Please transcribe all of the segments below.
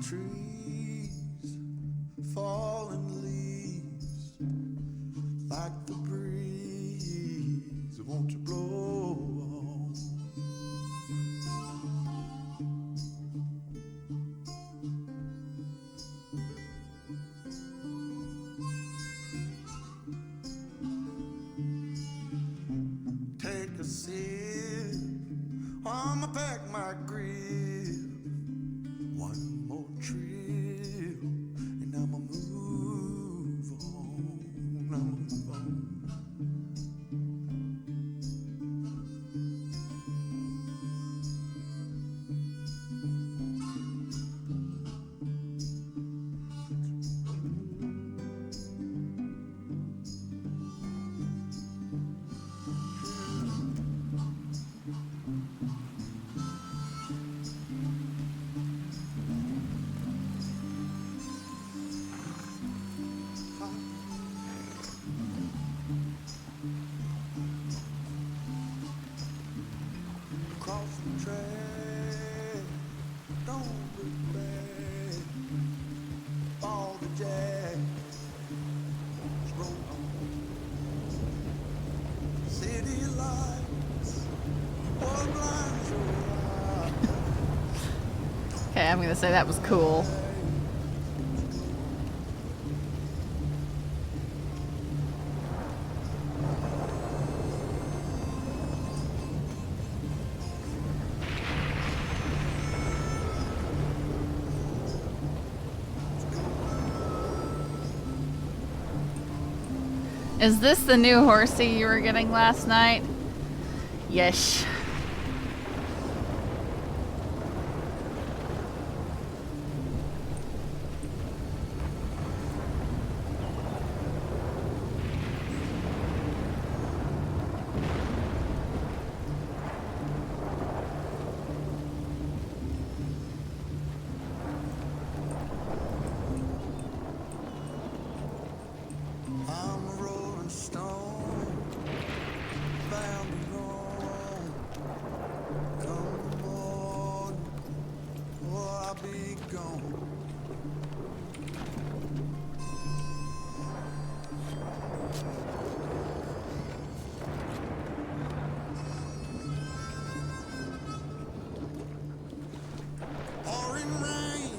trees, falling leaves, like the breeze. Won't you blow on? Take a sip, I'ma pack my grip. One more trip, and I'ma move on. I'ma move on. Cross the track, don't look back. All the jazz, roll on. City lights, what blinds your eyes? Okay, I'm gonna say that was cool. Is this the new horsey you were getting last night? Yes. I'm a rolling stone, bound to go on. Come the morning, or I'll be gone. Pouring rain,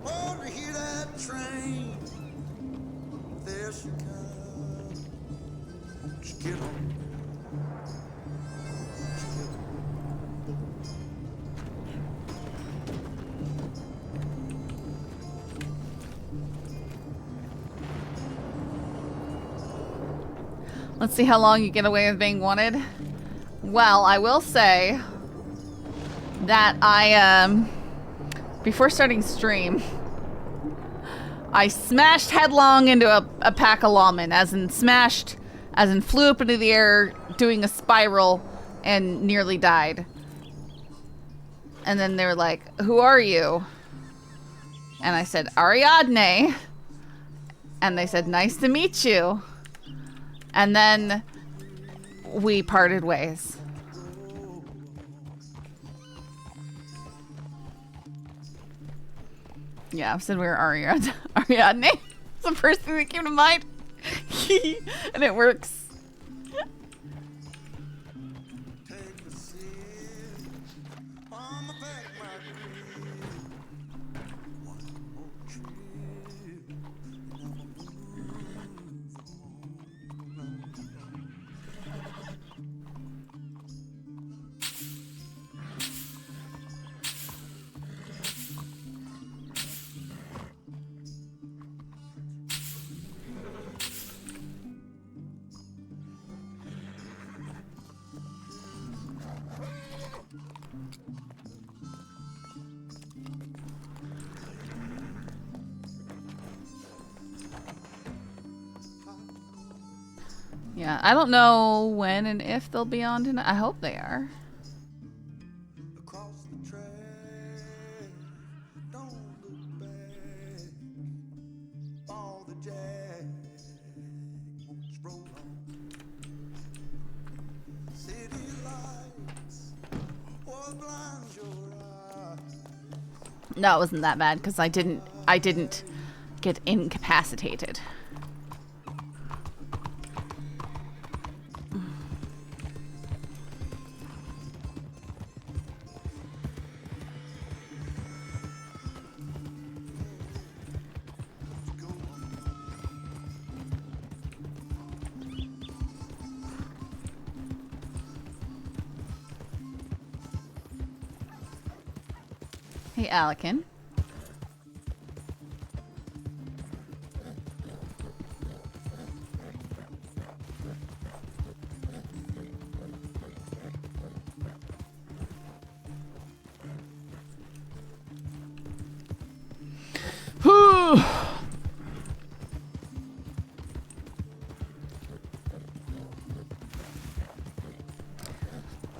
oh, to hear that train. There she comes. Won't you get on? Won't you get Let's see how long you get away with being wanted. Well, I will say that I, before starting stream, I smashed headlong into a pack of lawmen, as in smashed, as in flew up into the air doing a spiral and nearly died. And then they were like, "Who are you?" And I said, "Ariadne." And they said, "Nice to meet you." And then we parted ways. Yeah, I said we were Ariadne. Ariadne. It's the first thing that came to mind. And it works. Take a sip, I'ma pack my grip. One more trip, and I'ma move Yeah, I don't know when and if they'll be on tonight. I hope they are. across the track. Don't look back. All the jack won't you roll on. City lights, what blinds your eyes? No, it wasn't that bad because I didn't get incapacitated. Hey, Alekin.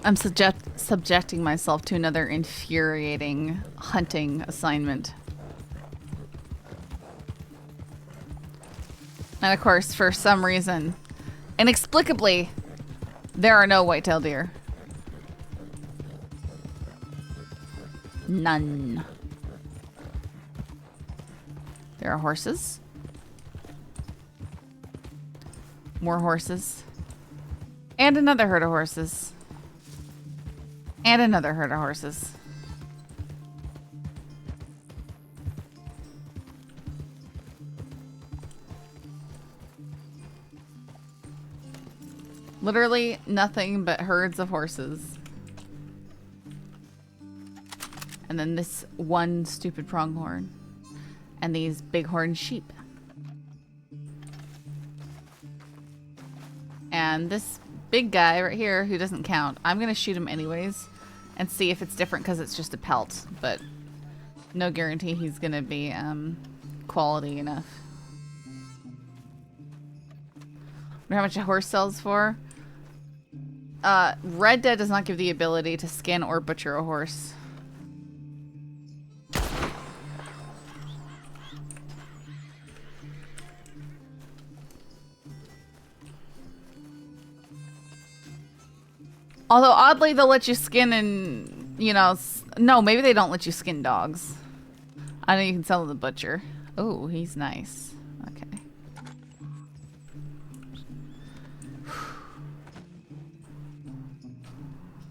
I'm subjecting myself to another infuriating hunting assignment. And of course, for some reason, inexplicably, there are no white-tailed deer. None. There are horses. More horses. And another herd of horses. And another herd of horses. Literally nothing but herds of horses. And then this one stupid pronghorn. And these bighorn sheep. And this big guy right here who doesn't count. I'm going to shoot him anyways and see if it's different because it's just a pelt. But no guarantee he's going to be quality enough. Wonder how much a horse sells for? Red Dead does not give the ability to skin or butcher a horse. Although, oddly, they'll let you skin and, you know... No, maybe they don't let you skin dogs. I know you can sell to the butcher. Oh, he's nice. Okay.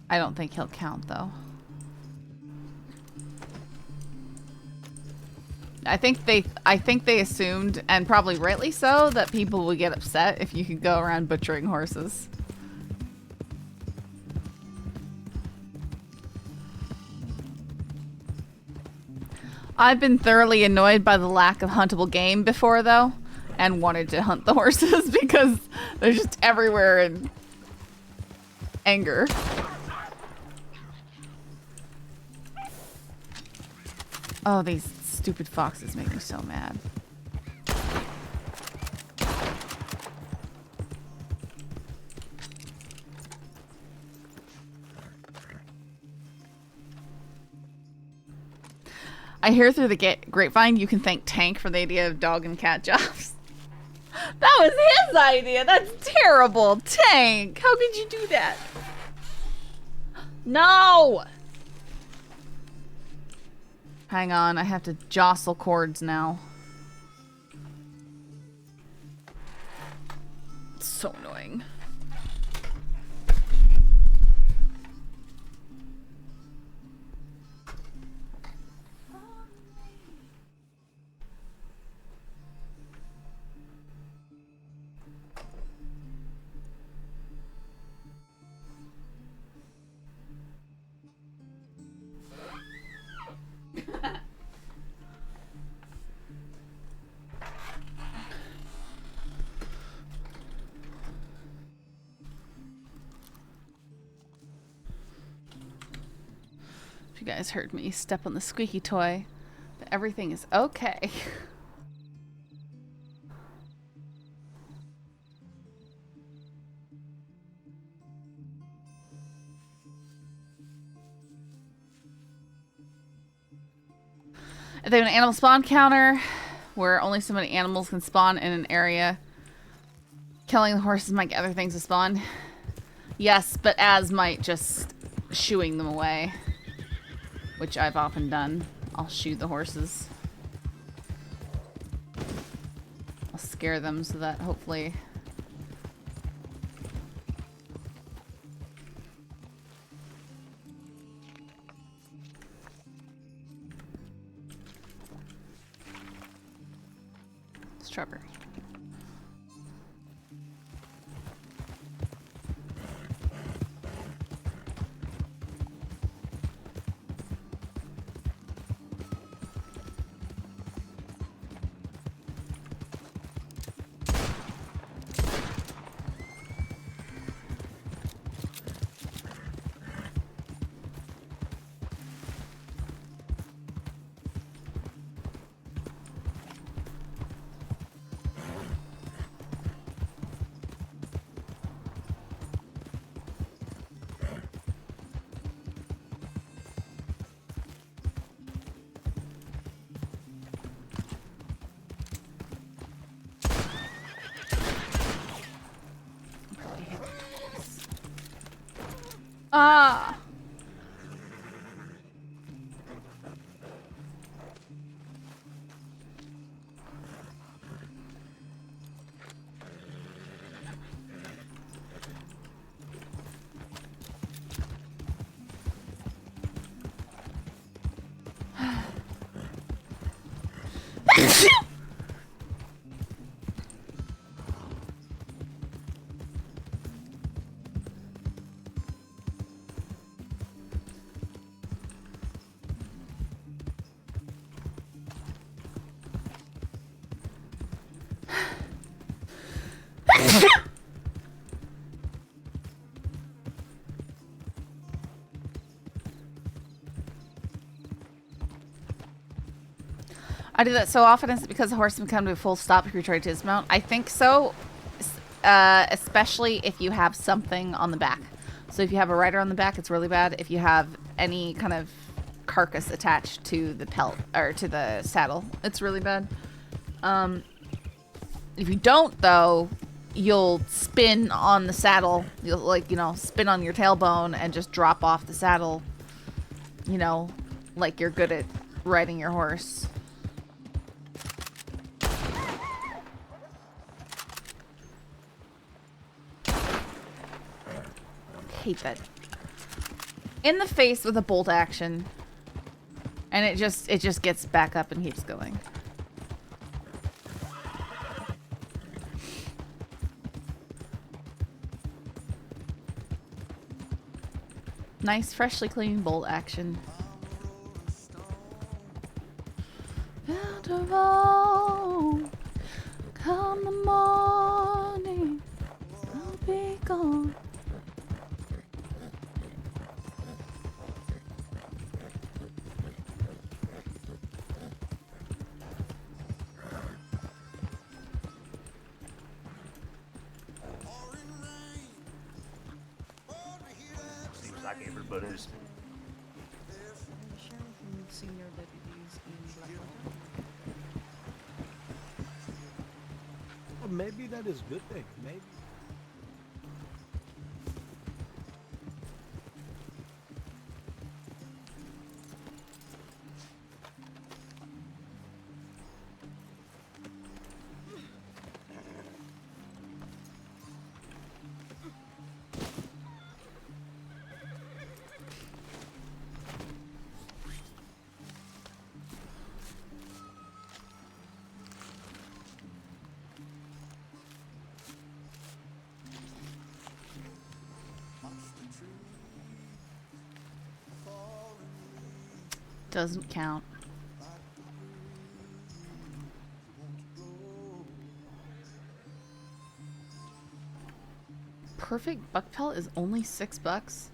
I don't think he'll count, though. I think they assumed, and probably rightly so, that people would get upset if you could go around butchering horses. I've been thoroughly annoyed by the lack of huntable game before, though, and wanted to hunt the horses because they're just everywhere in anger. Oh, these stupid foxes make me so mad. I hear through the grapevine you can thank Tank for the idea of dog and cat jobs. That was his idea. That's terrible. Tank, how could you do that? No! Hang on, I have to jostle cords now. It's so annoying. You guys heard me step on the squeaky toy, but everything is okay. If they have an animal spawn counter where only so many animals can spawn in an area, killing the horses might get other things to spawn. Yes, but as might just shooing them away. Which I've often done I'll shoot the horses. I'll scare them so that hopefully... Strawberry. Ah! I do that so often. Is it because the horse can come to a full stop if you're trying to dismount? I think so, especially if you have something on the back. So if you have a rider on the back, it's really bad. If you have any kind of carcass attached to the pelt or to the saddle, it's really bad. If you don't, though, you'll spin on the saddle. You'll, like, you know, spin on your tailbone and just drop off the saddle. You know, like you're good at riding your horse. Hate that. In the face with a bolt action. And it just gets back up and keeps going. Nice, freshly clean bolt action. Out of all, come the morning, I'll be gone. Seems like everybody's Senior deputies in Blackwater. Well, maybe that is a good thing. Maybe. Doesn't count. Perfect buck pelt is only $6.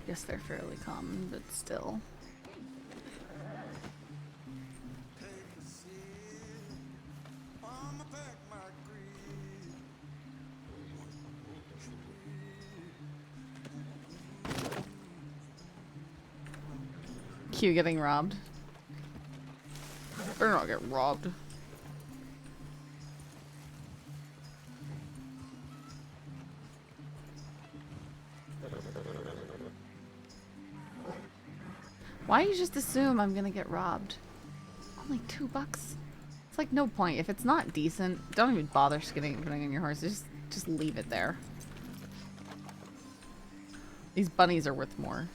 Guess they're fairly common, but still. Q getting robbed. Better not get robbed. Why you just assume I'm gonna get robbed? Only $2. It's like no point. If it's not decent, don't even bother skinning and putting on your horse. Just leave it there. These bunnies are worth more.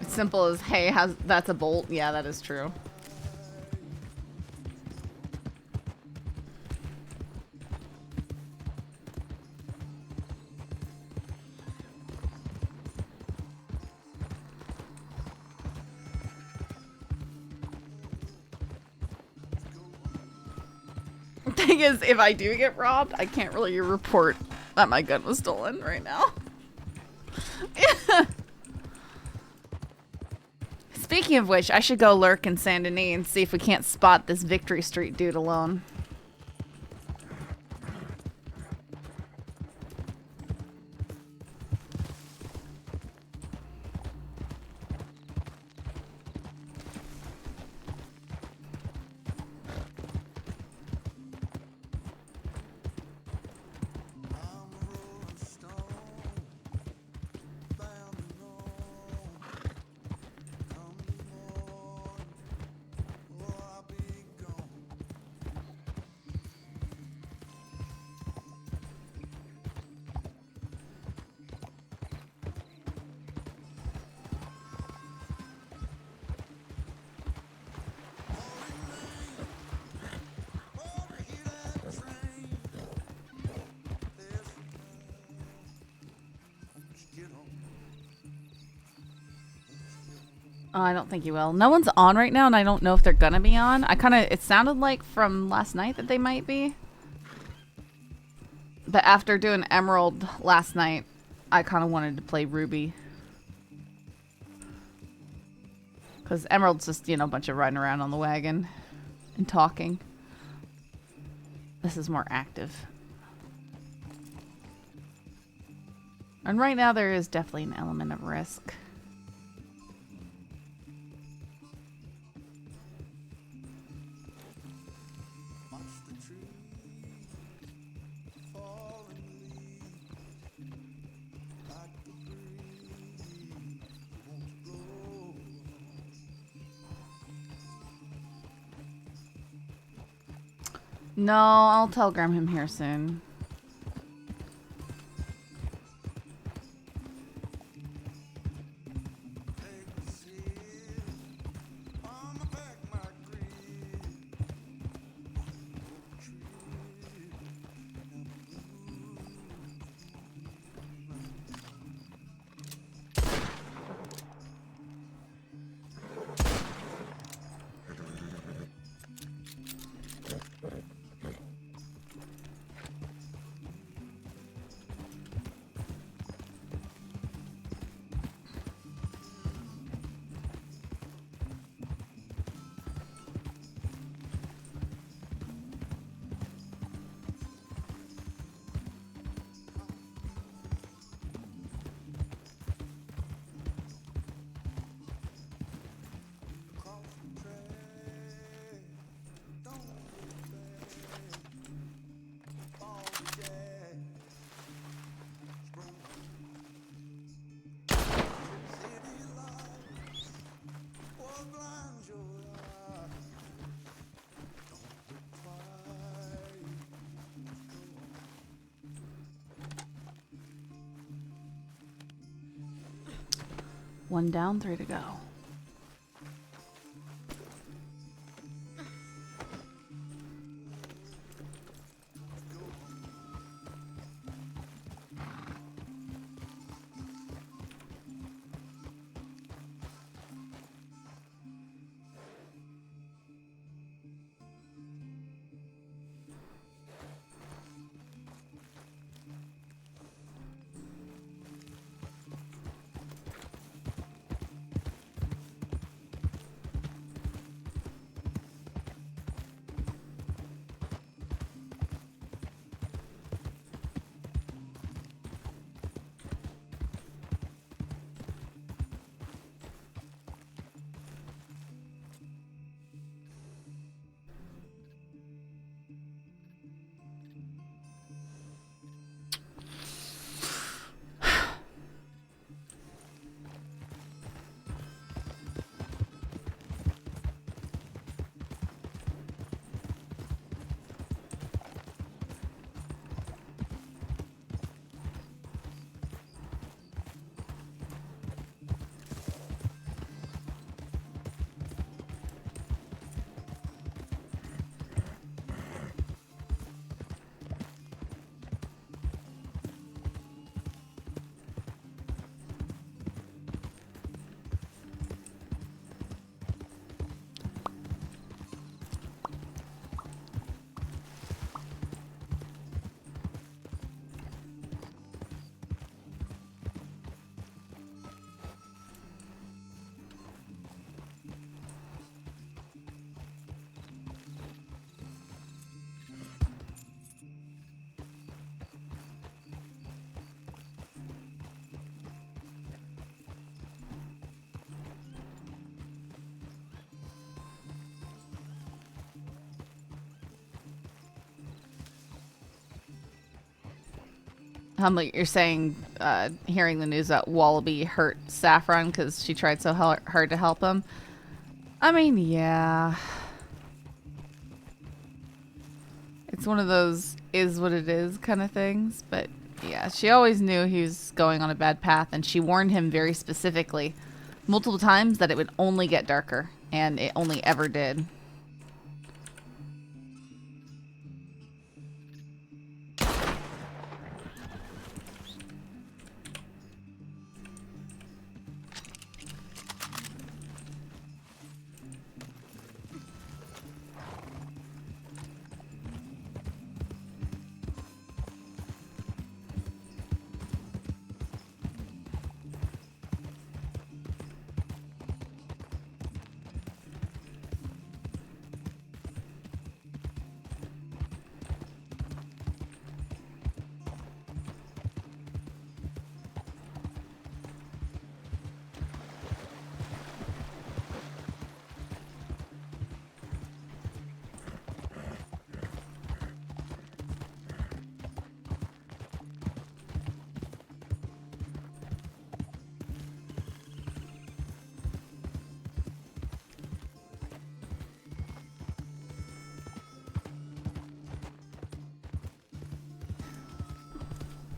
It's simple as, hey, that's a bolt. Yeah, that is true. Thing is, if I do get robbed, I can't really report that my gun was stolen right now. Speaking of which, I should go lurk in Saint Denis and see if we can't spot this Victory Street dude alone. Oh, I don't think you will. No one's on right now, and I don't know if they're gonna be on. It sounded like from last night that they might be. But after doing Emerald last night, I kind of wanted to play Ruby. Because Emerald's just, you know, a bunch of riding around on the wagon and talking. This is more active. And right now there is definitely an element of risk. No, I'll telegram him here soon. One down, 3 to go. You're saying hearing the news that Wallaby hurt Saffron because she tried so hard to help him. I mean, yeah. It's one of those is what it is kind of things. But yeah, she always knew he was going on a bad path. And she warned him very specifically multiple times that it would only get darker. And it only ever did.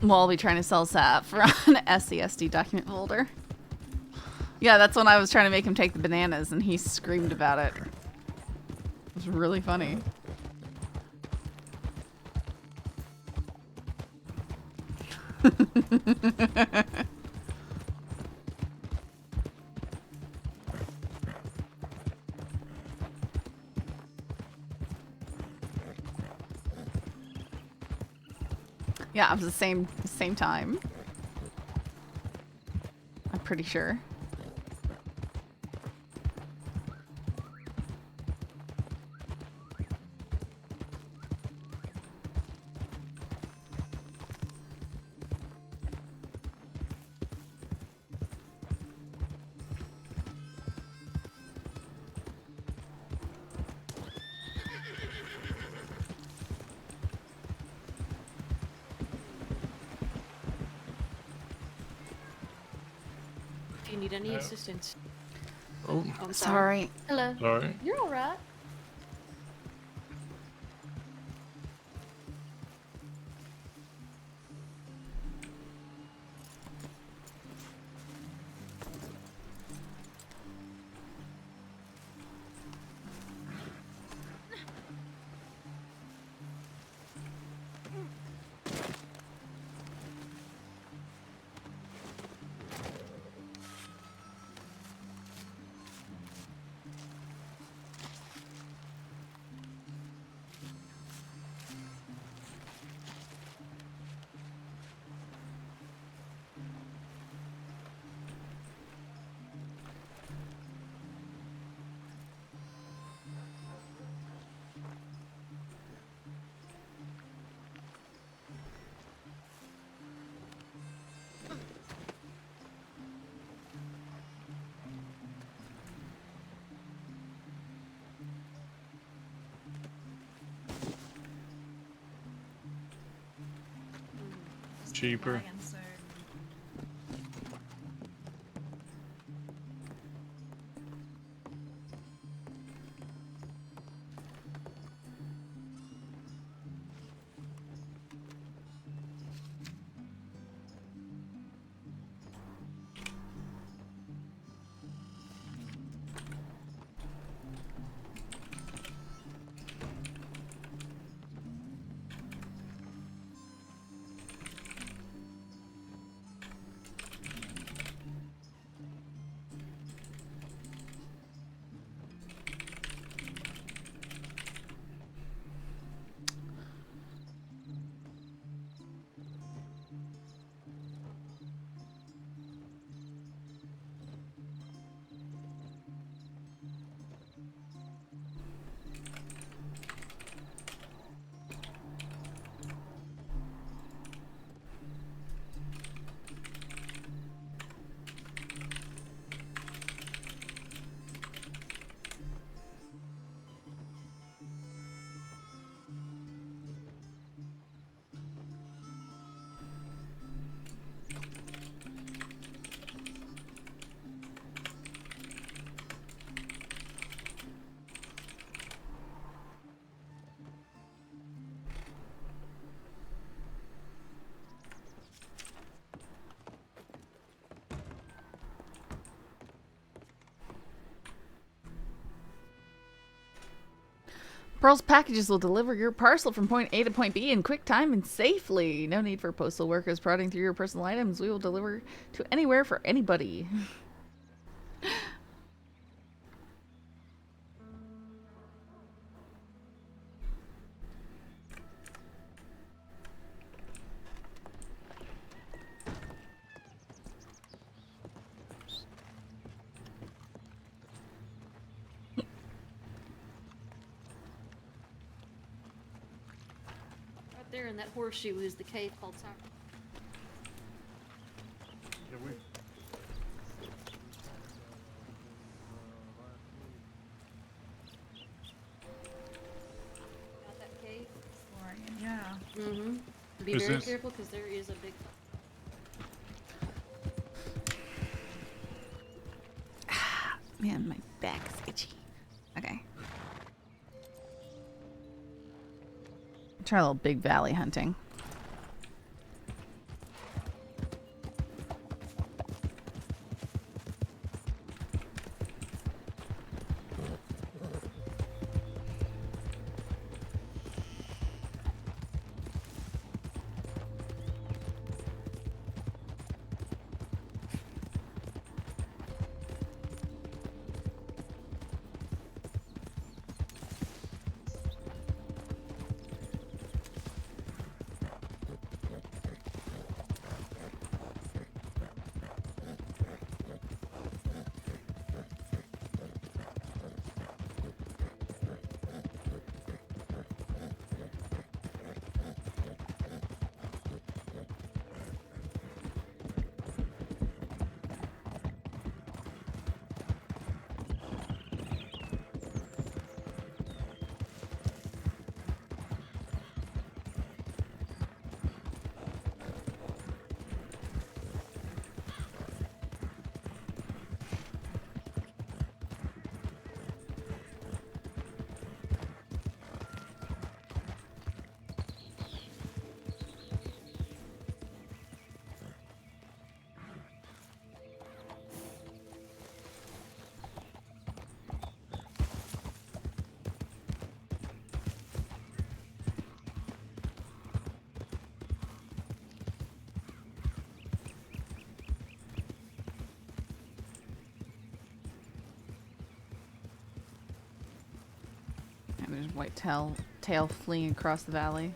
Well, I'll be trying to sell Saffron SCSD document folder. Yeah, that's when I was trying to make him take the bananas and he screamed about it. It was really funny. Yeah, it was the same time. I'm pretty sure. If you need any assistance. Oh, Oh, I'm Sorry. Hello. sorry. You're alright. Cheaper. Pearl's packages will deliver your parcel from point A to point B in quick time and safely. No need for postal workers prodding through your personal items. We will deliver to anywhere for anybody. Right there in that horseshoe is the cave called Soccer. Yeah, we. Got that cave? Yeah. Mm-hmm. Be Is very this- careful because there is a big. Man, my back's itchy. Okay. Try a little big valley hunting. And there's white tail fleeing across the valley.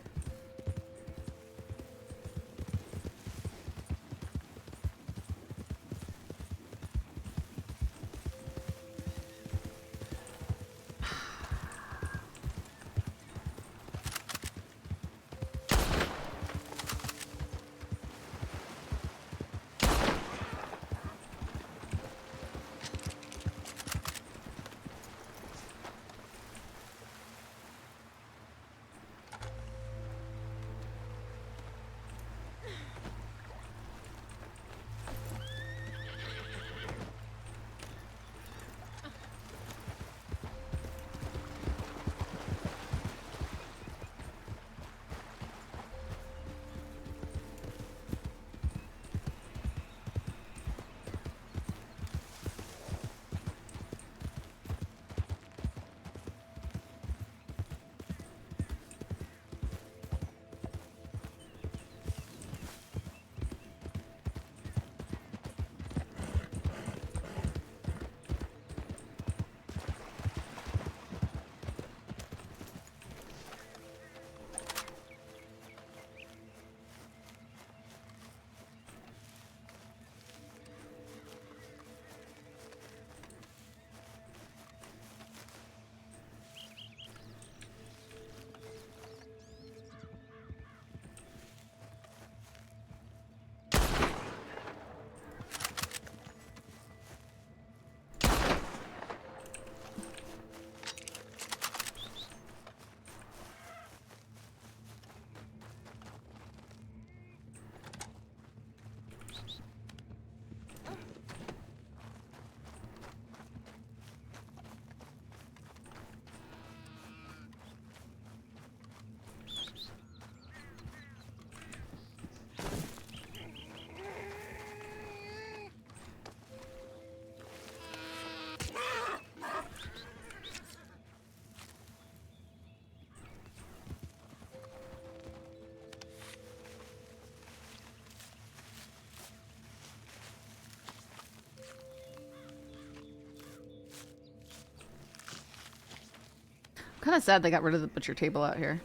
kind of sad they got rid of the butcher table out here.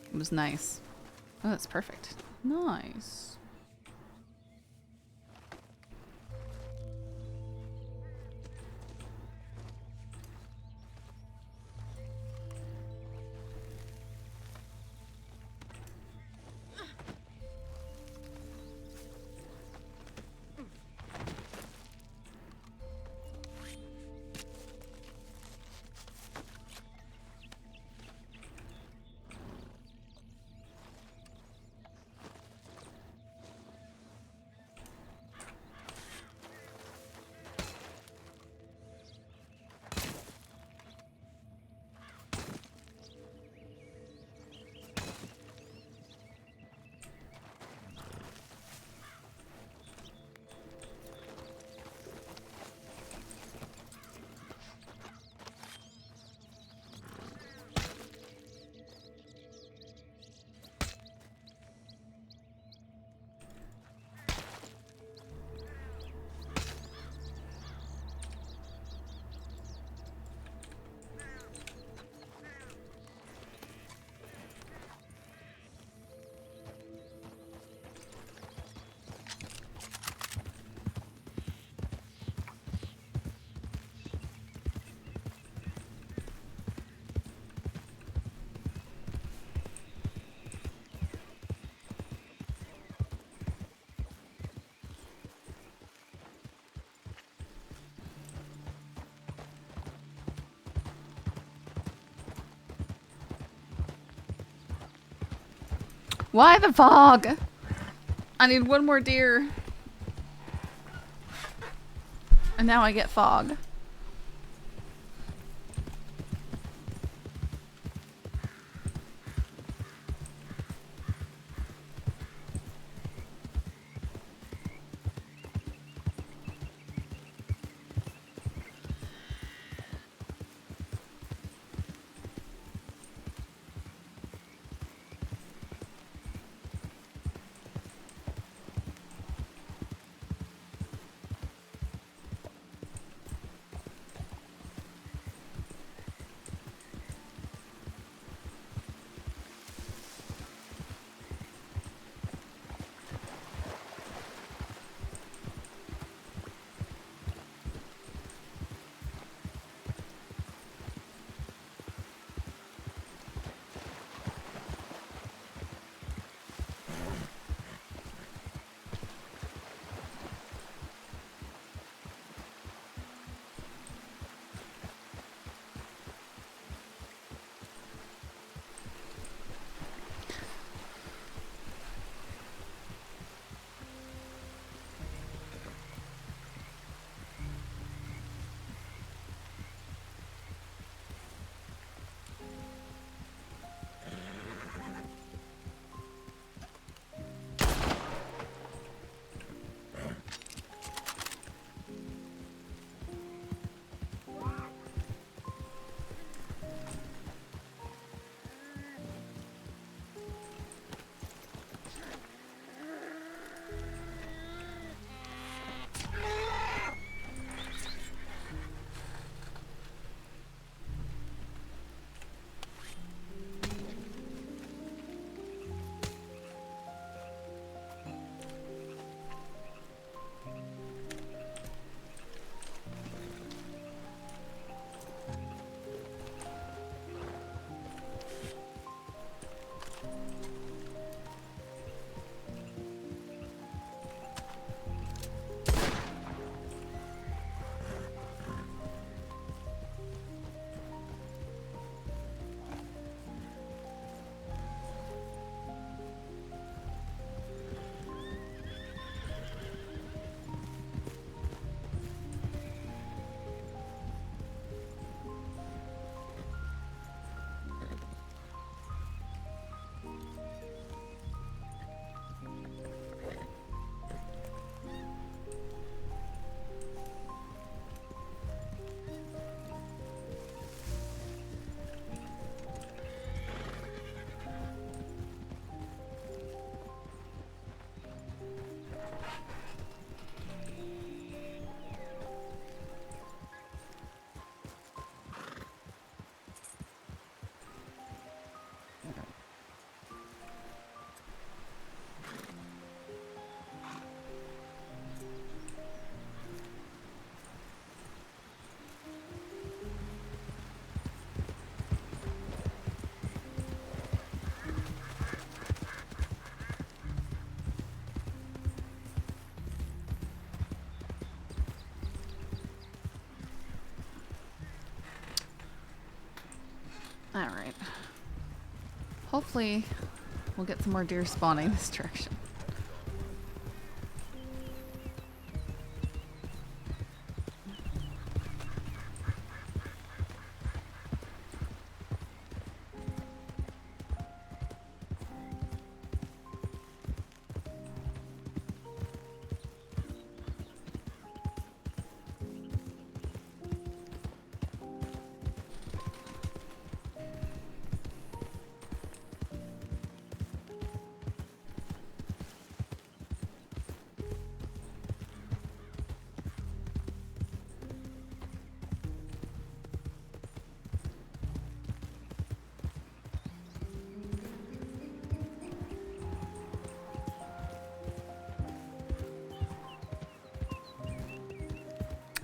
It was nice. Oh, that's perfect. Nice. Why the fog? I need one more deer. And now I get fog. Alright. Hopefully, we'll get some more deer spawning this direction.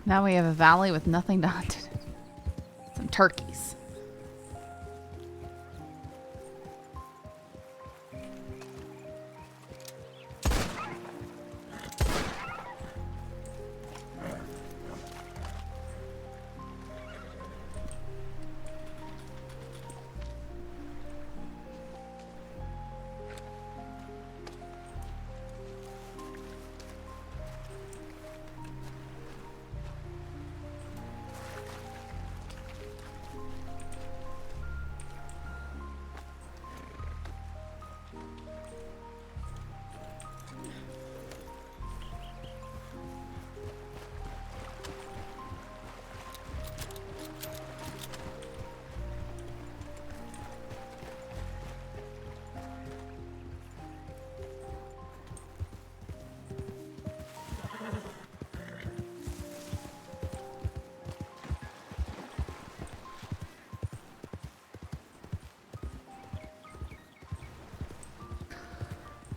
Now we have a valley with nothing to hunt in it. Some turkeys.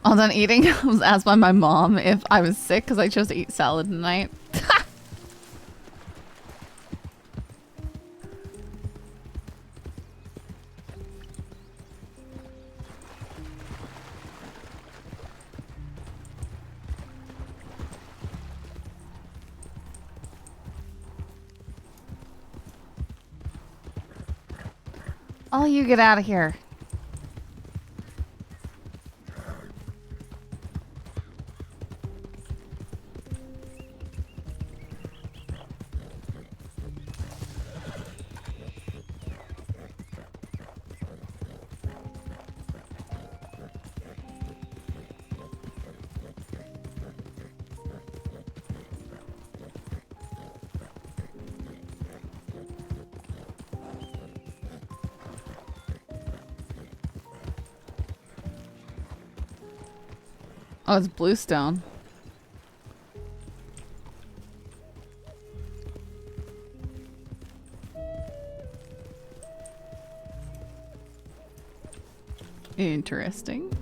All done eating. I was asked by my mom if I was sick because I chose to eat salad tonight. Oh, you get out of here. Oh, it's bluestone. Interesting.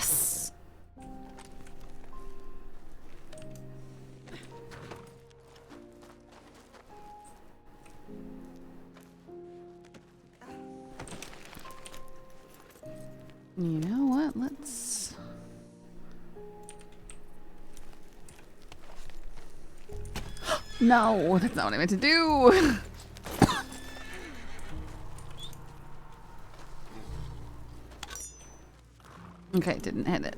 Yes! You know what? Let's... No, that's not what I meant to do. Okay, didn't hit it.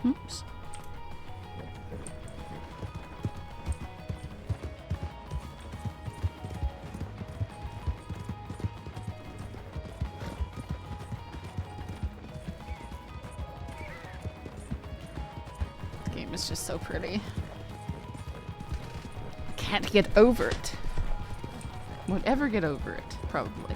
Oops. The game is just so pretty. Can't get over it. Won't ever get over it, probably.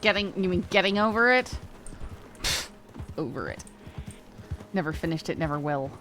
You mean getting over it? Pfft, over it. Never finished it, never will.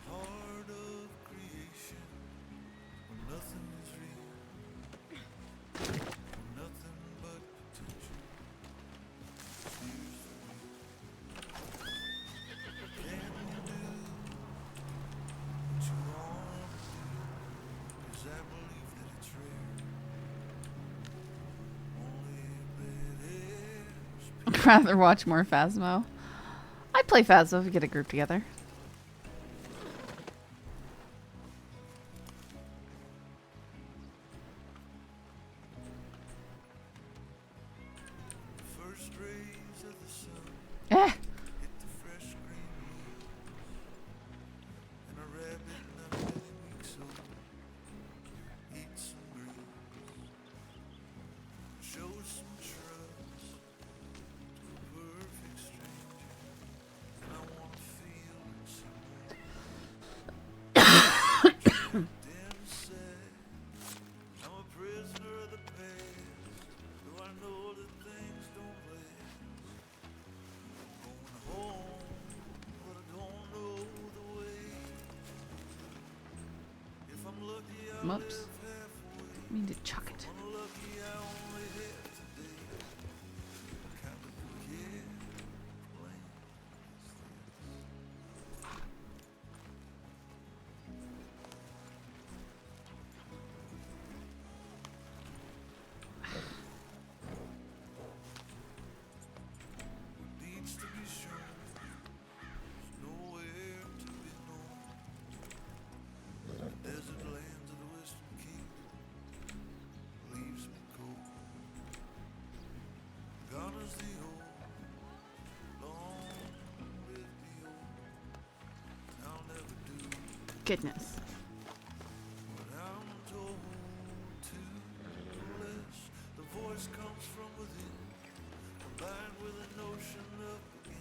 The heart of creation, where nothing is real, where nothing but potential. Here's the wheel. Can you do what you want to do? 'Cause I believe that it's rare. Only bad I'd rather watch more Phasmo. I'd play Phasmo if we get a group together. first rays of the sun. Eh! Whoops. I mean to chuck it. Needs to be shown. There's nowhere to be known. The desert lands of the Western Kingdom leaves me cold. Gone is the old, long live the old. I'll never do Goodness. what I'm told to, unless the voice comes from within, combined with a notion of begin.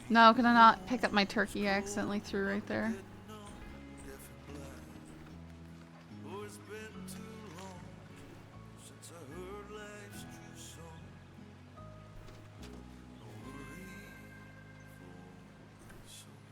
No, can I not pick up my turkey I accidentally threw right there? Deaf and blind. Oh, it's been too long since I heard life's true song. No worry for my soul.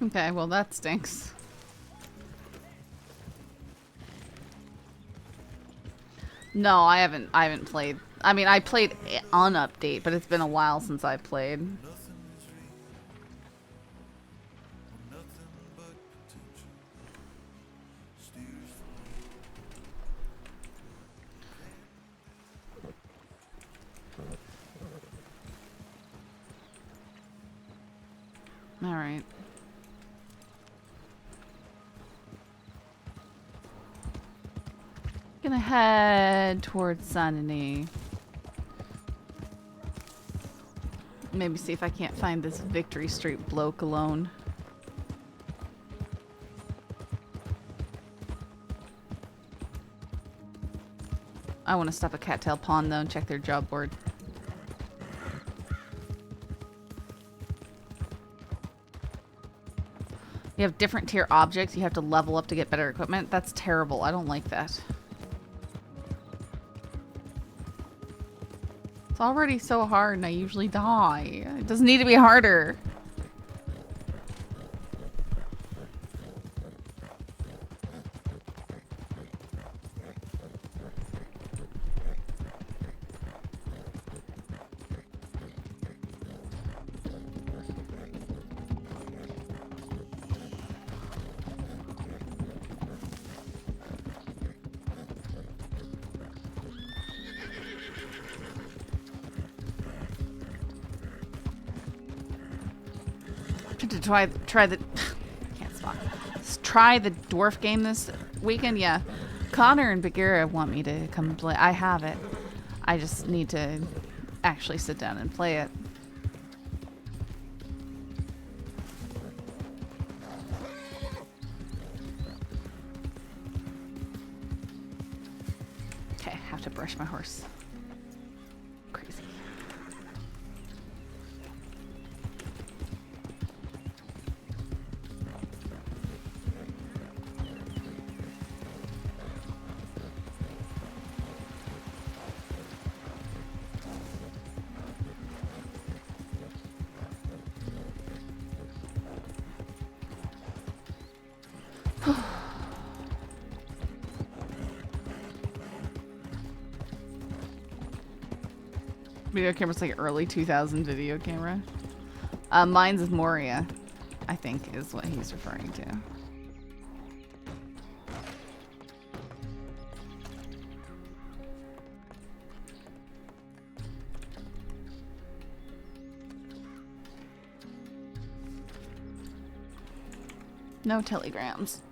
Okay, well that stinks. No, I haven't played. I mean, I played on update, but it's been a while since I played. Nothing is real, nothing but potential steers All right. Gonna head towards Sanini. Maybe see if I can't find this Victory Street bloke alone. I want to stop at Cattail Pond though and check their job board. You have different tier objects. You have to level up to get better equipment. That's terrible. I don't like that. It's already so hard and I usually die. It doesn't need to be harder. To try the can't spot. Try the dwarf game this weekend. Yeah, Connor and Bagheera want me to come play. I have it. I just need to actually sit down and play it. Okay, have to brush my horse. Crazy. Video camera's like early 2000 video camera. Mine's is Moria, I think is what he's referring to. No telegrams.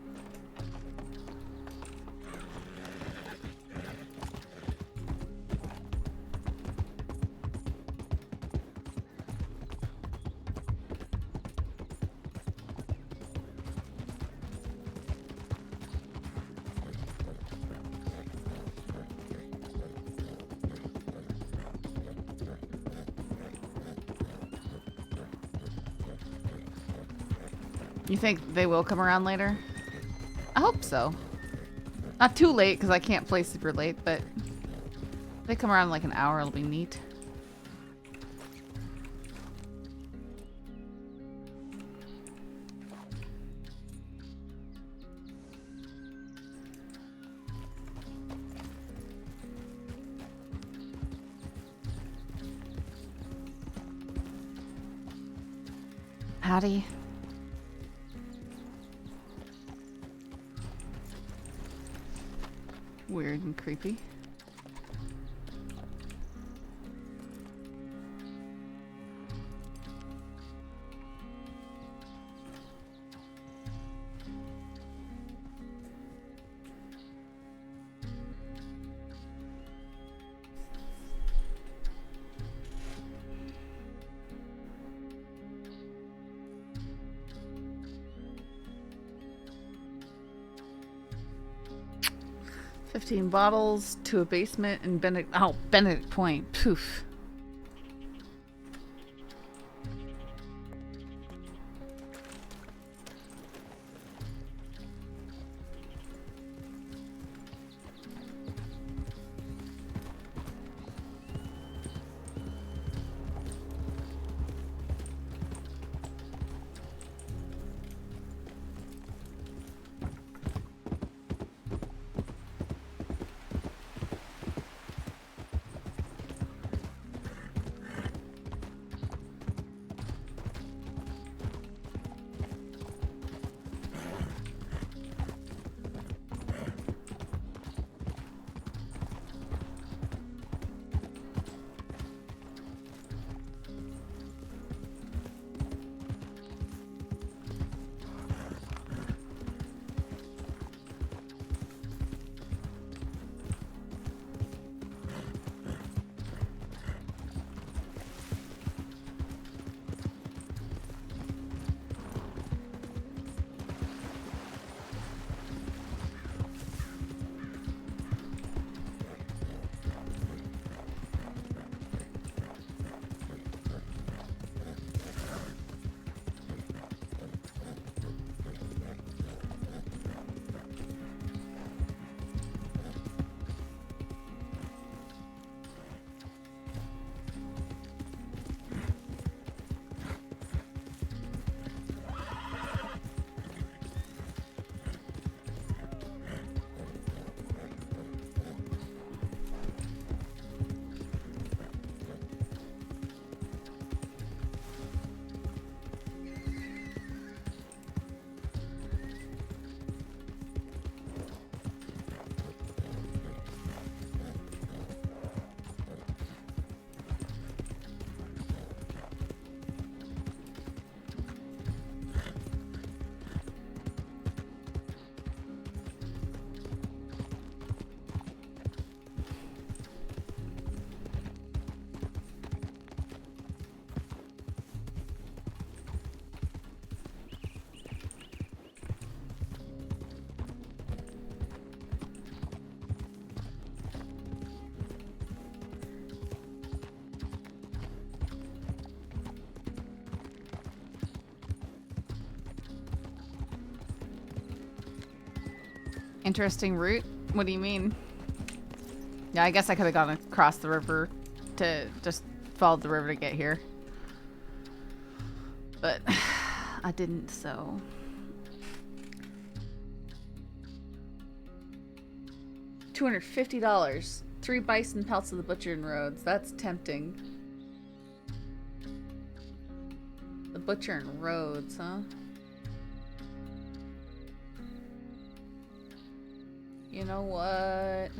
You think they will come around later? I hope so. Not too late, because I can't play super late, but if they come around in like an hour, it'll be neat. Howdy. Weird and creepy. $15 bottles to a basement in Benedict Point. Poof. Interesting route? What do you mean? Yeah, I guess I could have gone across the river to just follow the river to get here. But I didn't, so... $250. 3 bison pelts of the butcher and roads. That's tempting. The butcher and roads, huh? You know what?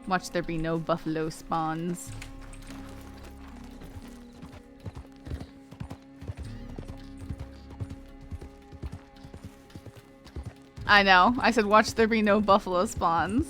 Watch there be no buffalo spawns. I know. I said watch there be no buffalo spawns.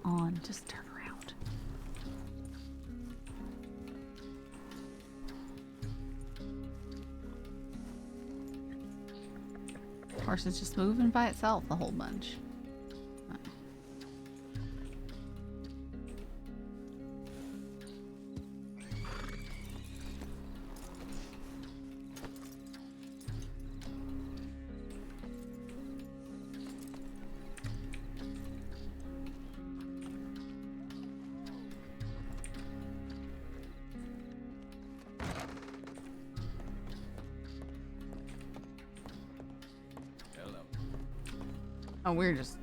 on. Just turn around. Horse is just moving by itself a whole bunch. Oh, we're just.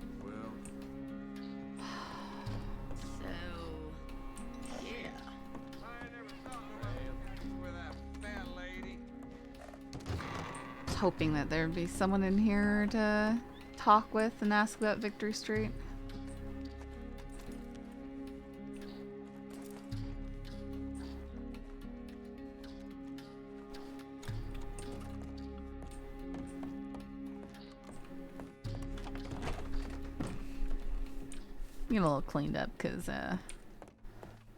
So, yeah. Hoping that there'd be someone in here to talk with and ask about Victory Street. Get a little cleaned up because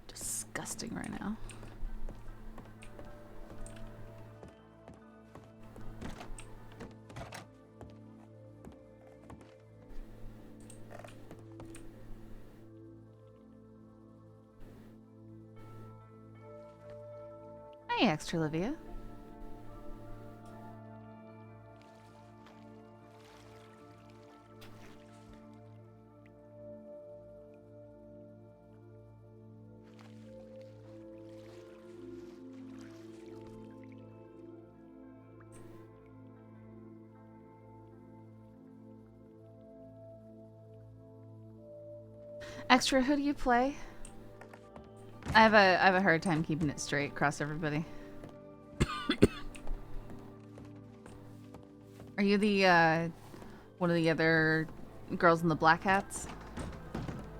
disgusting right now. Hey, Extra Olivia. Extra, who do you play? I have a hard time keeping it straight across everybody. Are you the one of the other girls in the black hats?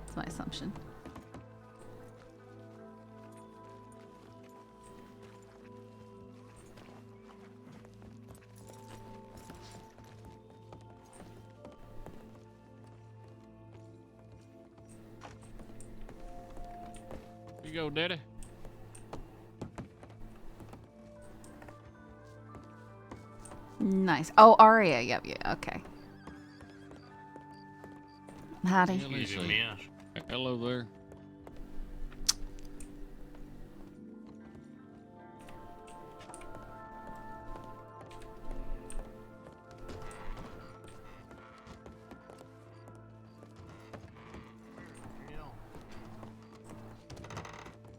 That's my assumption. Here you go, Daddy. Nice. Oh, Aria. Yep. Yeah. Okay. Howdy. Excuse me, miss. Hello there.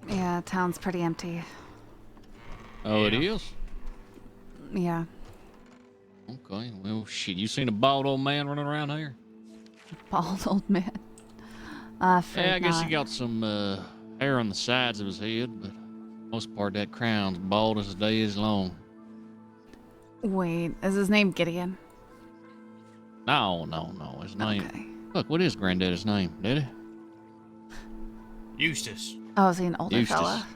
Yeah, town's pretty empty. Oh, it is? Yeah. Okay, well, shit, you seen a bald old man running around here? Bald old man. Yeah, I guess not. he got some hair on the sides of his head, but most part that crown's bald as the day is long. Wait, is his name Gideon? No. His name. Okay. Look, what is Granddaddy's name, Daddy? Eustace. Oh, is he an older Eustace. fella?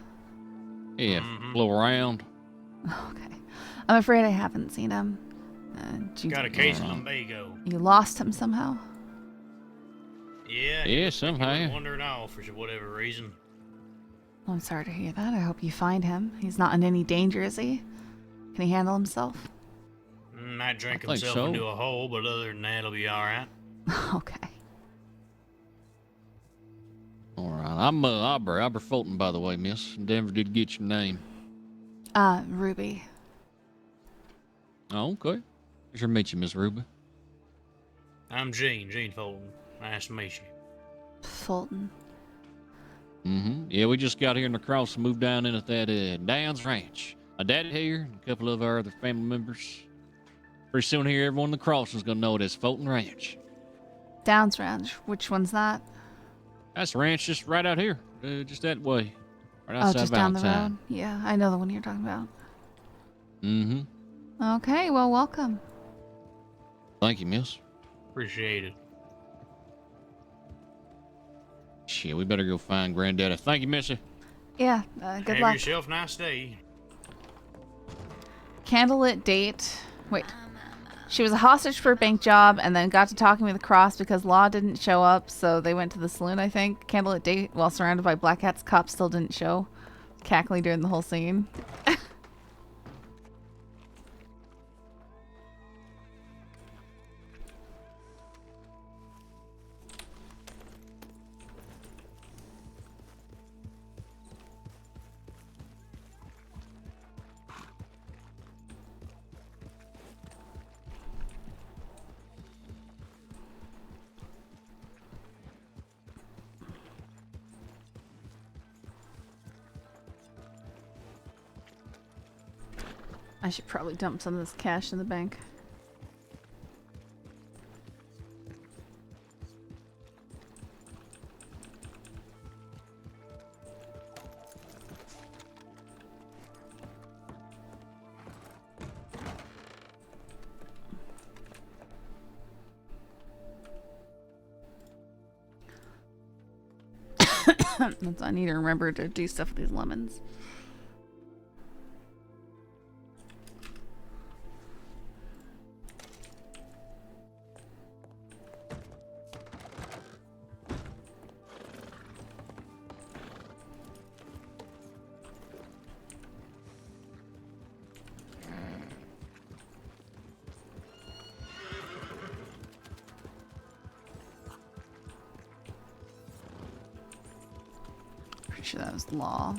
Yeah, Mhm. a little round. Okay. I'm afraid I haven't seen him. Got a case of lumbago. You lost him somehow? Yeah. Yeah, He somehow. was wandering off for whatever reason. Well, I'm sorry to hear that. I hope you find him. He's not in any danger, is he? Can he handle himself? Might drink I think himself so. into a hole, but other than that, he'll be all right. Okay. All right, I'm Aubrey Fulton, by the way, miss. Denver did get your name. Ruby. Oh, okay. Pleasure to meet you, Miss Ruby. I'm Gene Fulton. Nice to meet you. Fulton. Mm-hmm. Yeah, we just got here in the cross and moved down in at that Downs Ranch. My daddy here and a couple of our other family members. Pretty soon here, everyone in the cross is gonna know it as Fulton Ranch. Downs Ranch. Which one's that? That's the ranch just right out here, just that way, right Oh, outside just down the Valentine. road? Yeah, I know the one you're talking about. Mm-hmm. Okay, well, welcome. Thank you, miss. Appreciate it. Shit, we better go find Granddaddy. Thank you, Missy. Yeah, good Have luck. yourself a nice day. Candlelit date. Wait. She was a hostage for a bank job and then got to talking with Cross because Law didn't show up, so they went to the saloon, I think. Candlelit date while surrounded by black hats. Cops still didn't show. Cackling during the whole scene. I should probably dump some of this cash in the bank. I need to remember to do stuff with these lemons. Pretty sure that was Law.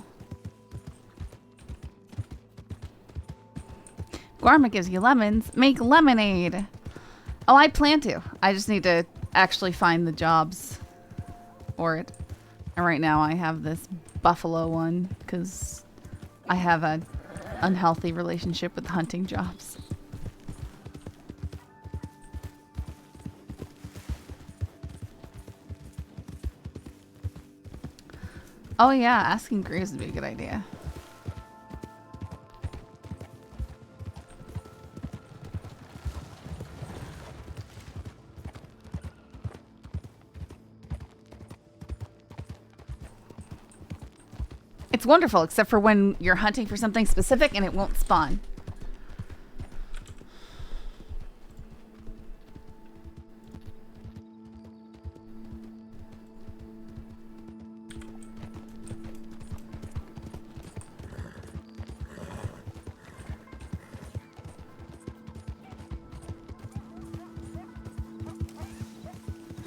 Guarma gives you lemons. Make lemonade. Oh, I plan to. I just need to actually find the jobs for it. And right now I have this buffalo one because I have an unhealthy relationship with hunting jobs. Oh yeah, asking Graves would be a good idea. It's wonderful, except for when you're hunting for something specific and it won't spawn.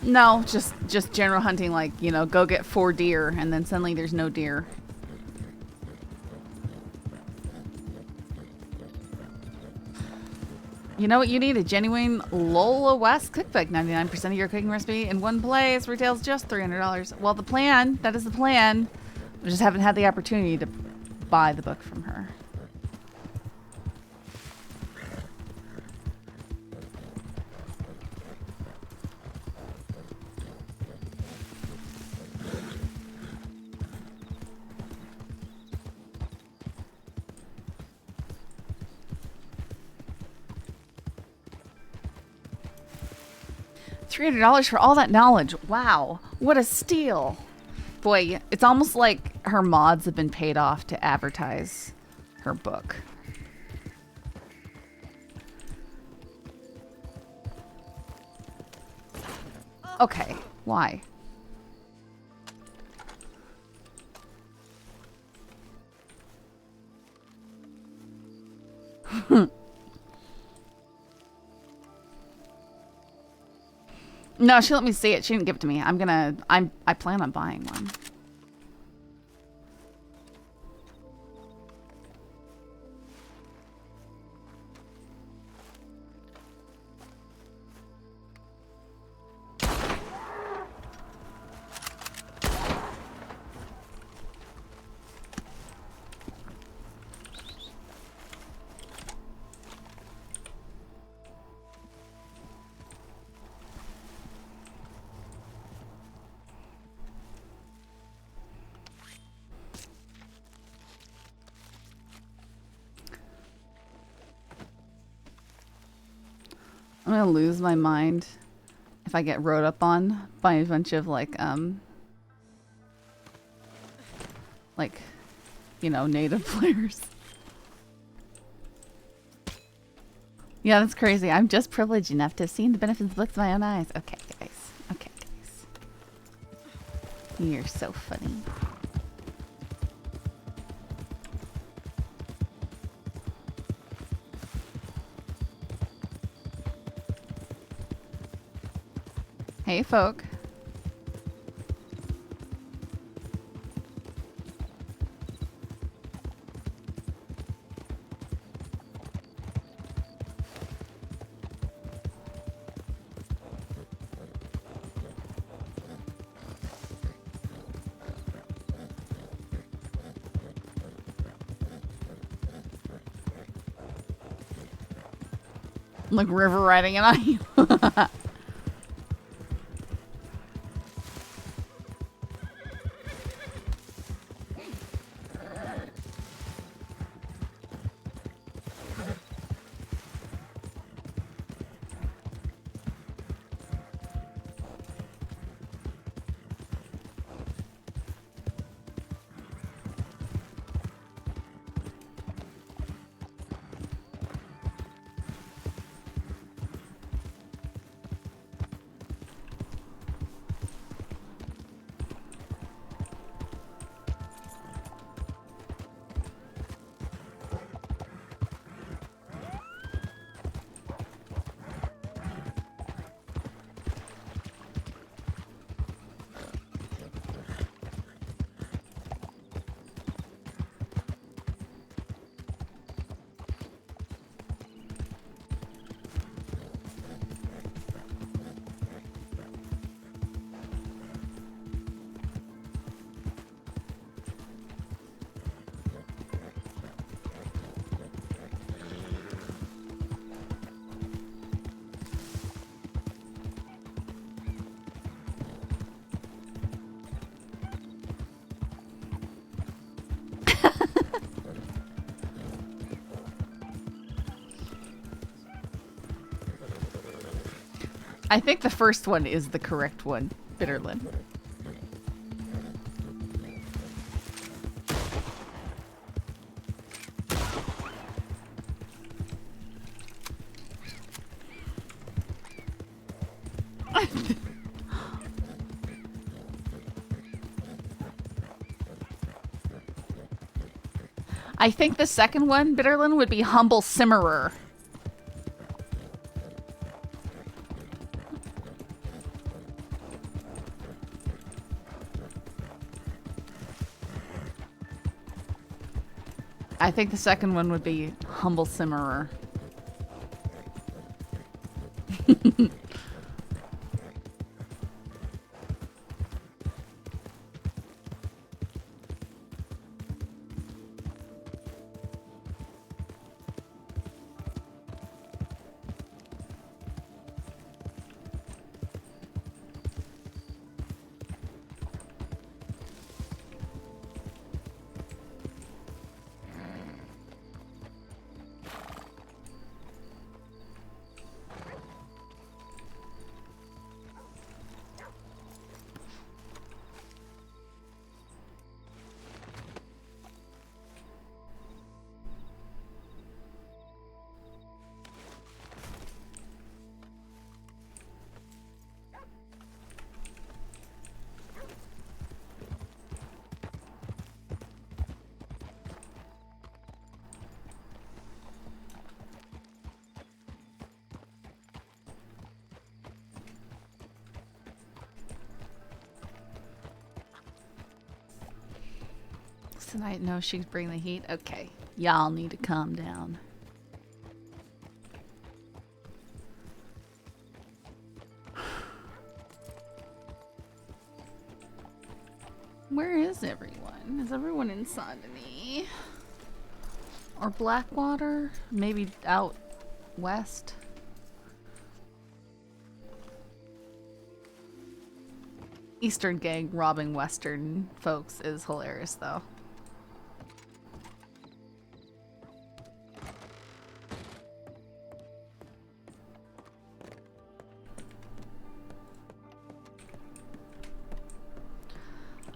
No, just general hunting, like, you know, go get 4 deer and then suddenly there's no deer. You know what you need? A genuine Lola West cookbook. 99% of your cooking recipe in one place. Retails just $300. Well, the plan, that is the plan. I just haven't had the opportunity to buy the book from her. $300 for all that knowledge. Wow, what a steal. Boy, it's almost like her mods have been paid off to advertise her book. Okay, why? No, she let me see it. She didn't give it to me. I plan on buying one. I'm gonna lose my mind if I get rode up on by a bunch of like, you know, native players. Yeah, that's crazy. I'm just privileged enough to have seen the benefits of the books with my own eyes. Okay, guys. Okay, guys. You're so funny. Hey, folk. Like river riding and I. I think the first one is the correct one, Bitterlin. I think the second one, Bitterlin, would be Humble Simmerer. I think the second one would be Humble Simmerer. Tonight, no, she's bringing the heat. Okay, y'all need to calm down. Where is everyone? Is everyone in Saint-Denis? Or Blackwater? Maybe out west? Eastern gang robbing Western folks is hilarious, though.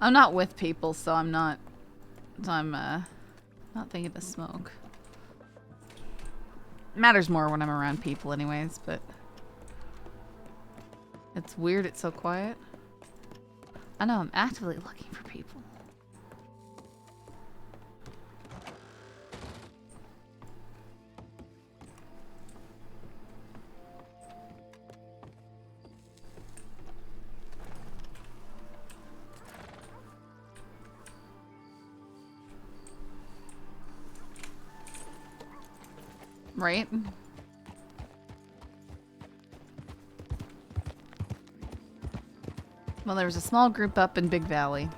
I'm not with people, so I'm not thinking to smoke. matters more when I'm around people anyways, but it's weird it's so quiet. I know, I'm actively looking for people. Right? Well, there was a small group up in Big Valley.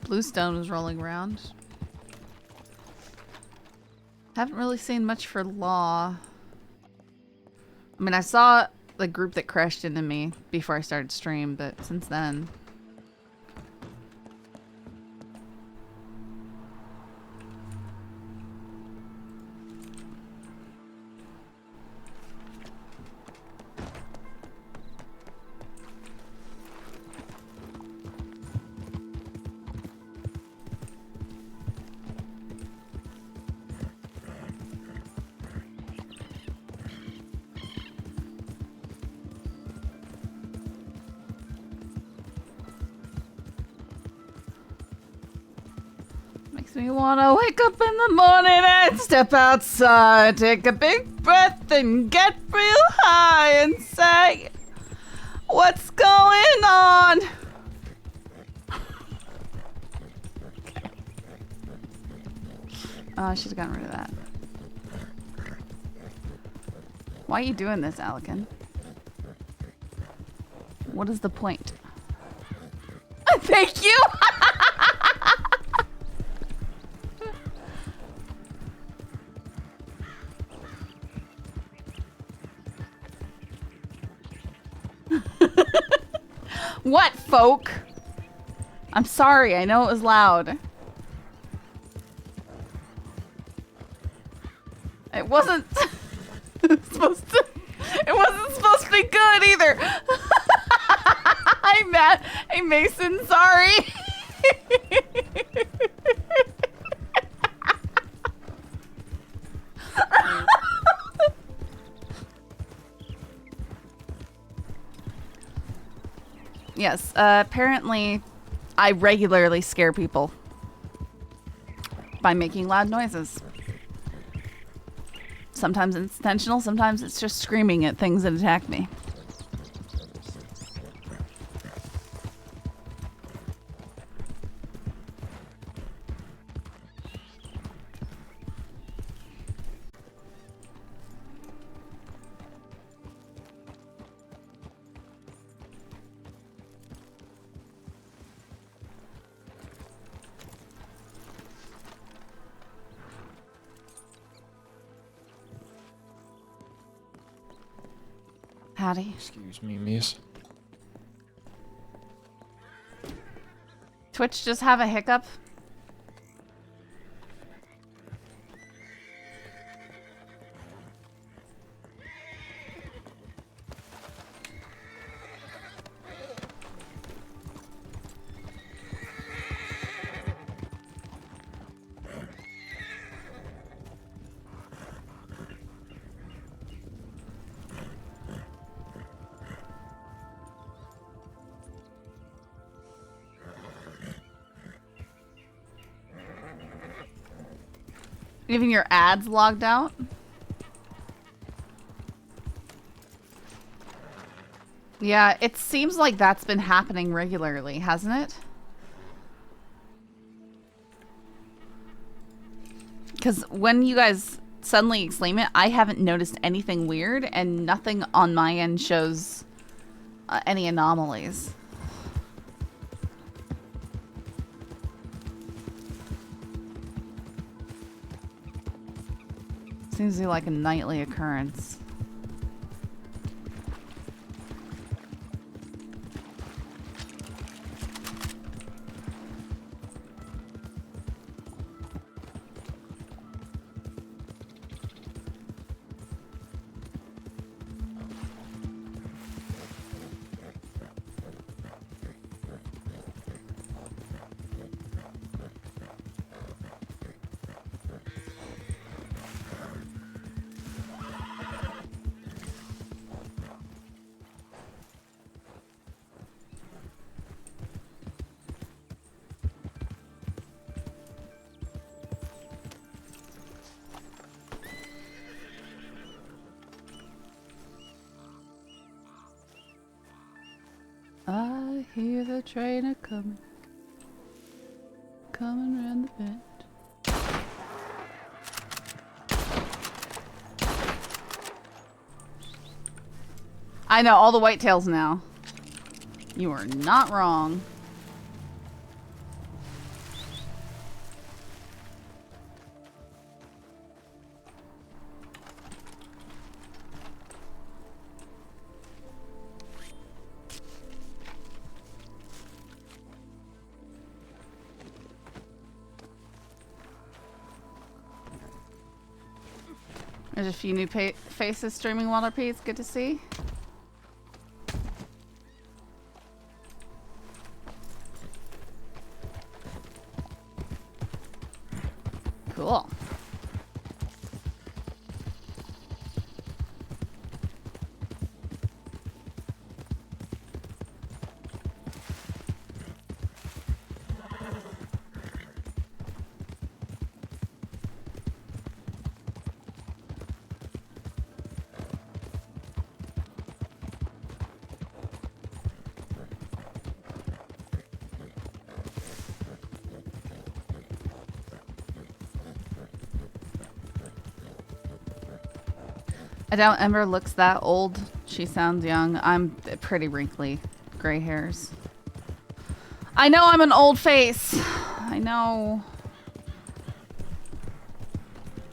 Bluestone was rolling around. Haven't really seen much for Law. I mean, I saw the group that crashed into me before I started stream, but since then... Makes me wanna wake up in the morning and step outside, take a big breath and get real high and say, what's going on? Oh, I should have gotten rid of that. Why are you doing this, Alican? What is the point? Thank you! What, folk? I'm sorry, I know it was loud. It wasn't supposed to. It wasn't supposed to be good either. Hi, Matt. Hey, Mason. Sorry. Yes. Apparently, I regularly scare people by making loud noises. Sometimes it's intentional, sometimes it's just screaming at things that attack me. Howdy. Excuse me, miss. Twitch just have a hiccup? Even your ads logged out? Yeah, it seems like that's been happening regularly, hasn't it? Because when you guys suddenly exclaim it, I haven't noticed anything weird, and nothing on my end shows any anomalies. Seems to be like a nightly occurrence. I hear the train a coming, coming round the bend. I know all the whitetails now. You are not wrong. There's a few new faces streaming WildRP. It's good to see. Cool. I doubt Ember looks that old. She sounds young. I'm pretty wrinkly. Gray hairs. I know I'm an old face. I know.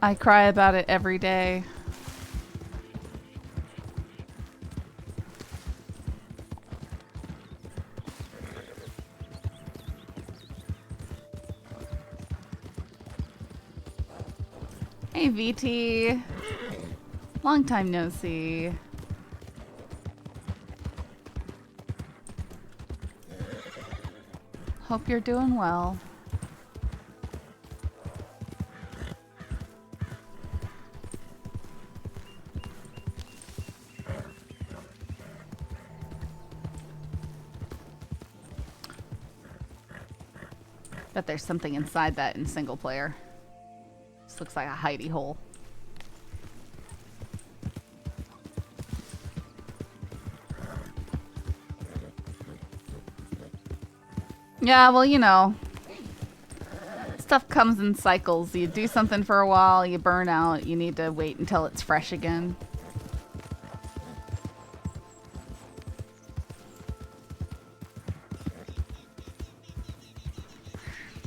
I cry about it every day. Hey, VT. Long time no see. Hope you're doing well. Bet there's something inside that in single player. This looks like a hidey hole. Yeah, well, you know, stuff comes in cycles. You do something for a while, you burn out, you need to wait until it's fresh again.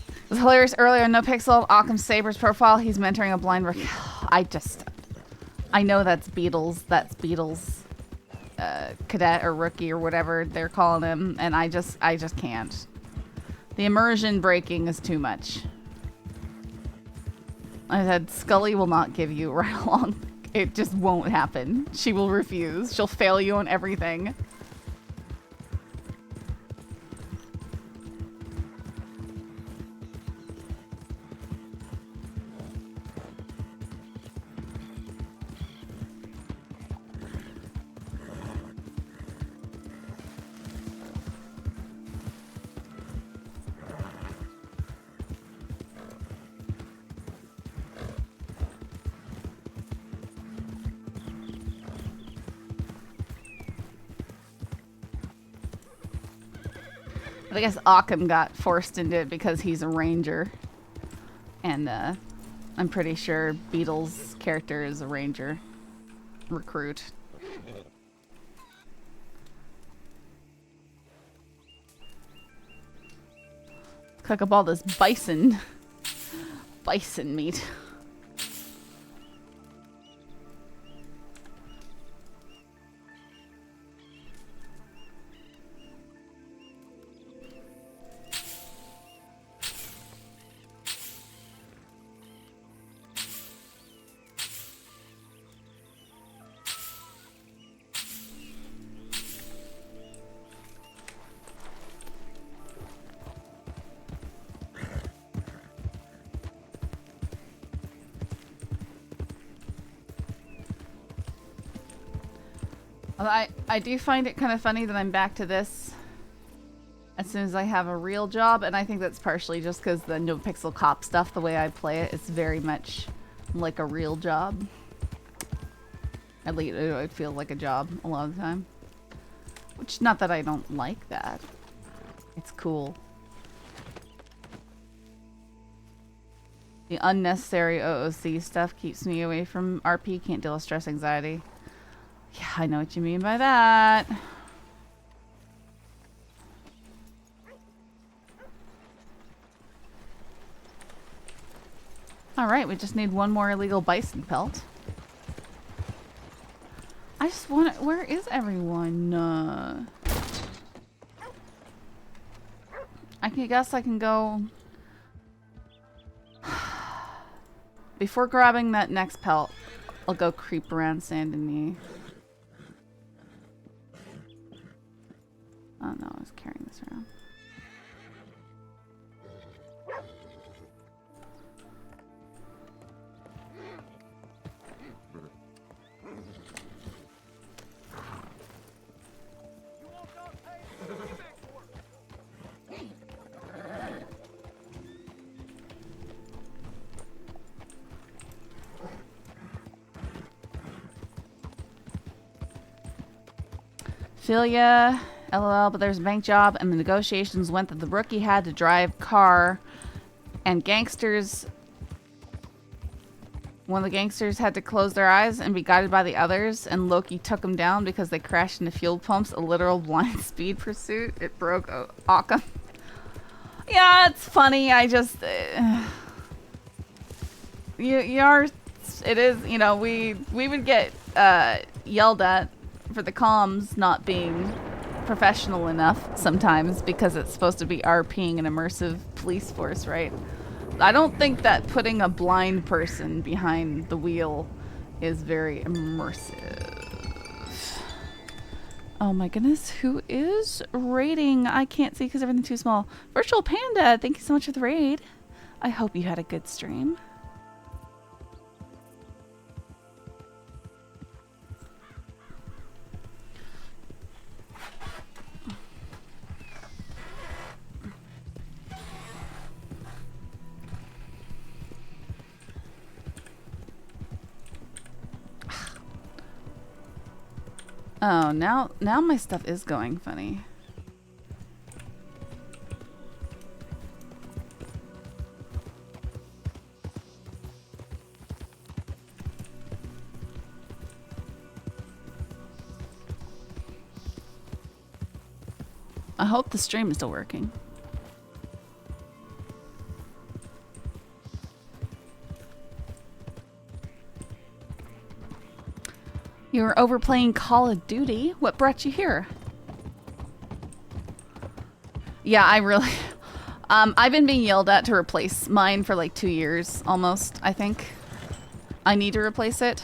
It was hilarious earlier, No Pixel, Occam Saber's profile, he's mentoring a blind rookie. I know that's Beatles, cadet or rookie or whatever they're calling him, and I just can't. The immersion breaking is too much. I said, Scully will not give you a ride along. It just won't happen. She will refuse. She'll fail you on everything. I guess Occam got forced into it because he's a ranger. And I'm pretty sure Beetle's character is a ranger recruit. Cook up all this bison meat. I do find it kind of funny that I'm back to this as soon as I have a real job, and I think that's partially just because the No Pixel Cop stuff, the way I play it, it's very much like a real job. At least it feels like a job a lot of the time. Which, not that I don't like that. It's cool. The unnecessary OOC stuff keeps me away from RP. Can't deal with stress anxiety. Yeah, I know what you mean by that. Alright, we just need one more illegal bison pelt. I just want to... Where is everyone? I guess I can go... Before grabbing that next pelt, I'll go creep around Saint Denis. Oh no, I was carrying this around. Feel ya, LOL, but there's a bank job and the negotiations went that the rookie had to drive car and gangsters... One of the gangsters had to close their eyes and be guided by the others, and Loki took them down because they crashed into fuel pumps, a literal blind speed pursuit. It broke Occam. Yeah, it's funny, I just... you are... It is, you know, we would get yelled at for the comms not being professional enough sometimes because it's supposed to be RPing an immersive police force, right? I don't think that putting a blind person behind the wheel is very immersive. Oh my goodness, who is raiding? I can't see because everything's too small. Virtual Panda, thank you so much for the raid. I hope you had a good stream. Oh, now my stuff is going funny. I hope the stream is still working. You were overplaying Call of Duty. What brought you here? Yeah, I really... I've been being yelled at to replace mine for like 2 years, almost, I think. I need to replace it.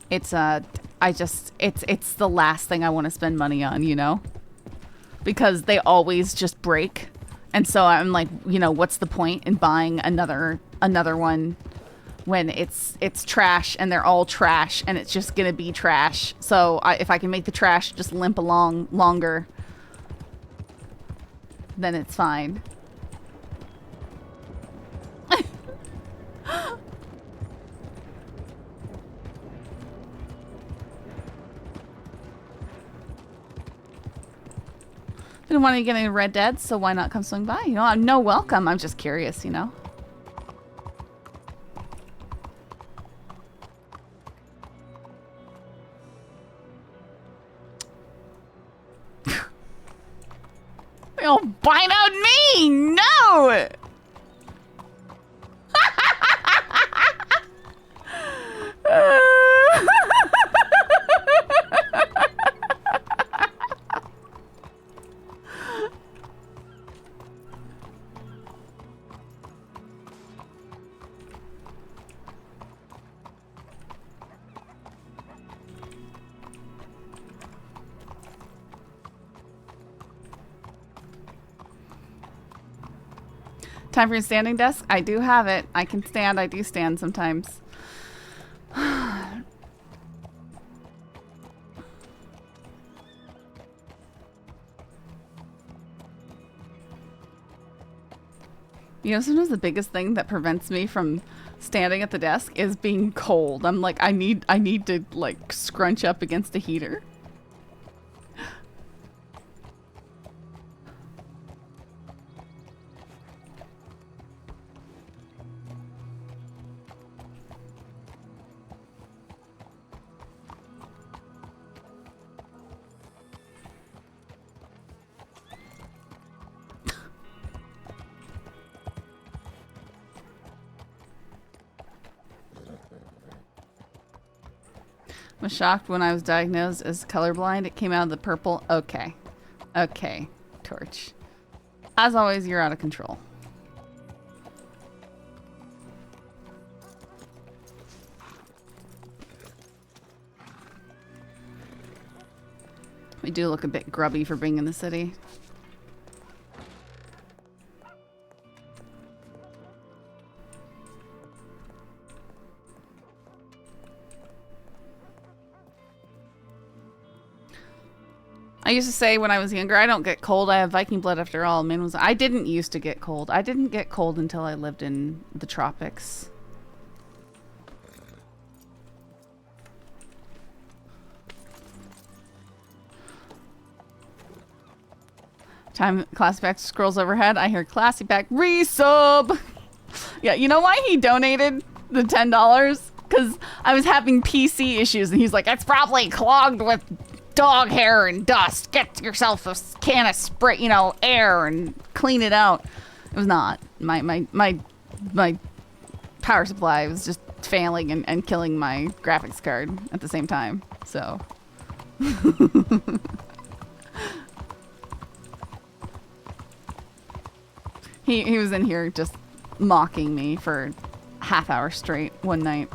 It's, it's the last thing I want to spend money on, you know? Because they always just break. And so I'm like, you know, what's the point in buying another one when it's trash and they're all trash and it's just gonna be trash. So if I can make the trash just limp along longer, then it's fine. Didn't want to get any Red Dead, so why not come swing by? You know, I'm no welcome. I'm just curious, you know. They all bite out me! No! Time for your standing desk? I do have it. I can stand. I do stand sometimes. You know, sometimes the biggest thing that prevents me from standing at the desk is being cold. I'm like, I need to like scrunch up against a heater. Was shocked when I was diagnosed as colorblind. It came out of the purple. Okay. Okay, Torch. As always, you're out of control. We do look a bit grubby for being in the city. I used to say when I was younger, I don't get cold. I have Viking blood after all. I didn't used to get cold. I didn't get cold until I lived in the tropics. Time Classy Pack scrolls overhead. I hear Classy Pack resub. Yeah, you know why he donated the $10? Because I was having PC issues, and he's like, "It's probably clogged with dog hair and dust. Get yourself a can of spray, air, and clean it out." It was not. My power supply was just failing and killing my graphics card at the same time. So. He was in here just mocking me for a half hour straight one night.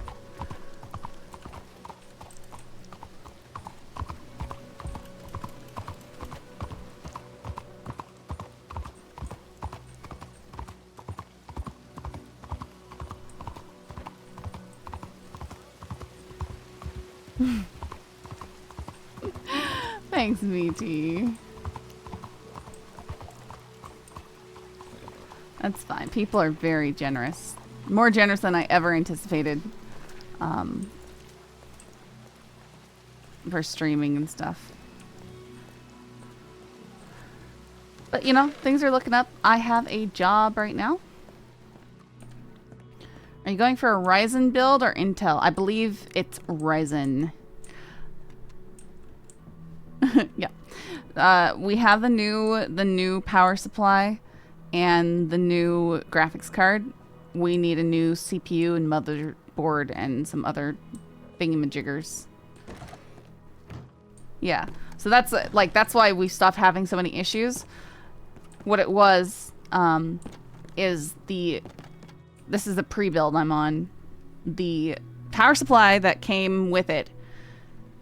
Thanks, VT. That's fine. People are very generous. More generous than I ever anticipated. For streaming and stuff. But, things are looking up. I have a job right now. Are you going for a Ryzen build or Intel? I believe it's Ryzen. Yeah. We have the new power supply and the new graphics card. We need a new CPU and motherboard and some other thingamajiggers. Yeah. So that's why we stopped having so many issues. What it was is this is the pre-build I'm on. The power supply that came with it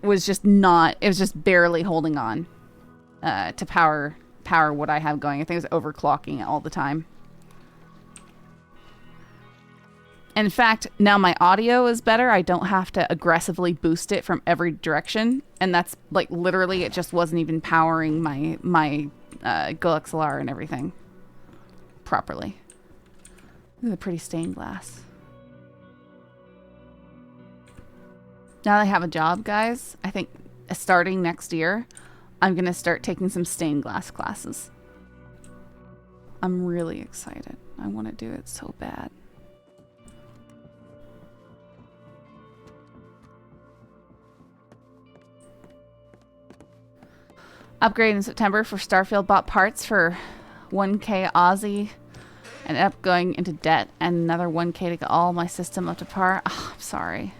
was just barely holding on to power what I have going. I think it was overclocking all the time. And in fact, now my audio is better. I don't have to aggressively boost it from every direction. And that's literally, it just wasn't even powering my GoXLR and everything properly. This is a pretty stained glass. Now that I have a job, guys, I think starting next year, I'm going to start taking some stained glass classes. I'm really excited. I want to do it so bad. Upgrade in September for Starfield. Bought parts for 1K Aussie. Ended up going into debt and another 1K to get all my system up to par. Oh, I'm sorry.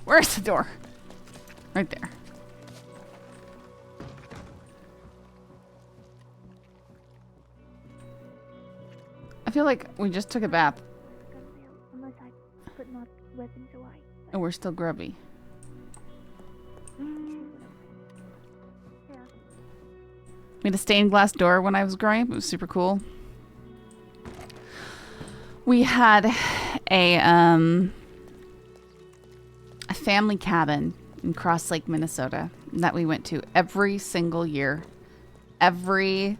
Where's the door? Right there. I feel like we just took a bath. Unless I put my weapons away. And we're still grubby. Yeah. We had a stained glass door when I was growing up. It was super cool. We had a family cabin in Cross Lake, Minnesota, that we went to every single year. Every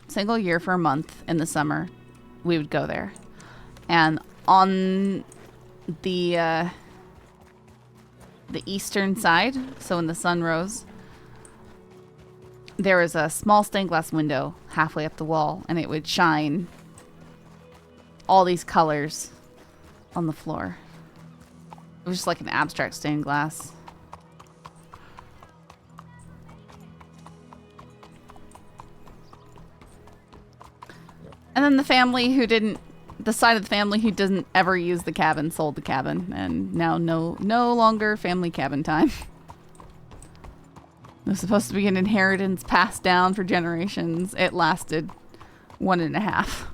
single year for a month in the summer, we would go there. And on the eastern side, so when the sun rose, there was a small stained glass window halfway up the wall, and it would shine all these colors on the floor. It was just like an abstract stained glass. And then the family who didn't, the side of the family who doesn't ever use the cabin sold the cabin, and now no longer family cabin time. It was supposed to be an inheritance passed down for generations. It lasted 1.5.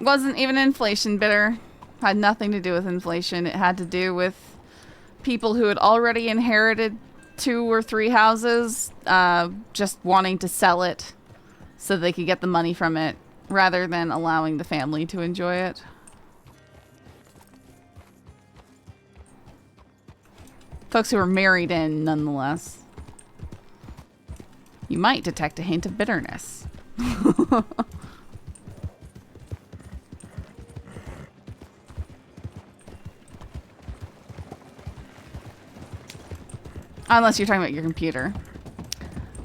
Wasn't even inflation bitter. Had nothing to do with inflation. It had to do with people who had already inherited 2 or 3 houses, just wanting to sell it so they could get the money from it, rather than allowing the family to enjoy it. Folks who were married in, nonetheless. You might detect a hint of bitterness. Unless you're talking about your computer.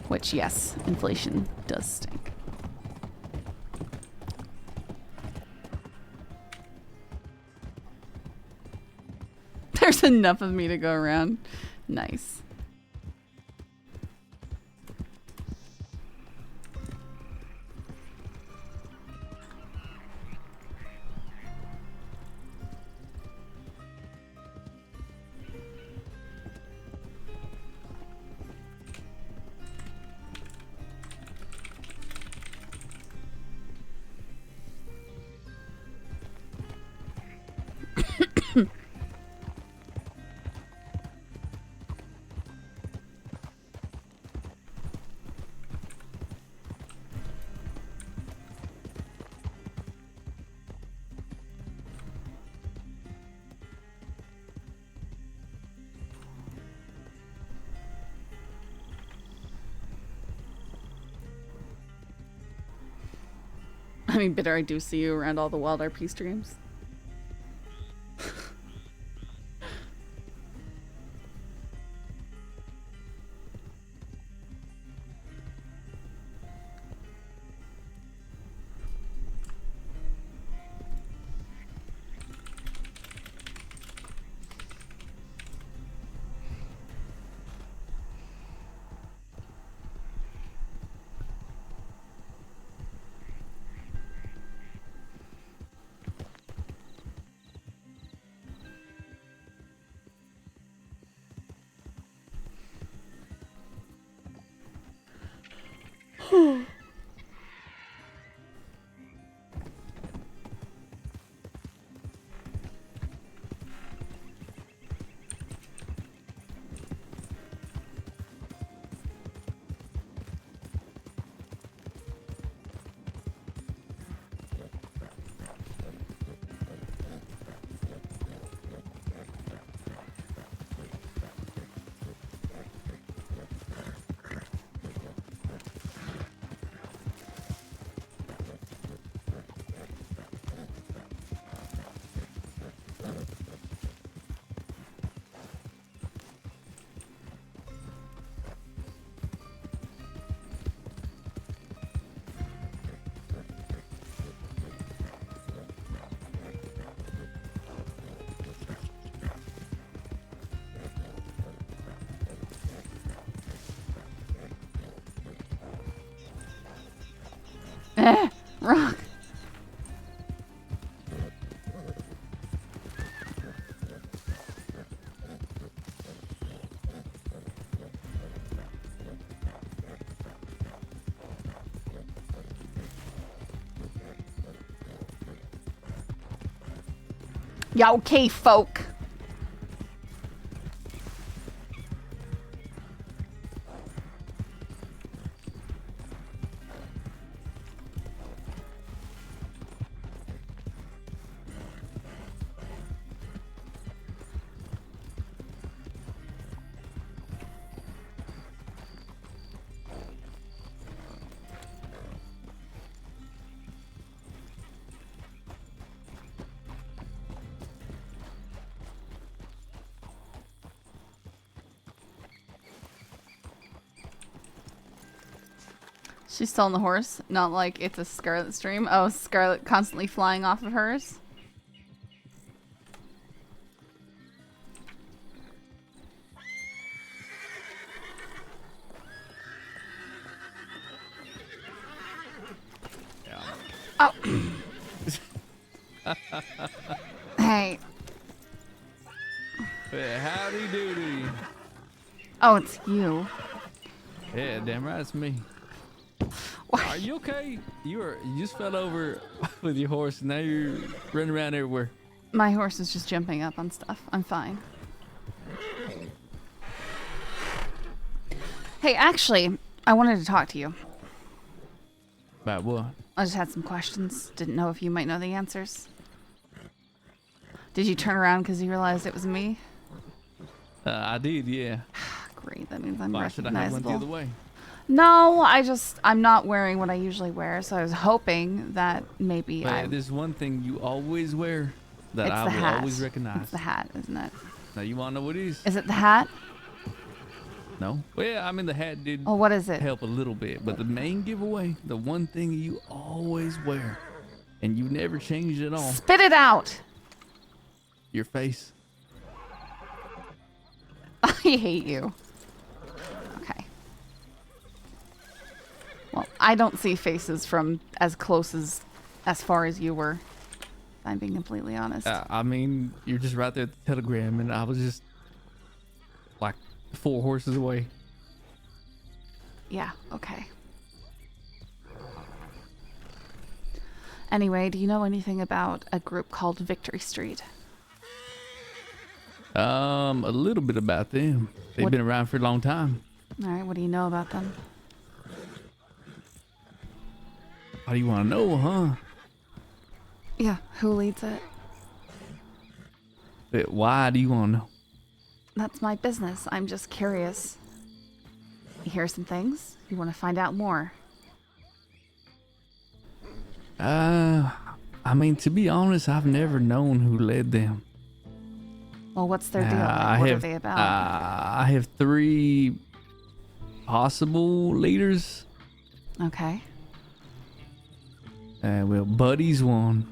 Which, yes, inflation does stink. There's enough of me to go around. Nice. I mean, Bitter, I do see you around all the WildRP streams. Rock. Yeah, okay, folk. She's still on the horse, not like it's a Scarlet stream. Oh, Scarlet constantly flying off of hers. Oh. Hey. Howdy doody. Oh, it's you. Yeah, damn right, it's me. Are you okay? You just fell over with your horse and now you're running around everywhere. My horse is just jumping up on stuff. I'm fine. Hey, actually, I wanted to talk to you. About what? I just had some questions. Didn't know if you might know the answers. Did you turn around because you realized it was me? I did, yeah. Great, that means I'm Why should I have went the recognizable. other way? No, I'm not wearing what I usually wear, so I was hoping that maybe But there's one thing you always wear that It's I the will hat. always recognize. It's the hat, isn't it? Now you want to know what it is? Is it the hat? No? Well, yeah, I mean the hat did Oh, what is it? help a little bit, but the main giveaway, the one thing you always wear, and you never changed at all, Spit it out! your face. I hate you. Okay. Well, I don't see faces from as close as far as you were. If I'm being completely honest. I mean, you're just right there at the telegram, and I was just like 4 horses away. Yeah, okay. Anyway, do you know anything about a group called Victory Street? A little bit about them. They've What- been around for a long time. All right, what do you know about them? What do you want to know, huh? Yeah, who leads it? But why do you want to know? That's my business. I'm just curious. You hear some things? You want to find out more? I mean, to be honest, I've never known who led them. Well, what's their deal? I Like, what have, are they about? I have 3 possible leaders. Okay. Well, Buddy's one.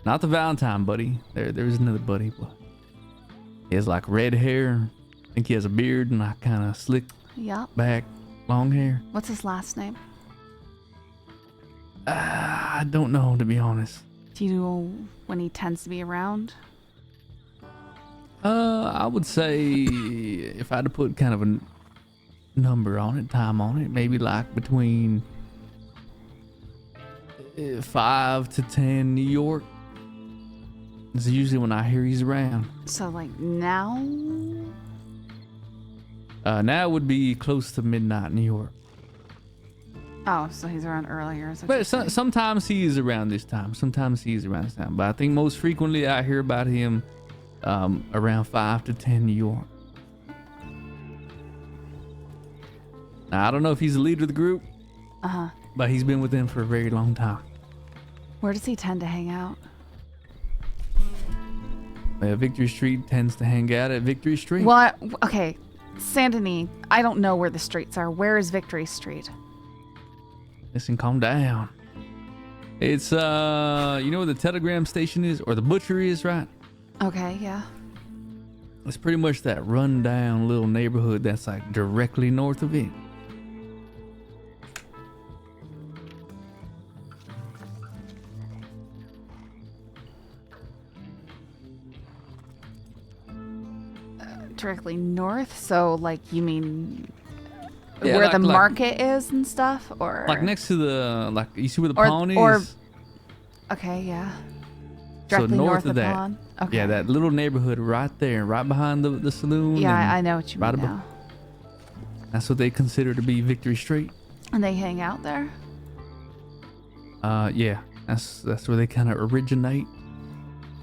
Not the Valentine Buddy. There's another Buddy, but he has like red hair. I think he has a beard and like kind of slick Yup. back, long hair. What's his last name? I don't know, to be honest. Do you know when he tends to be around? I would say if I had to put kind of a number on it, time on it, maybe like between 5 to 10 New York. It's usually when I hear he's around. So, like, now? Now it would be close to midnight New York. Oh, so he's around earlier. Is what But you're saying. sometimes he is around this time. Sometimes he is around this time. But I think most frequently I hear about him around 5 to 10 New York. Now, I don't know if he's the leader of the group, Uh-huh. but he's been with them for a very long time. Where does he tend to hang out? Victory Street tends to hang out at Victory Street. What? Okay. Saint Denis, I don't know where the streets are. Where is Victory Street? Listen, calm down. It's, you know where the telegram station is? Or the butchery is, right? Okay, yeah. It's pretty much that rundown little neighborhood that's like directly north of it. Directly north? So, like, you mean Yeah, where the like- market is and stuff? Or Like next to the, like, you see where the Or- pawn is? or- Okay, yeah. Directly north of the that. pond? Okay. Yeah, that little neighborhood right there, right behind the saloon. Yeah, and I know what you right mean above. now. That's what they consider to be Victory Street. And they hang out there? Yeah, that's where they kind of originate.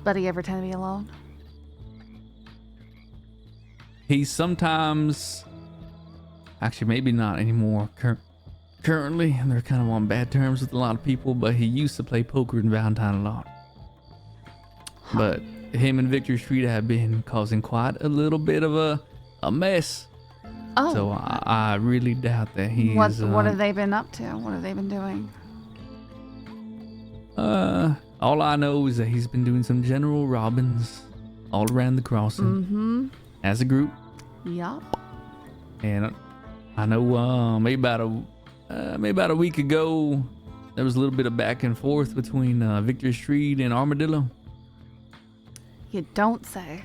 Buddy ever tend to be alone? He sometimes, actually maybe not anymore. Currently, they're kind of on bad terms with a lot of people, but he used to play poker in Valentine a lot. But him and Victory Street have been causing quite a little bit of a mess. Oh. So I really doubt that he's... What have they been up to? What have they been doing? All I know is that he's been doing some general robbings all around the crossing. Mm-hmm. As a group. Yup. And I know maybe about a week ago, there was a little bit of back and forth between Victory Street and Armadillo. You don't say.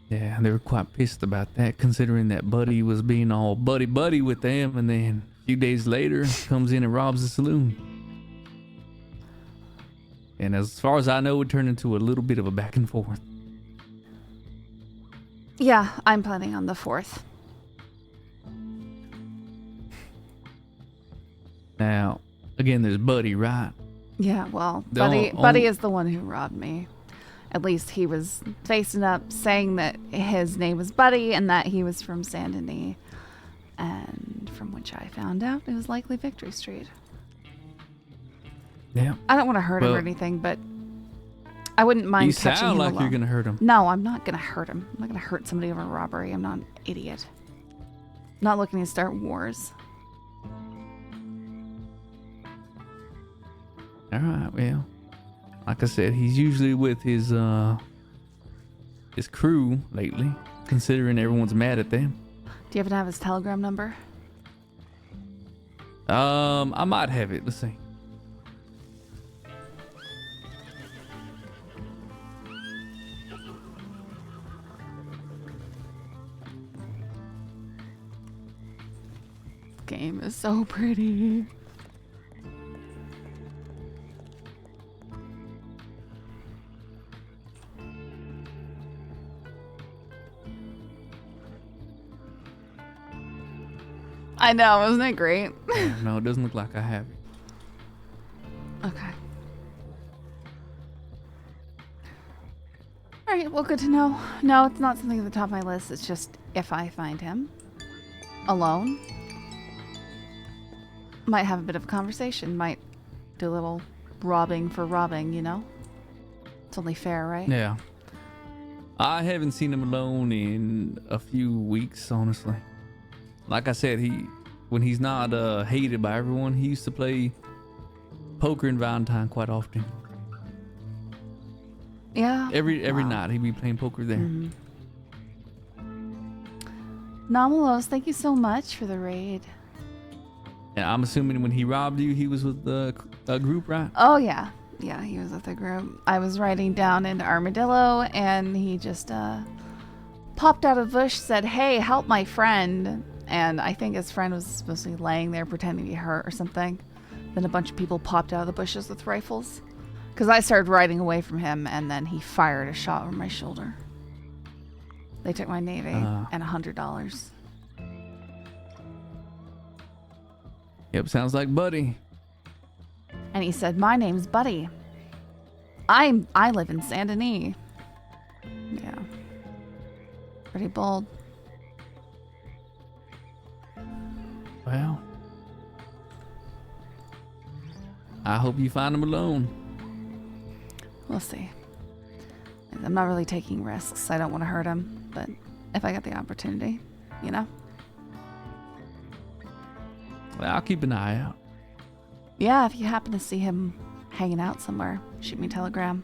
Yeah, they were quite pissed about that, considering that Buddy was being all buddy with them, and then a few days later comes in and robs the saloon. And as far as I know, it turned into a little bit of a back and forth. Yeah, I'm planning on the 4th. Now, again, there's Buddy, right? Yeah, well, The Buddy is the one who robbed me. At least he was facing up, saying that his name was Buddy and that he was from Saint Denis. And from which I found out it was likely Victory Street. Yeah. I don't want to hurt him or anything, but I wouldn't mind You catching sound him like alone. you're gonna hurt him. No, I'm not going to hurt him. I'm not going to hurt somebody over a robbery. I'm not an idiot. I'm not looking to start wars. All right, well, like I said, he's usually with his crew lately, considering everyone's mad at them. Do you happen to have his telegram number? I might have it. Let's see. Game is so pretty. I know, isn't it great? No, it doesn't look like I have it. Okay. Alright, well, good to know. No, it's not something at the top of my list. It's just if I find him alone, might have a bit of a conversation. Might do a little robbing for robbing, you know? It's only fair, right? Yeah. I haven't seen him alone in a few weeks, honestly. Like I said, when he's not hated by everyone, he used to play poker in Valentine quite often. Yeah. Every night he'd be playing poker there. Mm-hmm. Nomalos, thank you so much for the raid. And I'm assuming when he robbed you, he was with the group, right? Oh, yeah. Yeah, he was with the group. I was riding down into Armadillo, and he just popped out of the bush, said, "Hey, help my friend." And I think his friend was supposed to be laying there pretending to be hurt or something. Then a bunch of people popped out of the bushes with rifles. Because I started riding away from him, and then he fired a shot over my shoulder. They took my Navy and $100. Yep, sounds like Buddy. And he said, "My name's Buddy. I live in Saint Denis." Yeah. Pretty bold. Well, I hope you find him alone. We'll see. I'm not really taking risks. I don't want to hurt him, but if I get the opportunity, you know? Well, I'll keep an eye out. Yeah, if you happen to see him hanging out somewhere, shoot me a telegram.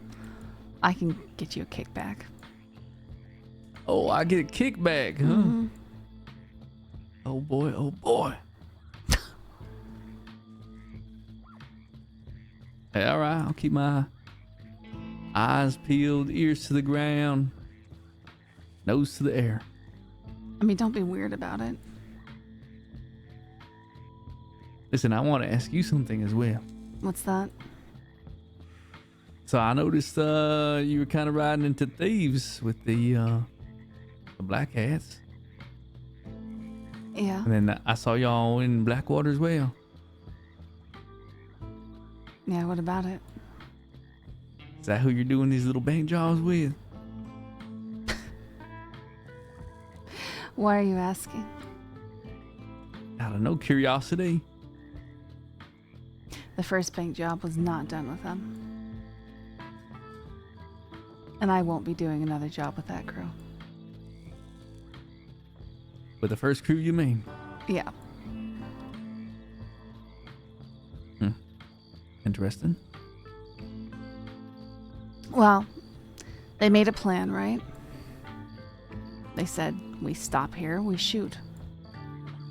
I can get you a kickback. Oh, I get a kickback, huh? Mm-hmm. Oh boy, oh boy. Hey, all right, I'll keep my eyes peeled, ears to the ground, nose to the air. I mean, don't be weird about it. Listen, I want to ask you something as well. What's that? So I noticed you were kind of riding into thieves with the black hats. Yeah. And then I saw y'all in Blackwater as well. Yeah, what about it? Is that who you're doing these little bank jobs with? Why are you asking? I don't know, curiosity. The first bank job was not done with them. And I won't be doing another job with that crew. With the first crew, you mean? Yeah. Interesting. Well, they made a plan, right? They said, we stop here, we shoot.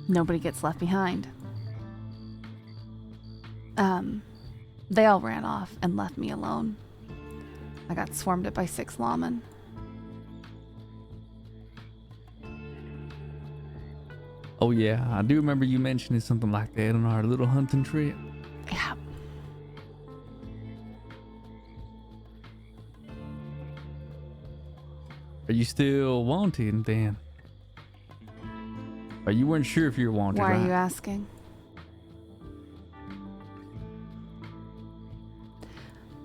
Nobody gets left behind. They all ran off and left me alone. I got swarmed at by 6 lawmen. Oh yeah, I do remember you mentioning something like that on our little hunting trip. Yeah. Are you still wanted then? Or you weren't sure if you were wanted, Why right? are you asking?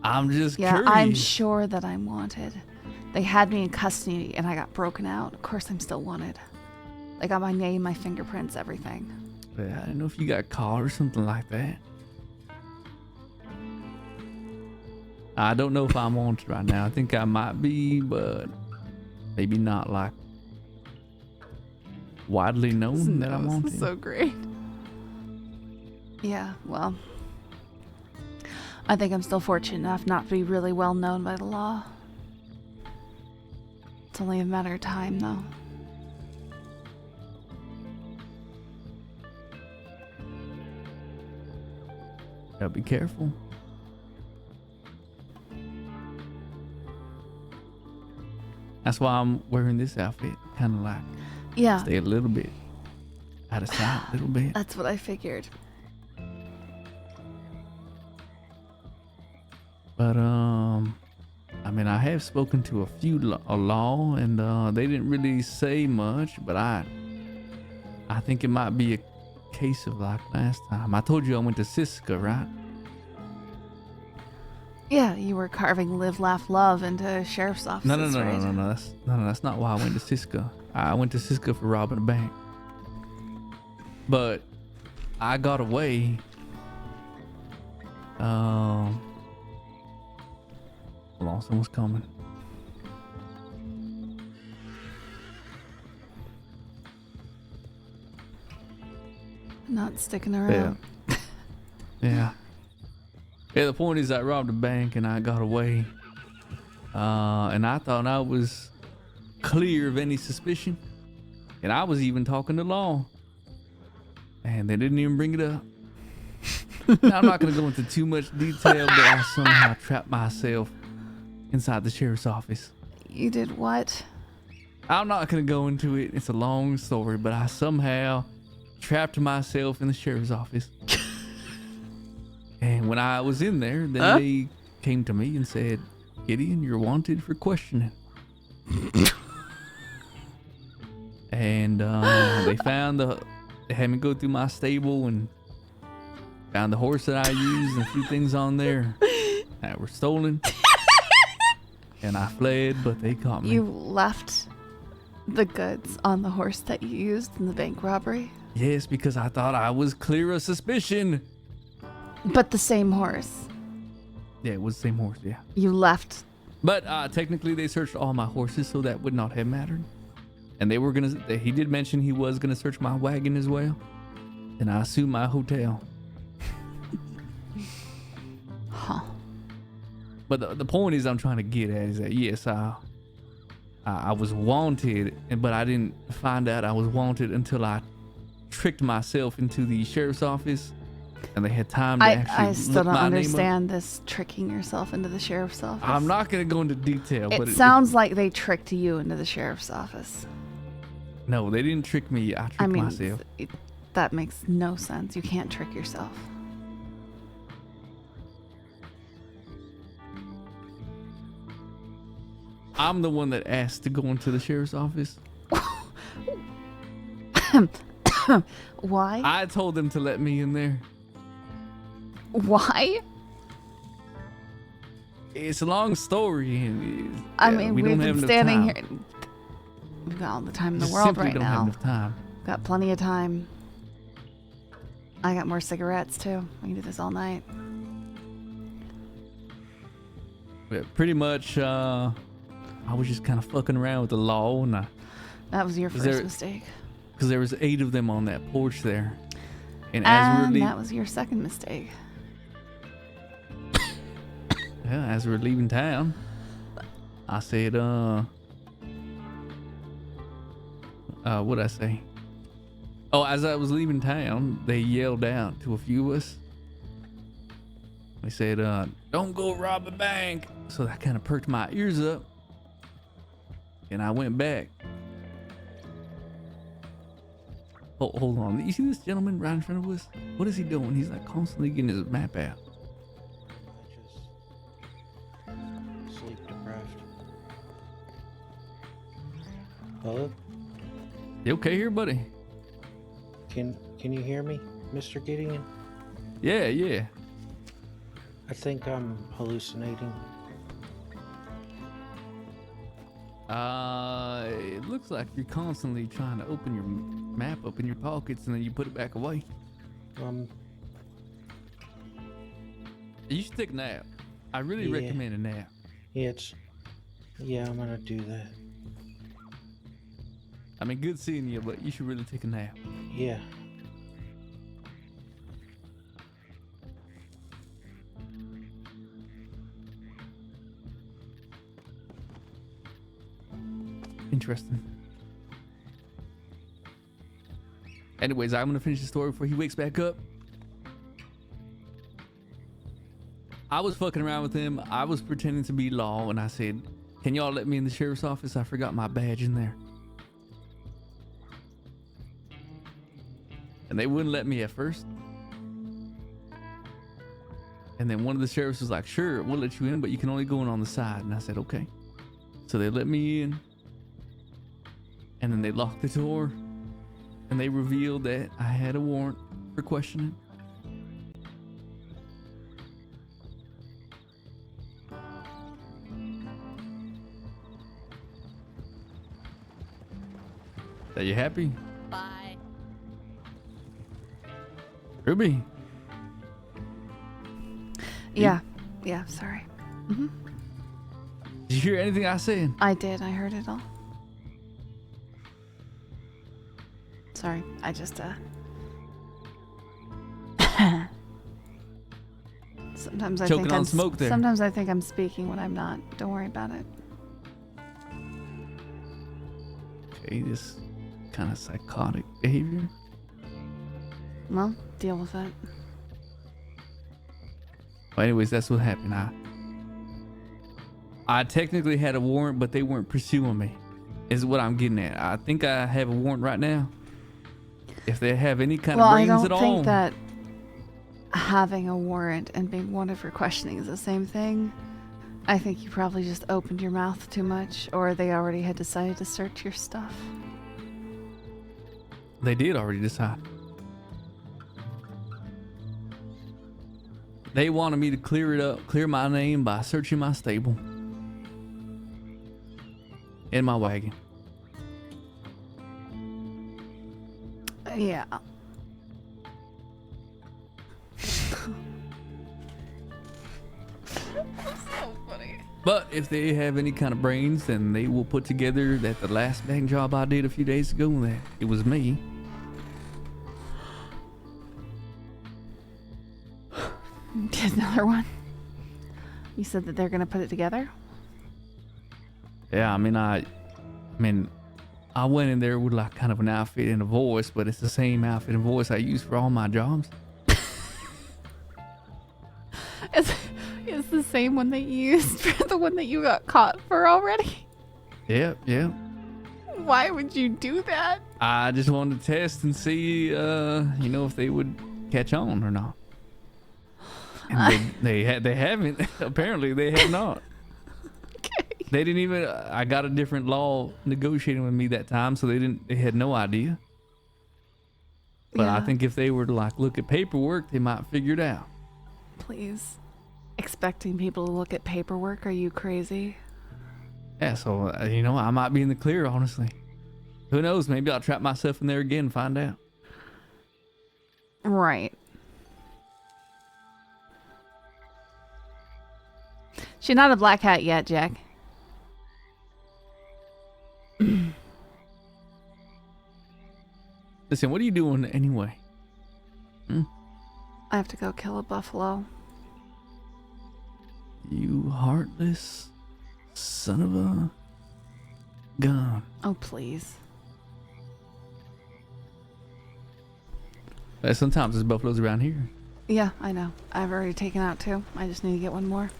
I'm just Yeah, curious. I'm sure that I'm wanted. They had me in custody and I got broken out. Of course I'm still wanted. They got my name, my fingerprints, everything. Yeah, I don't know if you got caught or something like that. I don't know if I'm wanted right now. I think I might be, but maybe not like widely known that I'm wanted. So great. Yeah, well, I think I'm still fortunate enough not to be really well known by the law. It's only a matter of time, though. Gotta be careful. That's why I'm wearing this outfit. Kind of like Yeah, stay a little bit out of sight, a little bit. that's what I figured. But I mean, I have spoken to a few law, and they didn't really say much. But I think it might be a case of like last time. I told you I went to Siska, right? Yeah, you were carving live, laugh, love into sheriff's offices, right? No, that's not why I went to Siska. I went to Siska for robbing a bank. But I got away. Hold on, someone's coming. Not sticking around. Yeah. Yeah, the point is I robbed a bank and I got away. And I thought I was clear of any suspicion. And I was even talking to law. And they didn't even bring it up. Now, I'm not going to go into too much detail, but I somehow trapped myself inside the sheriff's office. You did what? I'm not going to go into it. It's a long story, but I somehow trapped myself in the sheriff's office. And when I was in there, then they came to me and said, Gideon, you're wanted for questioning. And they had me go through my stable and found the horse that I used and a few things on there that were stolen. And I fled, but they caught me. You left the goods on the horse that you used in the bank robbery? Yes, because I thought I was clear of suspicion. But the same horse. Yeah, it was the same horse, yeah. You left. But technically they searched all my horses, so that would not have mattered. And he did mention he was gonna search my wagon as well. And I assume my hotel. Huh. But the point is I'm trying to get at is that yes, I was wanted, but I didn't find out I was wanted until I tricked myself into the sheriff's office, and they had time to actually I still look don't my name up. understand this tricking yourself into the sheriff's office. I'm not gonna go into detail, but It sounds like they tricked you into the sheriff's office. no, they didn't trick me. I tricked myself. That makes no sense. You can't trick yourself. I'm the one that asked to go into the sheriff's office. Why? I told them to let me in there. Why? It's a long story. And I mean, we we've don't been have enough standing time. here. We've got all the time in the Just world simply right don't now. have enough time. Got plenty of time. I got more cigarettes too. We can do this all night. But pretty much, I was just kind of fucking around with the law, and That was your Is first there- mistake. because there was 8 of them on that porch there, and as we were And leaving, that was your second mistake. as we were leaving town, I said, what'd I say? Oh, as I was leaving town, they yelled out to a few of us. They said, don't go rob a bank. So that kind of perked my ears up. And I went back. Oh, hold on. You see this gentleman right in front of us? What is he doing? He's like constantly getting his map out. Just sleep deprived. Hello? You okay here, buddy? Can you hear me, Mr. Gideon? Yeah, yeah. I think I'm hallucinating. It looks like you're constantly trying to open your map up in your pockets and then you put it back away. You should take a nap. I really Yeah. recommend a nap. Yeah, I'm gonna do that. I mean, good seeing you, but you should really take a nap. Yeah. Interesting. Anyways, I'm gonna finish the story before he wakes back up. I was fucking around with him. I was pretending to be law, and I said, "Can y'all let me in the sheriff's office? I forgot my badge in there." And they wouldn't let me at first. And then one of the sheriffs was like, "Sure, we'll let you in, but you can only go in on the side." And I said, "Okay." So they let me in. And then they locked the door. And they revealed that I had a warrant for questioning. Are you happy? Bye. Ruby? Yeah. Yeah, sorry. Did you hear anything I said? I did. I heard it all. Sorry. I just, Sometimes I Choking think on I'm smoke there. Sometimes I think I'm speaking when I'm not. Don't worry about it. Okay, this kind of psychotic behavior. Well, deal with it. Well, anyways, that's what happened. I technically had a warrant, but they weren't pursuing me, is what I'm getting at. I think I have a warrant right now. If they have any kind Well, of I brains don't at all. think that having a warrant and being wanted for questioning is the same thing. I think you probably just opened your mouth too much, or they already had decided to search your stuff. They did already decide. They wanted me to clear it up, clear my name by searching my stable and my wagon. Yeah. So funny. But if they have any kind of brains, then they will put together that the last bank job I did a few days ago, that it was me. Did another one. You said that they're gonna put it together? Yeah, I mean, I went in there with like kind of an outfit and a voice, but it's the same outfit and voice I use for all my jobs. It's the same one that you used for the one that you got caught for already. Yep. Why would you do that? I just wanted to test and see, if they would catch on or not. And they haven't. Apparently, they have not. Okay. They didn't even. I got a different law negotiating with me that time, so they didn't. They had no idea. But I Yeah. think if they were to like look at paperwork, they might figure it out. Please. Expecting people to look at paperwork? Are you crazy? Yeah. So you know, I might be in the clear. Honestly, who knows? Maybe I'll trap myself in there again and find out. Right. She's not a black hat yet, Jack. Listen, what are you doing anyway? I have to go kill a buffalo. You heartless son of a gun. Oh, please. Sometimes there's buffaloes around here. Yeah, I know. I've already taken out 2. I just need to get 1 more.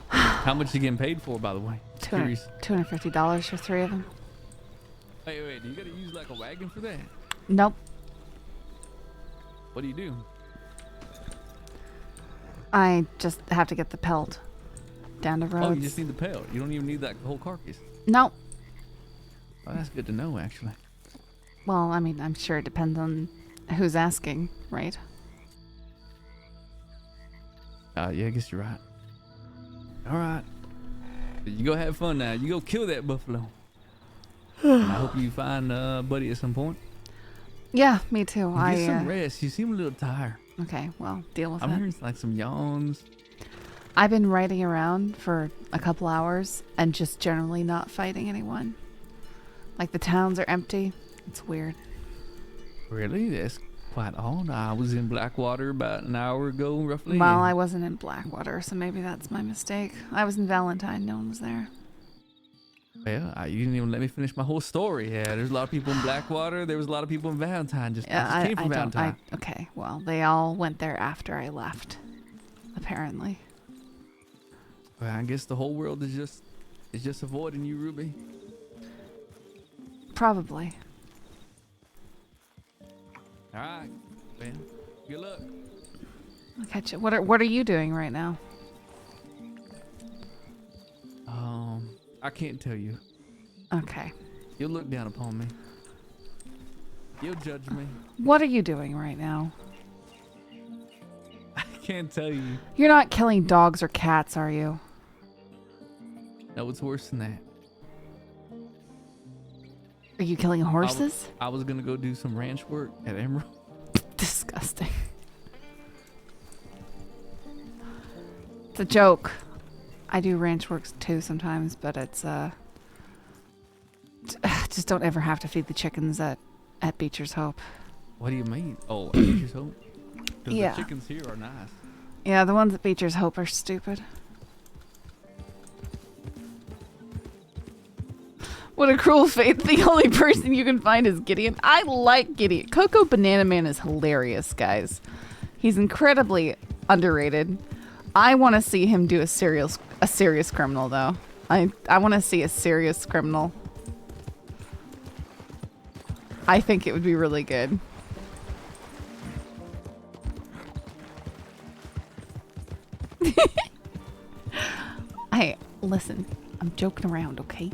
How much are you getting paid for, by the way? Curious. $250 for 3 of them. Wait, do you gotta use like a wagon for that? Nope. What do you do? I just have to get the pelt down the roads. Oh, you just need the pelt. You don't even need that whole carcass. Nope. Oh, that's good to know, actually. Well, I mean, I'm sure it depends on who's asking, right? Yeah, I guess you're right. All right. You go have fun now. You go kill that buffalo. And I hope you find Buddy at some point. Yeah, me too. And get some rest. You seem a little tired. Okay, well, deal with I'm it. hearing like some yawns. I've been riding around for a couple hours and just generally not fighting anyone. Like the towns are empty. It's weird. Really? That's quite odd. I was in Blackwater about an hour ago, roughly. Well, I wasn't in Blackwater, so maybe that's my mistake. I was in Valentine. No one was there. Well, you didn't even let me finish my whole story. Yeah, there's a lot of people in Blackwater. There was a lot of people in Valentine. I just came from Valentine. Okay, well, they all went there after I left, apparently. Well, I guess the whole world is just avoiding you, Ruby. Probably. All right, man. Good luck. I'll catch you. What are you doing right now? I can't tell you. Okay. You'll look down upon me. You'll judge me. What are you doing right now? I can't tell you. You're not killing dogs or cats, are you? No, it's worse than that. Are you killing horses? I was gonna go do some ranch work at Emerald. Disgusting. It's a joke. I do ranch works too sometimes, but it's just don't ever have to feed the chickens at Beecher's Hope. What do you mean? Oh, at Beecher's Hope? 'Cause Yeah. the chickens here are nice. Yeah, the ones at Beecher's Hope are stupid. What a cruel fate. The only person you can find is Gideon. I like Gideon. Coco Banana Man is hilarious, guys. He's incredibly underrated. I want to see him do a serious criminal, though. I want to see a serious criminal. I think it would be really good. Hey, listen. I'm joking around, okay?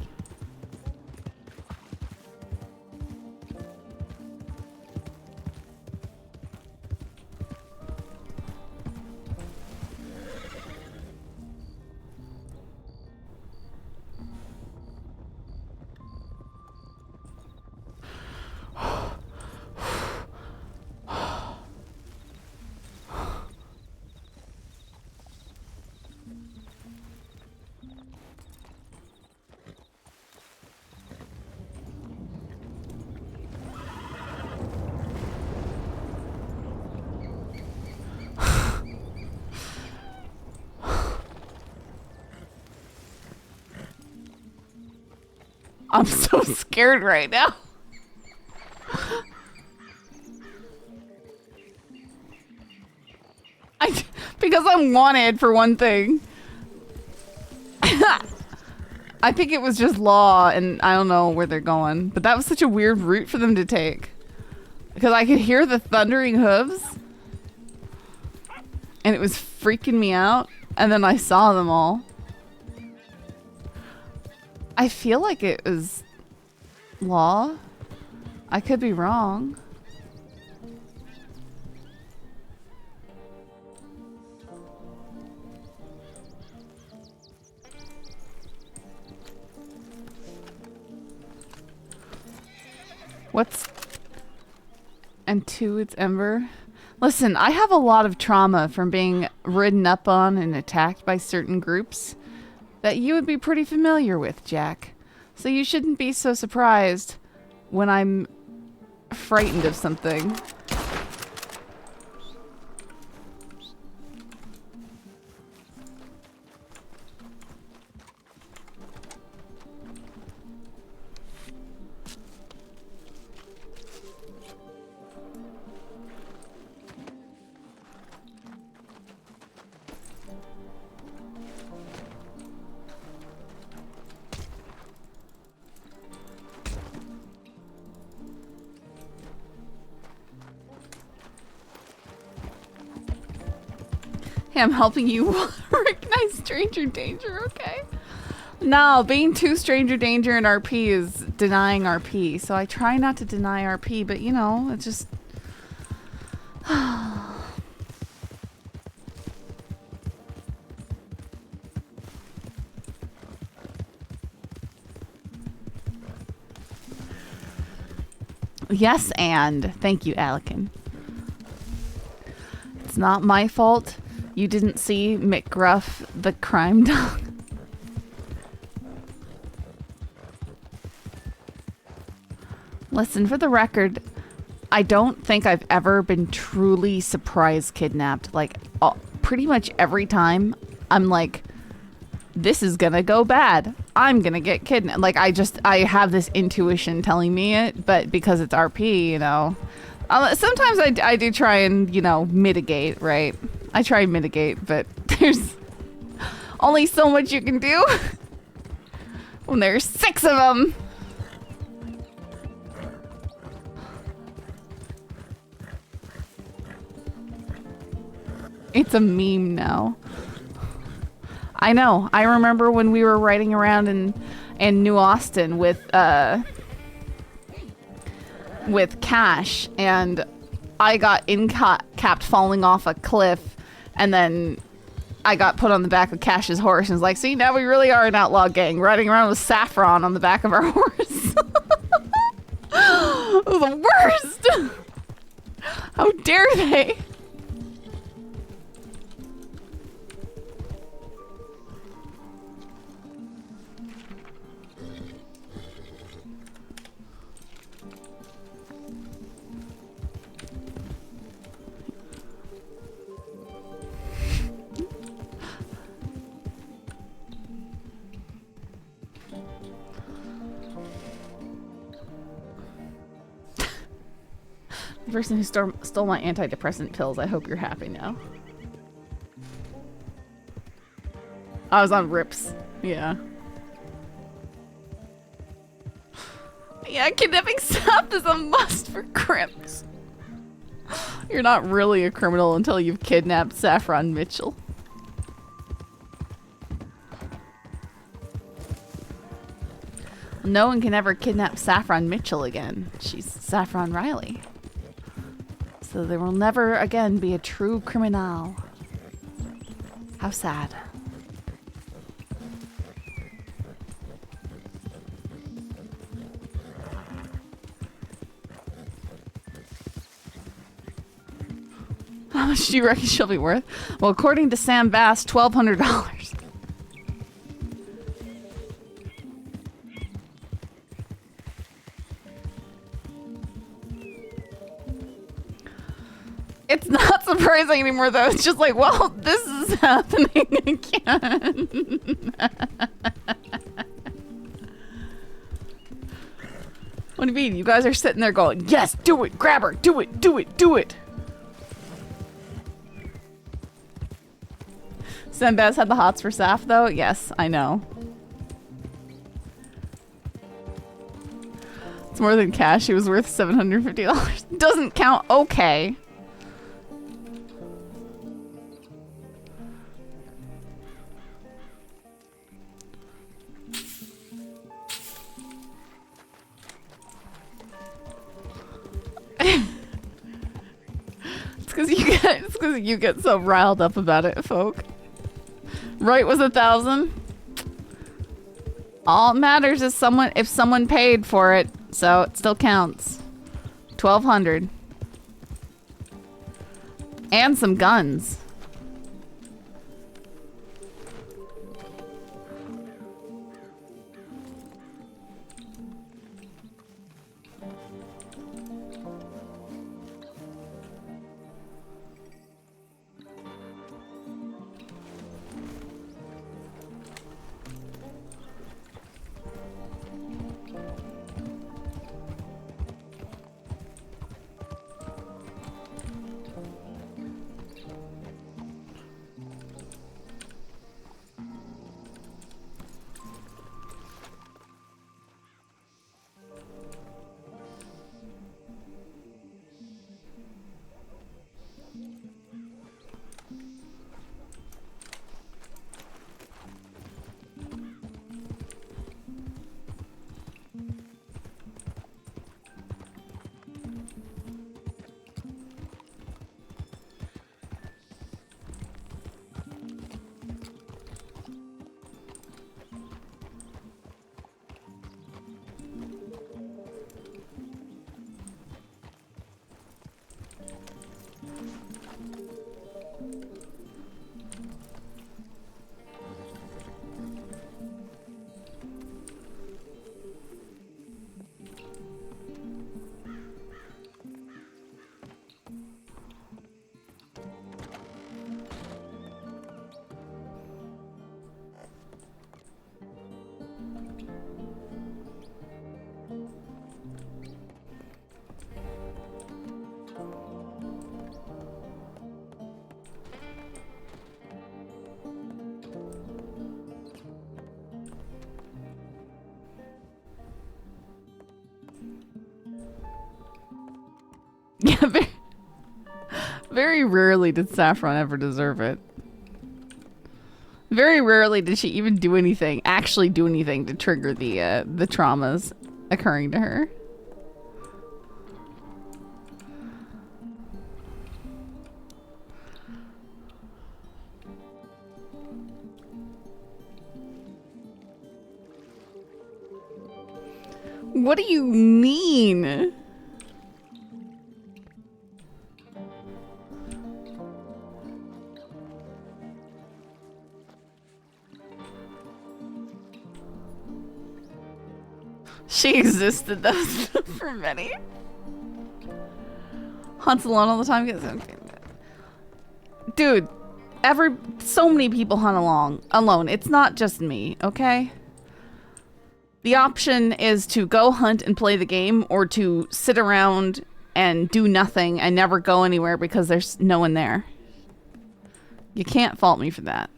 I'm so scared right now. Because I'm wanted for one thing. I think it was just law and I don't know where they're going. But that was such a weird route for them to take. Because I could hear the thundering hooves. And it was freaking me out. And then I saw them all. I feel like it was law. I could be wrong. What's... And 2, it's Ember. Listen, I have a lot of trauma from being ridden up on and attacked by certain groups that you would be pretty familiar with, Jack. So you shouldn't be so surprised when I'm frightened of something. Hey, I'm helping you recognize stranger danger, okay? No, being too stranger danger in RP is denying RP. So I try not to deny RP, but you know, it's just... Yes, and thank you, Alekin. It's not my fault. You didn't see McGruff, the crime dog. Listen, for the record, I don't think I've ever been truly surprise kidnapped. Like, pretty much every time, I'm like, this is gonna go bad. I'm gonna get kidnapped. Like, I have this intuition telling me it, but because it's RP, you know. Sometimes I do try and, you know, mitigate, right? I try and mitigate, but there's only so much you can do when there's 6 of them. It's a meme now. I know. I remember when we were riding around in New Austin with Cash, and I got capped falling off a cliff, and then I got put on the back of Cash's horse, and was like, see, now we really are an outlaw gang, riding around with saffron on the back of our horse. The worst! How dare they? The person who stole my antidepressant pills, I hope you're happy now. I was on rips. Yeah. Yeah, kidnapping staff is a must for crims. You're not really a criminal until you've kidnapped Saffron Mitchell. No one can ever kidnap Saffron Mitchell again. She's Saffron Riley. So there will never again be a true criminal. How sad. How much do you reckon she'll be worth? Well, according to Sam Bass, $1,200. It's not surprising anymore, though. It's just like, well, this is happening again. What do you mean? You guys are sitting there going, yes, do it, grab her, do it, do it, do it. Sembaz had the hots for Saf, though? Yes, I know. It's more than cash. It was worth $750. Doesn't count. Okay. It's because you get so riled up about it, folk. Right was 1,000. All it matters is if someone paid for it, so it still counts. 1,200. And some guns. Yeah, very rarely did Saffron ever deserve it. Very rarely did she even do anything, actually do anything to trigger the traumas occurring to her. What do you mean? She existed though for many. Hunts alone all the time. Dude, so many people hunt alone. It's not just me, okay? The option is to go hunt and play the game, or to sit around and do nothing and never go anywhere because there's no one there. You can't fault me for that.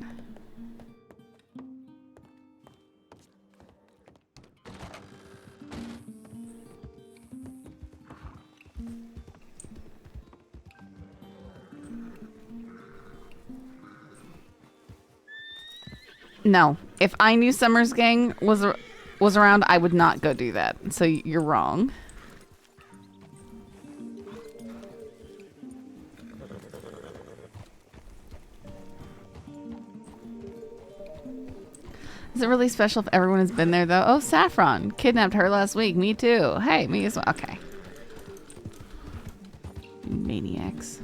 No, if I knew Summer's gang was around, I would not go do that. So you're wrong. Is it really special if everyone has been there though? Oh, Saffron kidnapped her last week. Me too. Hey, me as well. Okay. Maniacs.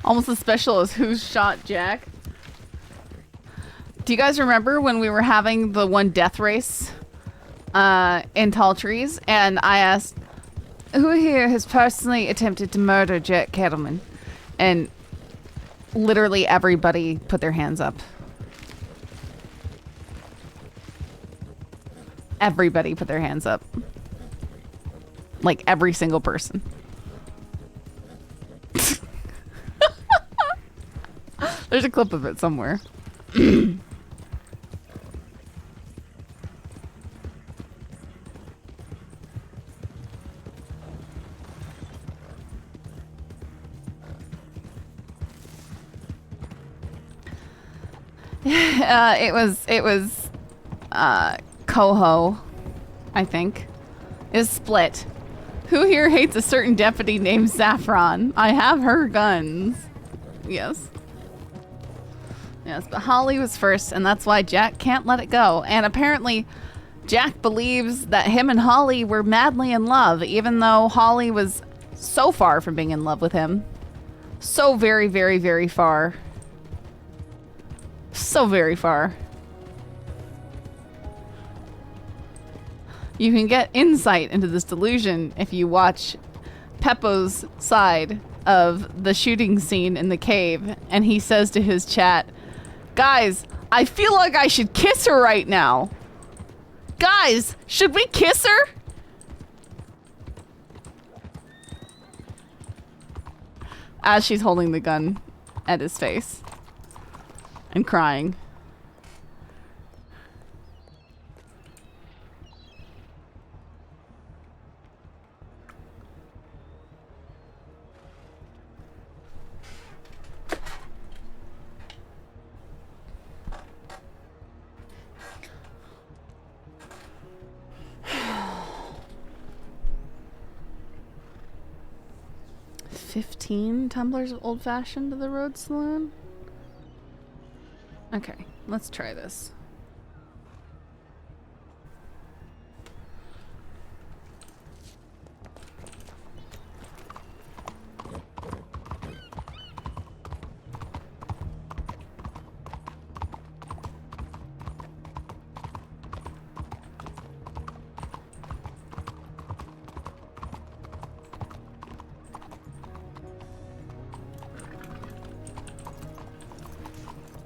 Almost as special as who's shot Jack. Do you guys remember when we were having the one death race in Tall Trees, and I asked, who here has personally attempted to murder Jack Kettleman? And literally everybody put their hands up. Everybody put their hands up. Like every single person. There's a clip of it somewhere. It was Coho, I think. Is split. Who here hates a certain deputy named Saffron? I have her guns. Yes. Yes, but Holly was first, and that's why Jack can't let it go. And apparently, Jack believes that him and Holly were madly in love, even though Holly was so far from being in love with him. So very, very, very far. So very far. You can get insight into this delusion if you watch Peppo's side of the shooting scene in the cave, and he says to his chat, "Guys, I feel like I should kiss her right now. Guys, should we kiss her?" As she's holding the gun at his face and crying. $15 tumblers of old fashioned to the road saloon. Okay, let's try this.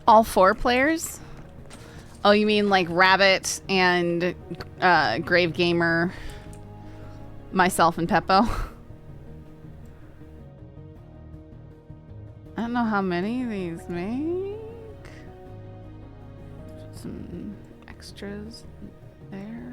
All 4 players? Oh, you mean like Rabbit and Grave Gamer, myself and Peppo? I don't know how many these make. Some extras there.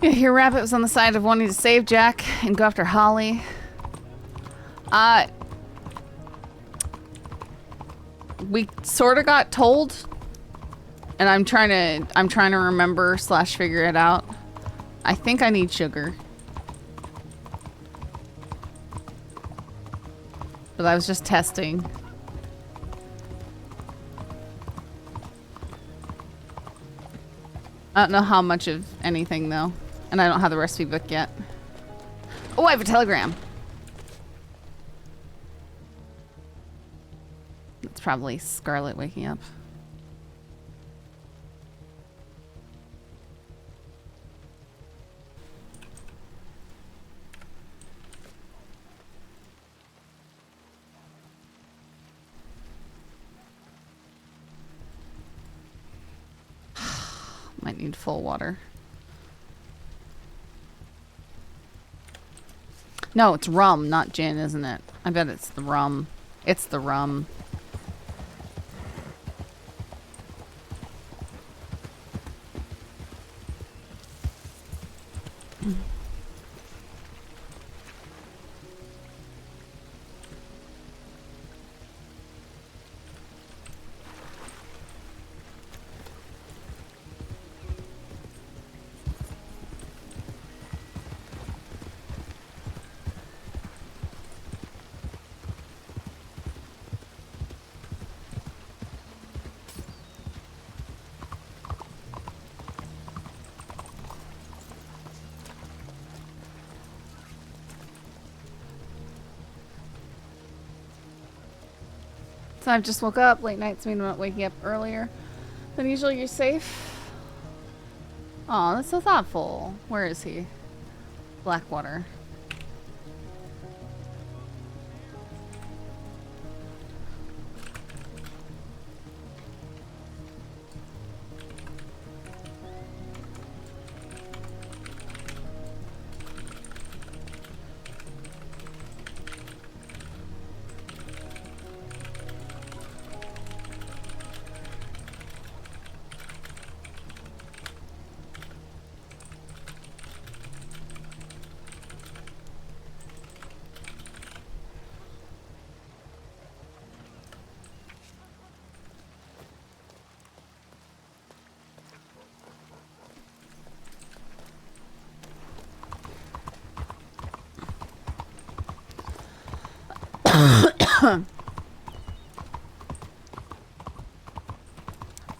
Yeah, here Rabbit was on the side of wanting to save Jack and go after Holly. We sort of got told, and I'm trying to remember / figure it out. I think I need sugar. But I was just testing. I don't know how much of anything though. And I don't have the recipe book yet. Oh, I have a telegram. It's probably Scarlet waking up. Might need full water. No, it's rum, not gin, isn't it? I bet it's the rum. It's the rum. So I've just woke up. Late nights mean I'm not waking up earlier than usual. You're safe. Oh, that's so thoughtful. Where is he? Blackwater.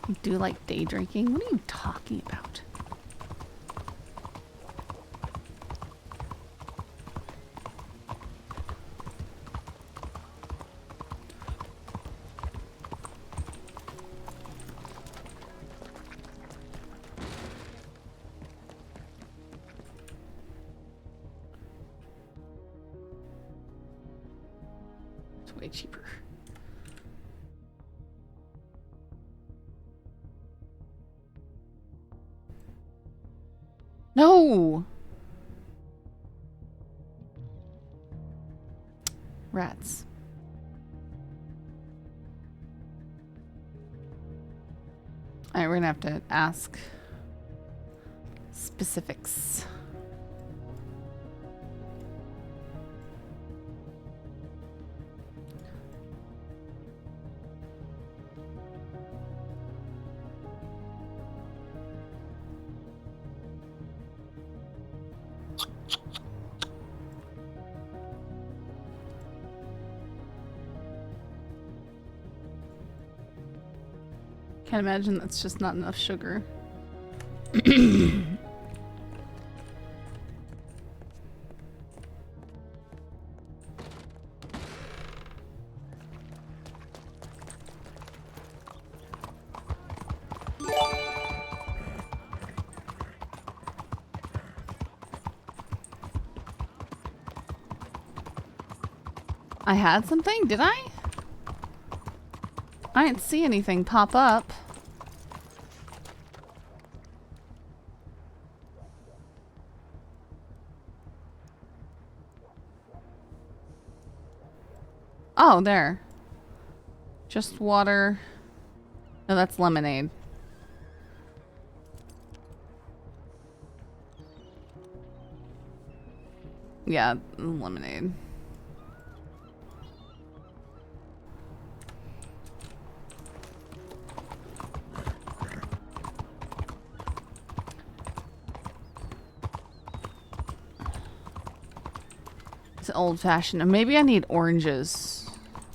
You do like day drinking? What are you talking about? It's way cheaper. No! Rats. Alright, we're gonna have to ask specifics. Can't imagine that's just not enough sugar. I had something? Did I? I didn't see anything pop up. Oh, there. Just water. No, that's lemonade. Yeah, lemonade. It's old fashioned. Maybe I need oranges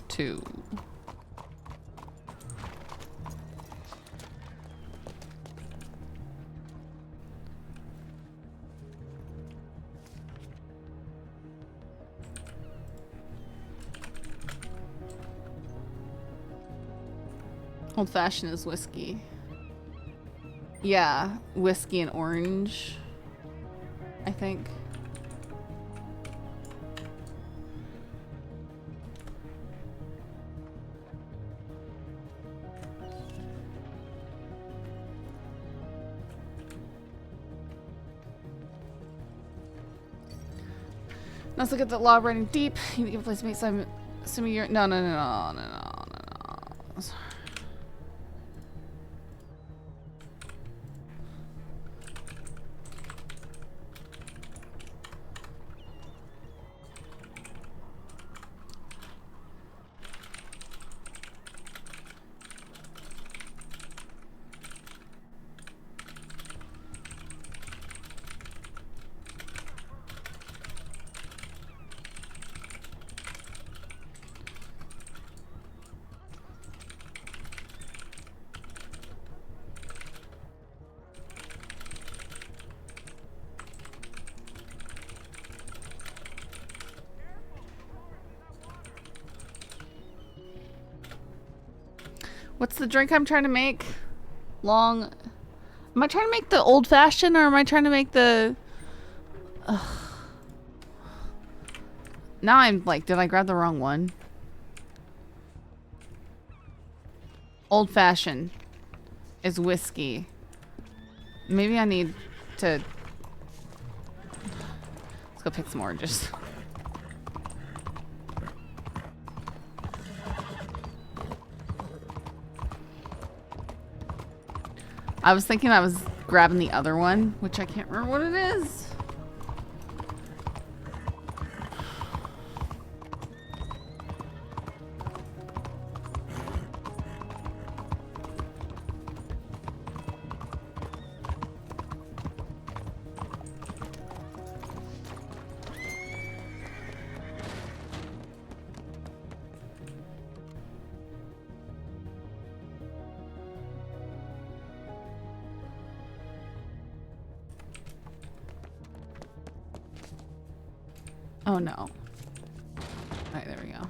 too. Old fashioned is whiskey. Yeah, whiskey and orange, I think. Let's look at the law running deep. You need to give a place to make some. Assuming you're. No. What's the drink I'm trying to make? Am I trying to make the old fashioned or am I trying to make the... Now I'm like, did I grab the wrong one? Old fashioned is whiskey. Maybe I need to... Let's go pick some oranges. I was thinking I was grabbing the other one, which I can't remember what it is. Oh no. Alright, there we go.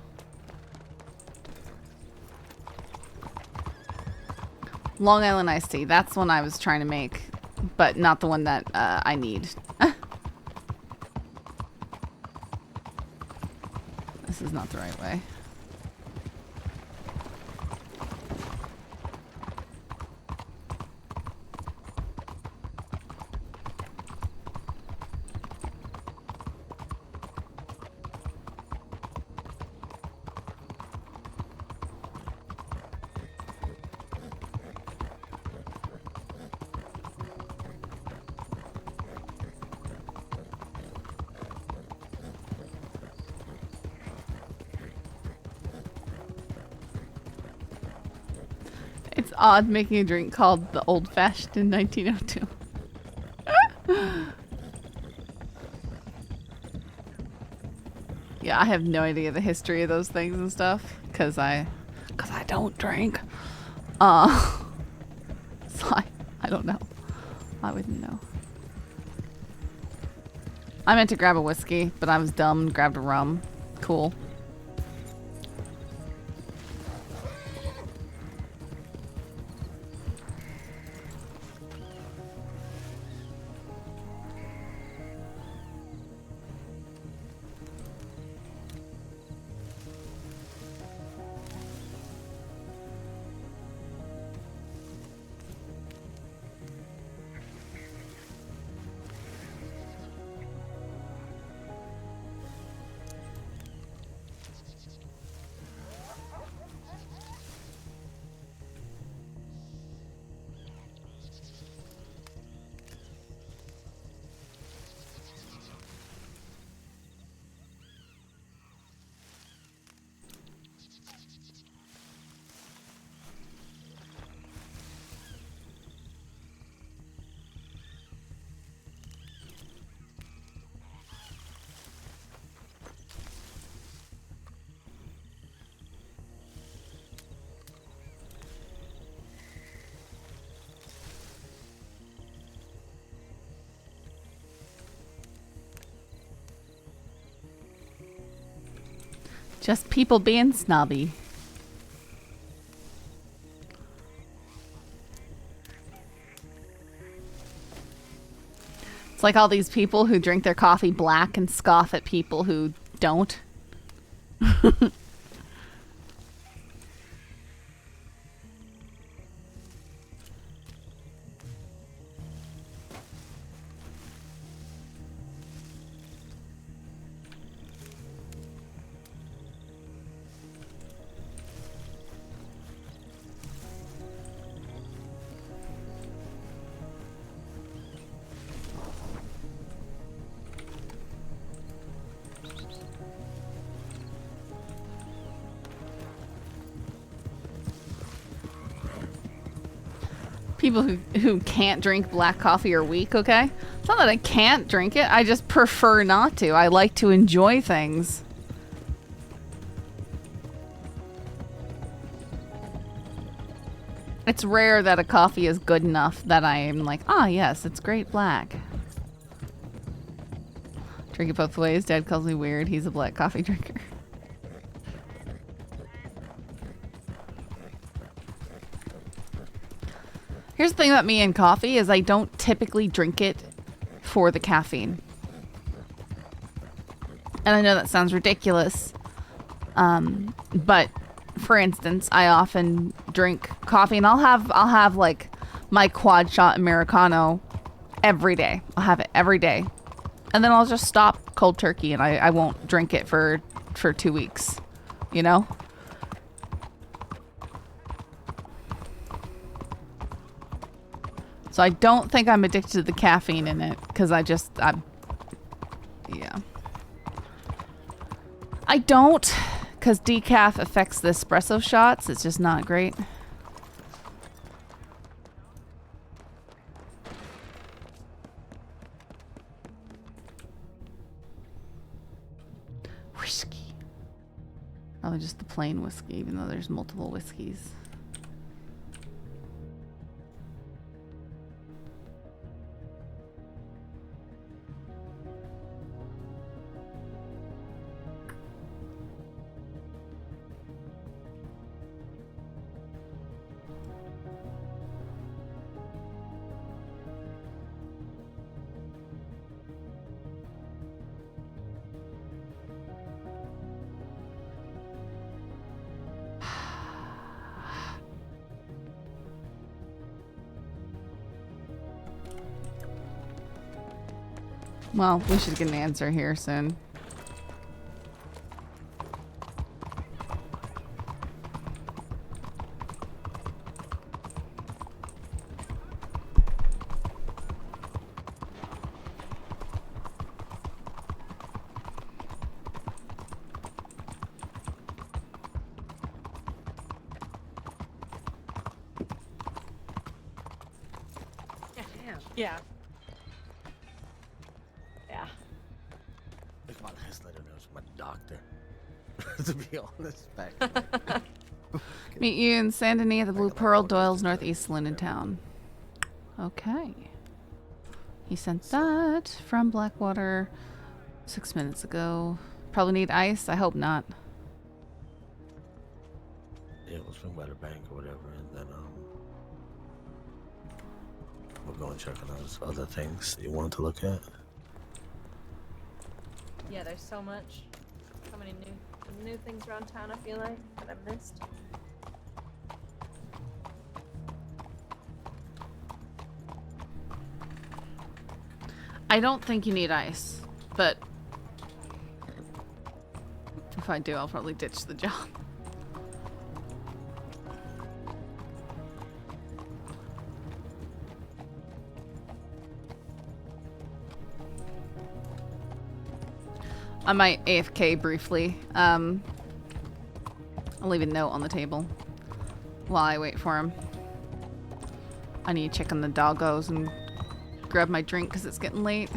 Long Island iced tea. That's one I was trying to make, but not the one that I need. This is not the right way. It's odd making a drink called the Old Fashioned in 1902. Yeah, I have no idea the history of those things and stuff, cause I don't drink. So I don't know. I wouldn't know. I meant to grab a whiskey, but I was dumb and grabbed a rum. Cool. Just people being snobby. It's like all these people who drink their coffee black and scoff at people who don't. People who can't drink black coffee are weak, okay? It's not that I can't drink it, I just prefer not to. I like to enjoy things. It's rare that a coffee is good enough that I am like, ah, yes, it's great black. Drink it both ways. Dad calls me weird. He's a black coffee drinker. Here's the thing about me and coffee is I don't typically drink it for the caffeine. And I know that sounds ridiculous. But for instance, I often drink coffee and I'll have like my quad shot Americano every day. I'll have it every day. And then I'll just stop cold turkey and I won't drink it for 2 weeks. You know? So I don't think I'm addicted to the caffeine in it because yeah. I don't, because decaf affects the espresso shots. It's just not great. Whiskey. Probably just the plain whiskey, even though there's multiple whiskeys. Well, we should get an answer here soon. Yeah. Yeah. Look, my last letter notes from my doctor. To be honest, back. Meet you in Saint Denis at the Blue Pearl, Doyle's Northeast Linden Town. Okay. He sent that from Blackwater 6 minutes ago. Probably need ice. I hope not. Yeah, it was from by the bank or whatever, and then we'll go and check on those other things that you wanted to look at. Yeah, there's so much. So many new things around town, I feel like, that I've missed. I don't think you need ice, but if I do, I'll probably ditch the job. I might AFK briefly. I'll leave a note on the table while I wait for him. I need to check on the doggos and grab my drink because it's getting late.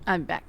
I'm back.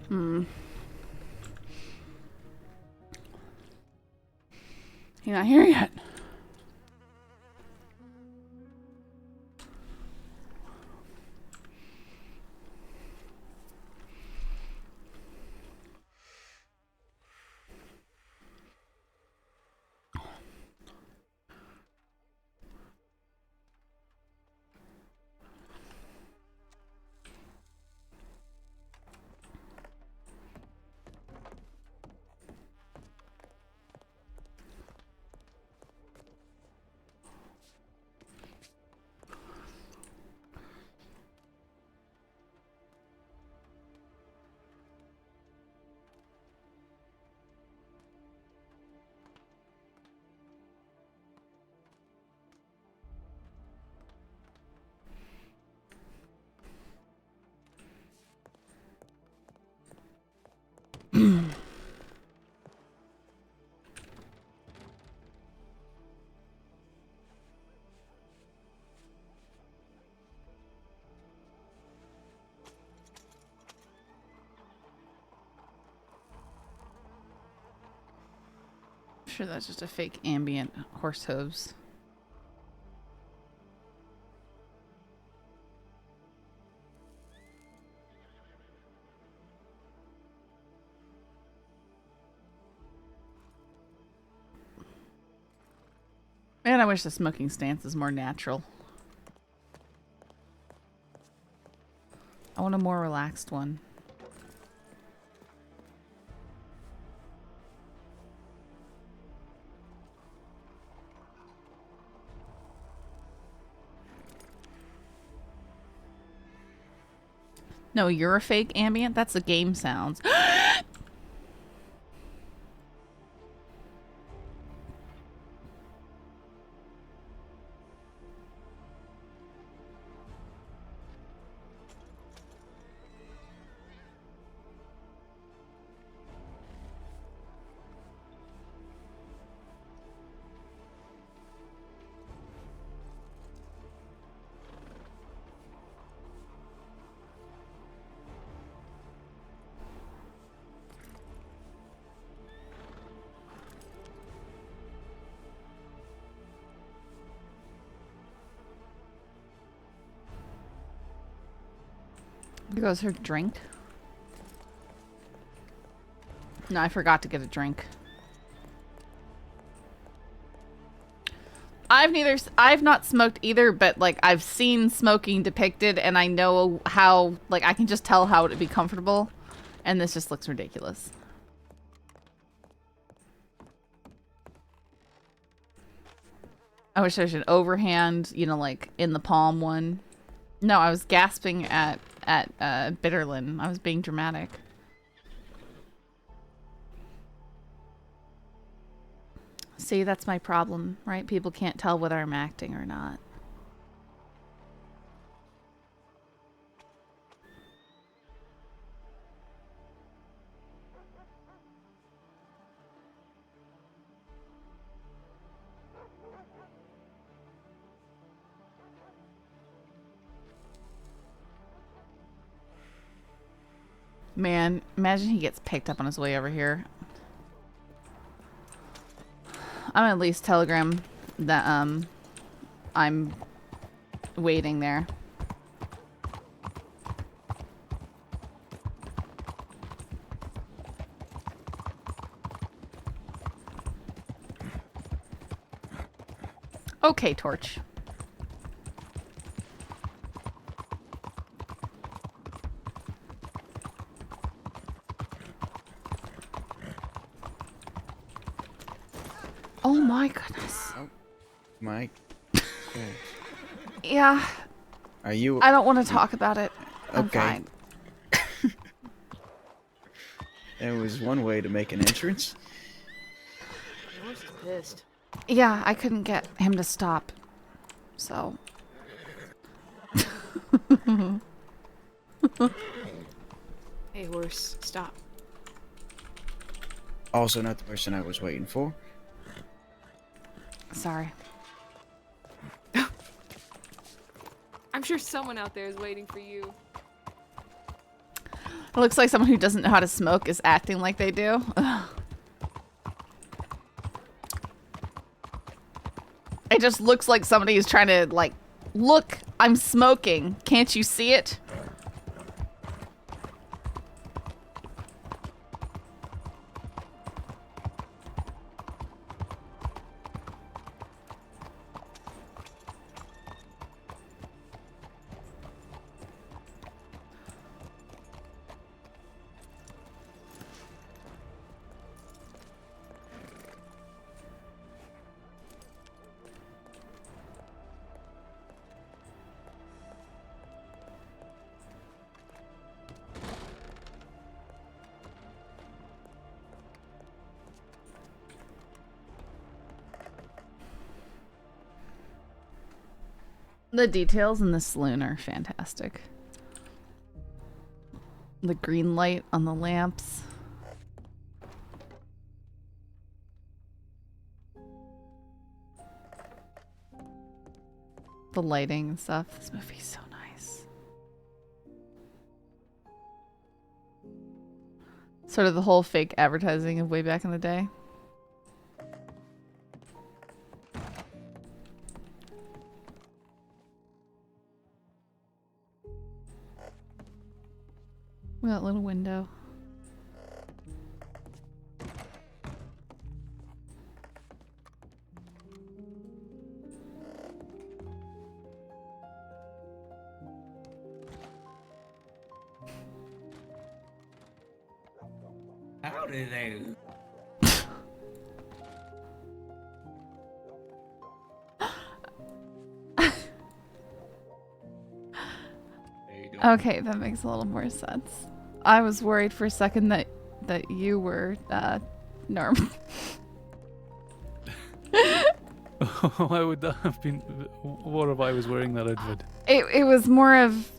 Hmm. He's not here yet. Sure, that's just a fake ambient horse hooves. Man, I wish the smoking stance is more natural. I want a more relaxed one. No, you're a fake ambient? That's the game sounds. Here goes her drink. No, I forgot to get a drink. I've not smoked either, but like I've seen smoking depicted and I know how, like I can just tell how it would be comfortable, and this just looks ridiculous. I wish there's an overhand, you know, like in the palm one. No, I was gasping at Bitterlin. I was being dramatic. See, that's my problem, right? People can't tell whether I'm acting or not. Man, imagine he gets picked up on his way over here. I'm gonna at least telegram that I'm waiting there. Okay, Torch. Oh my goodness. Oh, my. Yeah. Are you? I don't want to talk about it. I'm Okay. fine. There was one way to make an entrance. I was pissed. Yeah, I couldn't get him to stop. So. Hey, horse, stop. Also, not the person I was waiting for. Sorry. I'm sure someone out there is waiting for you. It looks like someone who doesn't know how to smoke is acting like they do. Ugh. It just looks like somebody who's trying to, like, look, I'm smoking. Can't you see it? The details in the saloon are fantastic. The green light on the lamps. The lighting and stuff. This movie's so nice. Sort of the whole fake advertising of way back in the day. That little window. Howdy there. Okay, that makes a little more sense. I was worried for a second that you were Norm. Why would that have been? What if I was wearing that outfit? It was more of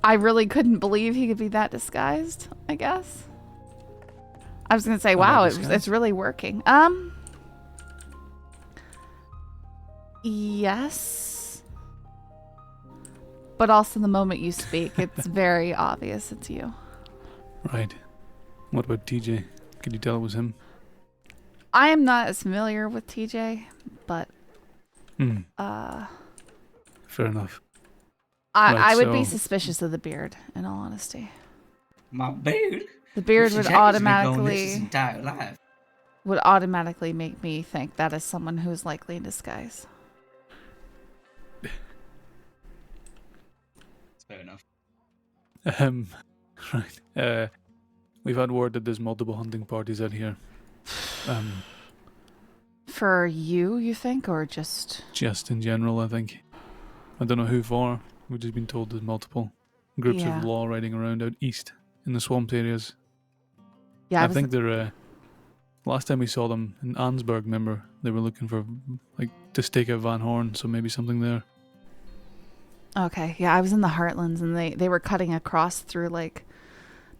I really couldn't believe he could be that disguised, I guess. I was gonna say, wow, it's really working. Yes. But also the moment you speak, it's very obvious it's you. Right. What about TJ? Could you tell it was him? I am not as familiar with TJ, but fair enough. I would be suspicious of the beard, in all honesty. My beard? The beard Mr. would Jackson's been going automatically this his entire life. would automatically make me think that is someone who is likely in disguise. Fair enough. Right. We've had word that there's multiple hunting parties out here. For you think, or just in general, I think. I don't know who for. We've just been told there's multiple groups of law riding around out east in the swamped areas. Yeah, I think they're. Last time we saw them in Ansburg, remember, they were looking for to stake out Van Horn, so maybe something there. Okay, yeah, I was in the Heartlands and they were cutting across through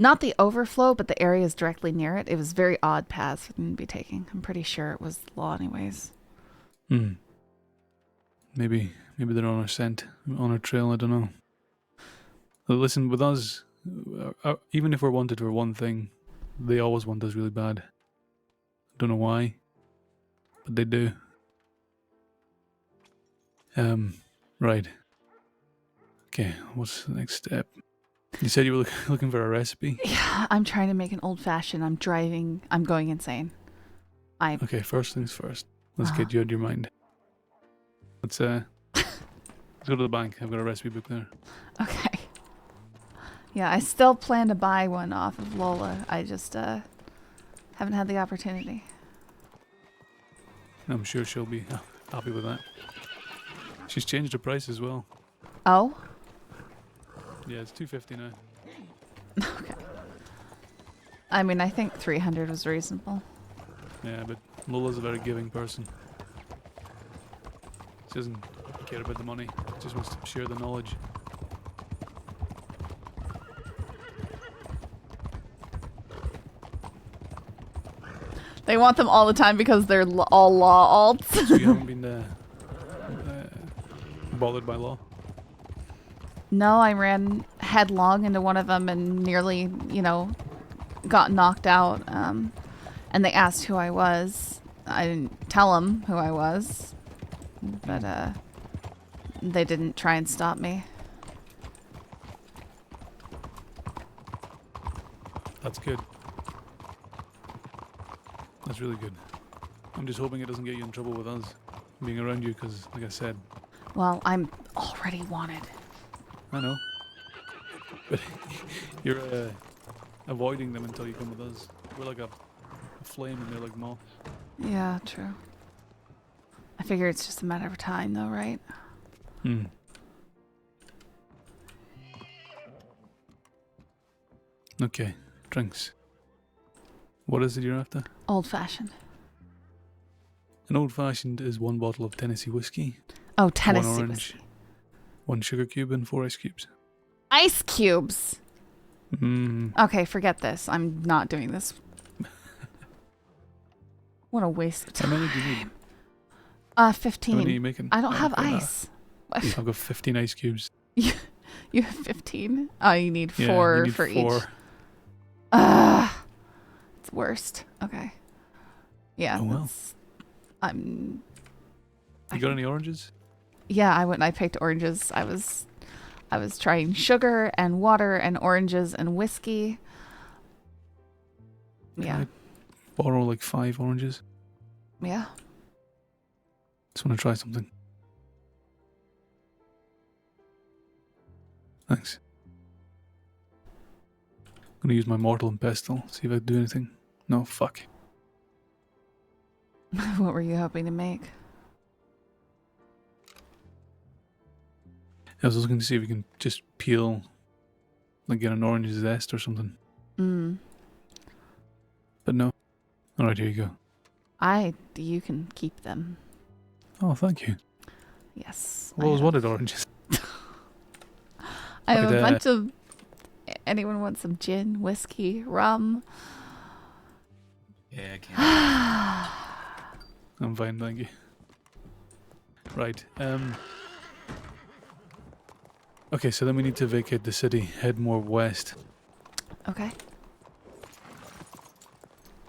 not the overflow, but the areas directly near it. It was very odd paths for them to be taking. I'm pretty sure it was law anyways. Maybe they're on our scent, on our trail, I don't know. But listen, with us, even if we're wanted for one thing, they always want us really bad. Don't know why, but they do. Right. Okay, what's the next step? You said you were looking for a recipe? Yeah, I'm trying to make an old-fashioned. I'm driving. I'm going insane. Okay, first things first. Let's get you out of your mind. Let's go to the bank. I've got a recipe book there. Okay. Yeah, I still plan to buy one off of Lola. I just haven't had the opportunity. I'm sure she'll be happy with that. She's changed her price as well. Oh? Yeah, it's $250 now. Okay. I mean, I think 300 was reasonable. Yeah, but Lola's a very giving person. She doesn't care about the money. She just wants to share the knowledge. They want them all the time because they're all law alts. So you haven't been bothered by law? No, I ran headlong into one of them and nearly, you know, got knocked out. And they asked who I was. I didn't tell them who I was, but they didn't try and stop me. That's good. That's really good. I'm just hoping it doesn't get you in trouble with us being around you, because, like I said, Well, I'm already wanted. I know. But you're avoiding them until you come with us. We're like a flame and they're like moth. Yeah, true. I figure it's just a matter of time, though, right? Okay, drinks. What is it you're after? Old-fashioned. An old-fashioned is 1 bottle of Tennessee whiskey. Oh, Tennessee 1 orange, whiskey. 1 sugar cube, and 4 ice cubes. Ice cubes! Mm. Okay, forget this. I'm not doing this. What a waste of time. How many do you need? 15. How many are you making? I don't have okay, ice. I've got 15 ice cubes. You have 15? Oh, you need 4 Yeah, you need for 4. each. It's worst. Okay. Yeah. Oh, well. That's, I'm. You got any oranges? Yeah, I picked oranges. I was trying sugar and water and oranges and whiskey. Yeah. Can I borrow like 5 oranges? Yeah. Just want to try something. Thanks. I'm gonna use my mortal and pestle, see if I do anything. No, fuck. What were you hoping to make? I was looking to see if we can just peel, like get an orange zest or something. But no. Alright, here you go. You can keep them. Oh, thank you. Yes. Well, I was wanted oranges. I have But, a bunch of. Anyone want some gin, whiskey, rum? Yeah, I can't. I'm fine, thank you. Right, okay, so then we need to vacate the city, head more west. Okay.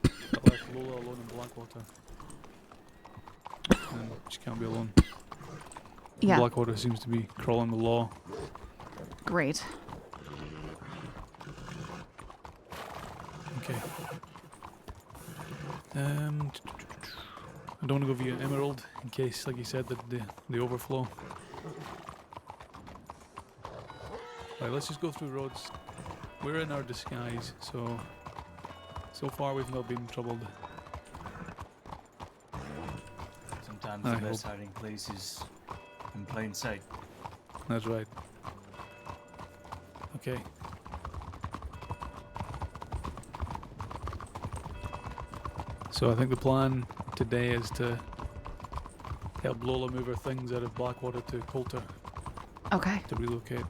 I left Lola alone in Blackwater. And she can't be alone. Yeah. Blackwater seems to be crawling the law. Great. Okay. I don't want to go via Emerald in case, like you said, that the overflow. Right, let's just go through roads. We're in our disguise, so far we've not been troubled. Sometimes I the best hope. hiding place is in plain sight. That's right. Okay. So I think the plan today is to help Lola move her things out of Blackwater to Coulter Okay. to relocate.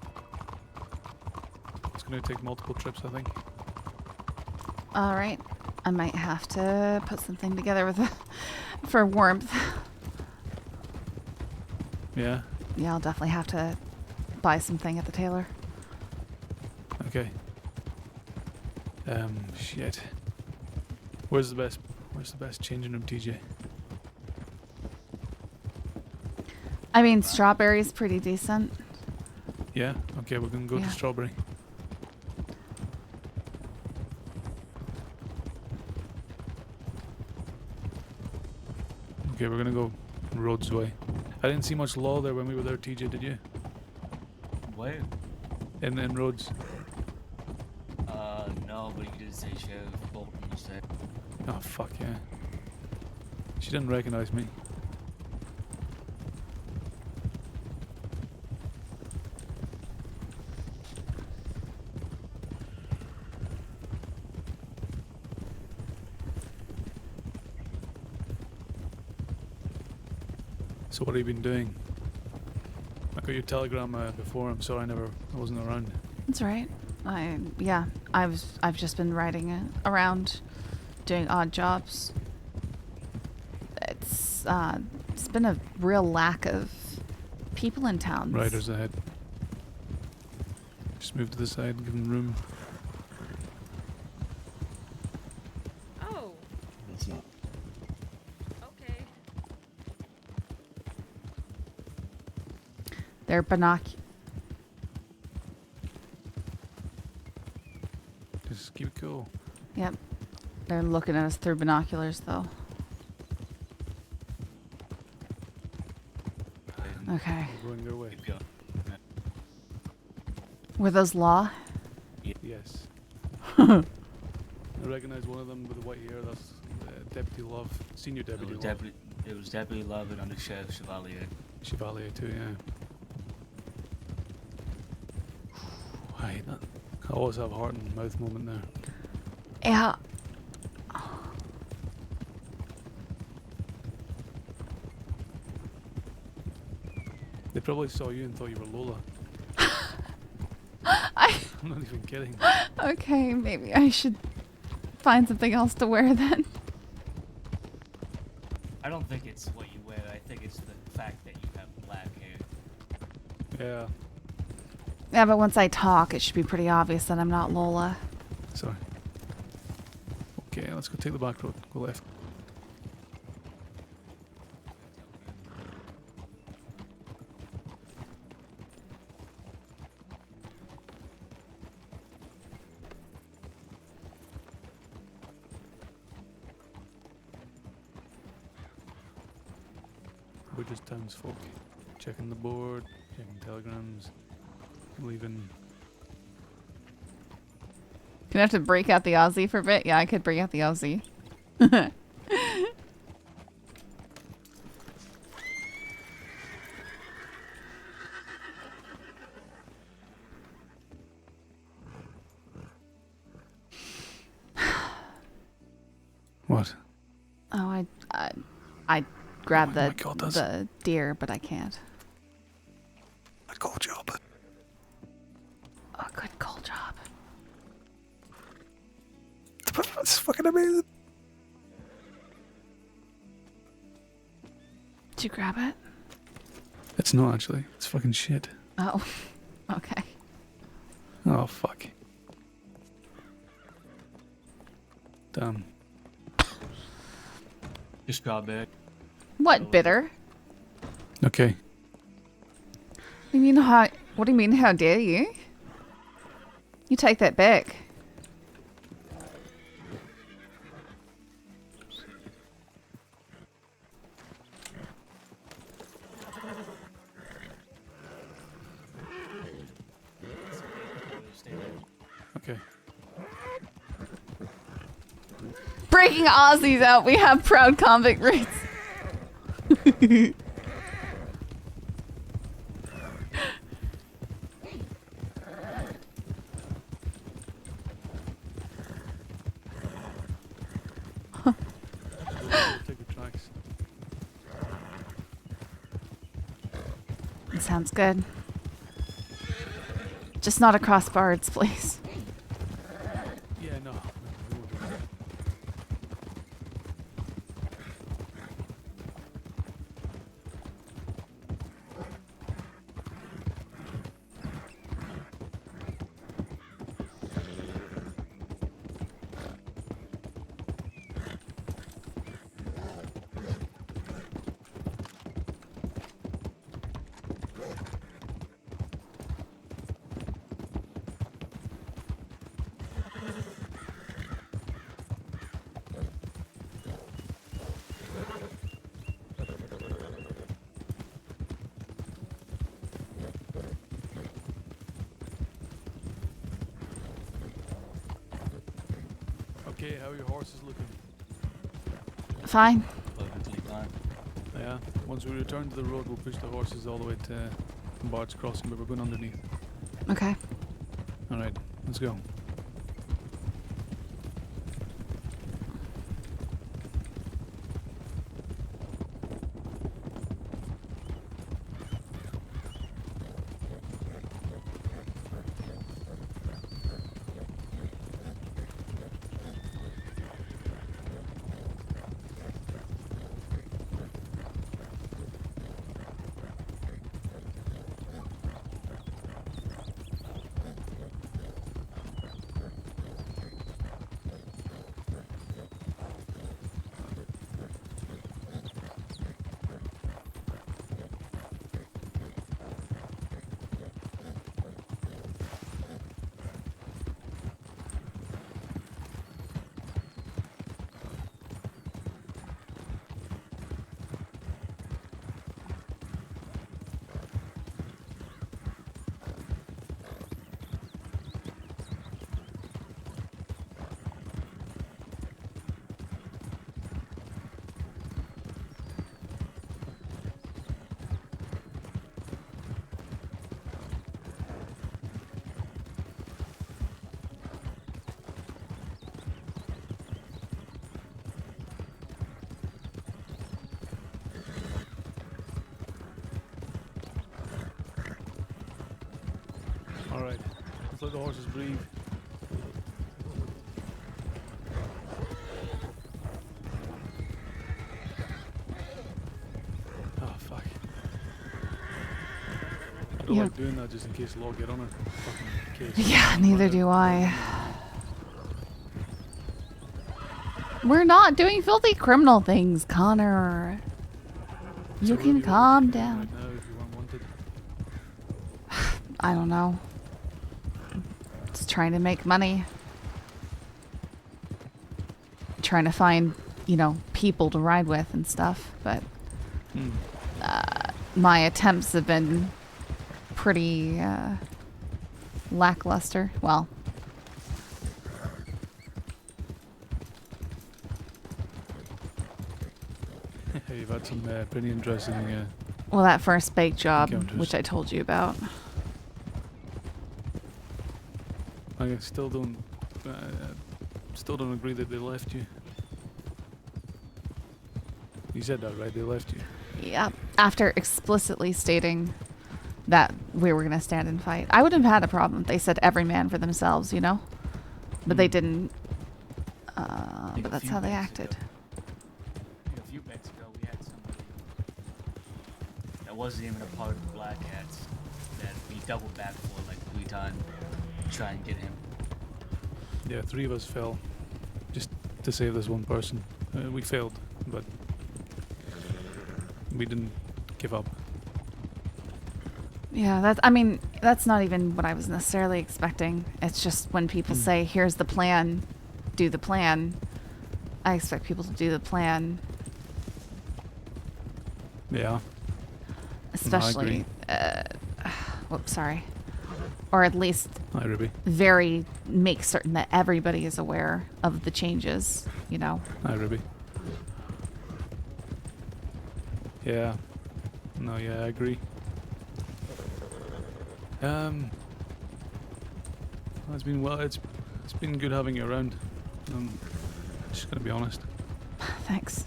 It's going to take multiple trips, I think. All right. I might have to put something together with for warmth. Yeah? Yeah, I'll definitely have to buy something at the tailor. Okay. Shit. Where's the best changing room, TJ? I mean, strawberry's pretty decent. Yeah? Okay, we're going to go Yeah. to Strawberry. Okay, we're going to go Rhodes way. I didn't see much law there when we were there, TJ, did you? Where? In Rhodes. No, but you did say Sheriff Bolton, you said. Oh, fuck yeah. She didn't recognize me. So what have you been doing? I got your telegram before. I'm sorry I wasn't around. That's right. I've just been riding around, doing odd jobs. It's been a real lack of people in town. Riders ahead. Just move to the side, give them room. Oh, It's not. okay. They're Just keep it cool. Yep. They're looking at us through binoculars, though. Okay. We're going their way. Keep going. Were those law? Yes. I recognize one of them with the white hair. That's Deputy Love, Senior Deputy Love. It was Deputy Love and under Sheriff Chevalier. Chevalier too, yeah. I hate that. I always have a heart and mouth moment there. Yeah. They probably saw you and thought you were Lola. I'm not even kidding. Okay, maybe I should find something else to wear then. I don't think it's what you wear. I think it's the fact that you have black hair. Yeah. Yeah, but once I talk, it should be pretty obvious that I'm not Lola. Sorry. Okay, let's go take the back road. Go left. We're just townsfolk. Checking the board, checking telegrams, leaving. Gonna have to break out the Aussie for a bit? Yeah, I could break out the Aussie. What? Oh, I grabbed Oh my God, the deer, but I can't. A cold job. Oh, good cold job. That's fucking amazing. Did you grab it? It's not actually. It's fucking shit. Oh, okay. Oh fuck. Damn. Just got back. What, bitter? Okay. What do you mean, how dare you? You take that back. Okay. Breaking Aussies out, we have proud convict roots. Take the tracks. Sounds good. Just not across bards, please. Yeah, no. Okay, how are your horses looking? Fine. Perfectly fine. Yeah. Once we return to the road, we'll push the horses all the way to Bard's Crossing, but we're going underneath. Okay. Alright, let's go. Alright, let's let the horses breathe. Oh, fuck. I don't Yeah. like doing that just in case Law get on her. Fucking case. Yeah, neither do I. We're not doing filthy criminal things, Connor. So You where can do you want calm to be down. right now if you weren't wanted? I don't know. Just trying to make money. Trying to find, people to ride with and stuff. But my attempts have been pretty lackluster. Well, You've had some pretty interesting that first bake job, encounters. which I told you about. I still don't agree that they left you. You said that, right? They left you. Yeah, after explicitly stating that we were going to stand and fight. I wouldn't have had a problem. They said every man for themselves, But they didn't. But that's how they acted. A few bets ago, we had somebody that wasn't even a part of the Black Hats that we doubled back for like 3 times to try and get him. Yeah, 3 of us fell just to save this one person. We failed, but we didn't give up. Yeah, that's not even what I was necessarily expecting. It's just when people say, here's the plan, do the plan. I expect people to do the plan. Yeah. Especially, whoops, sorry. Or at least Hi, Ruby. make certain that everybody is aware of the changes, Hi, Ruby. Yeah. No, yeah, I agree. It's been good having you around. Just gonna be honest. Thanks.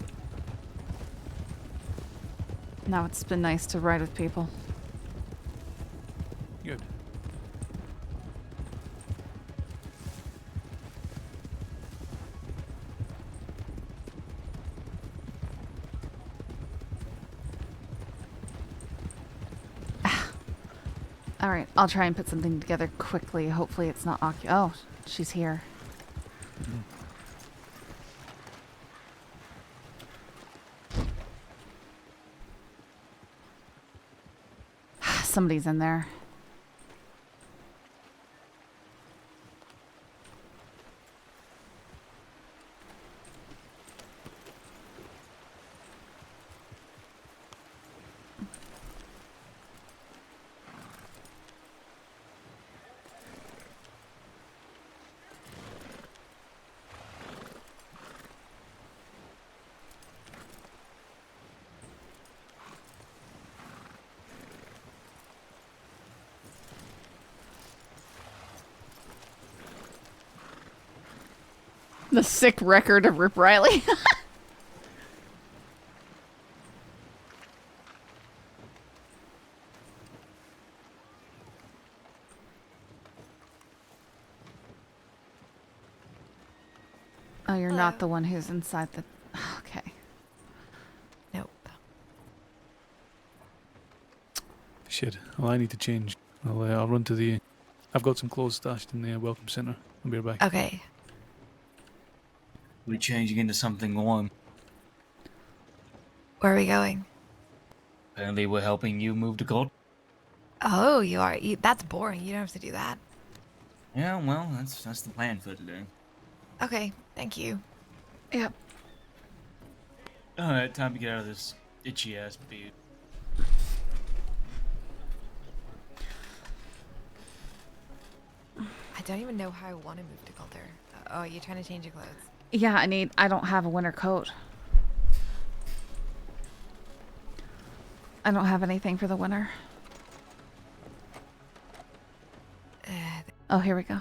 No, it's been nice to ride with people. Good. All right, I'll try and put something together quickly. Hopefully it's not oh, she's here. Somebody's in there. The sick record of Rip Riley. Oh, you're not the one who's inside the... Okay. Nope. Shit. Well, I need to change. I'll run to the... I've got some clothes stashed in the welcome center. I'll be right back. Okay. We're changing into something warm. Where are we going? Apparently we're helping you move to gold. Oh, you are. That's boring. You don't have to do that. Yeah, well, that's the plan for today. Okay, thank you. Yep. Alright, time to get out of this itchy ass beard. I don't even know how I want to move to Calder. Oh, you're trying to change your clothes. Yeah, I don't have a winter coat. I don't have anything for the winter. Oh, here we go.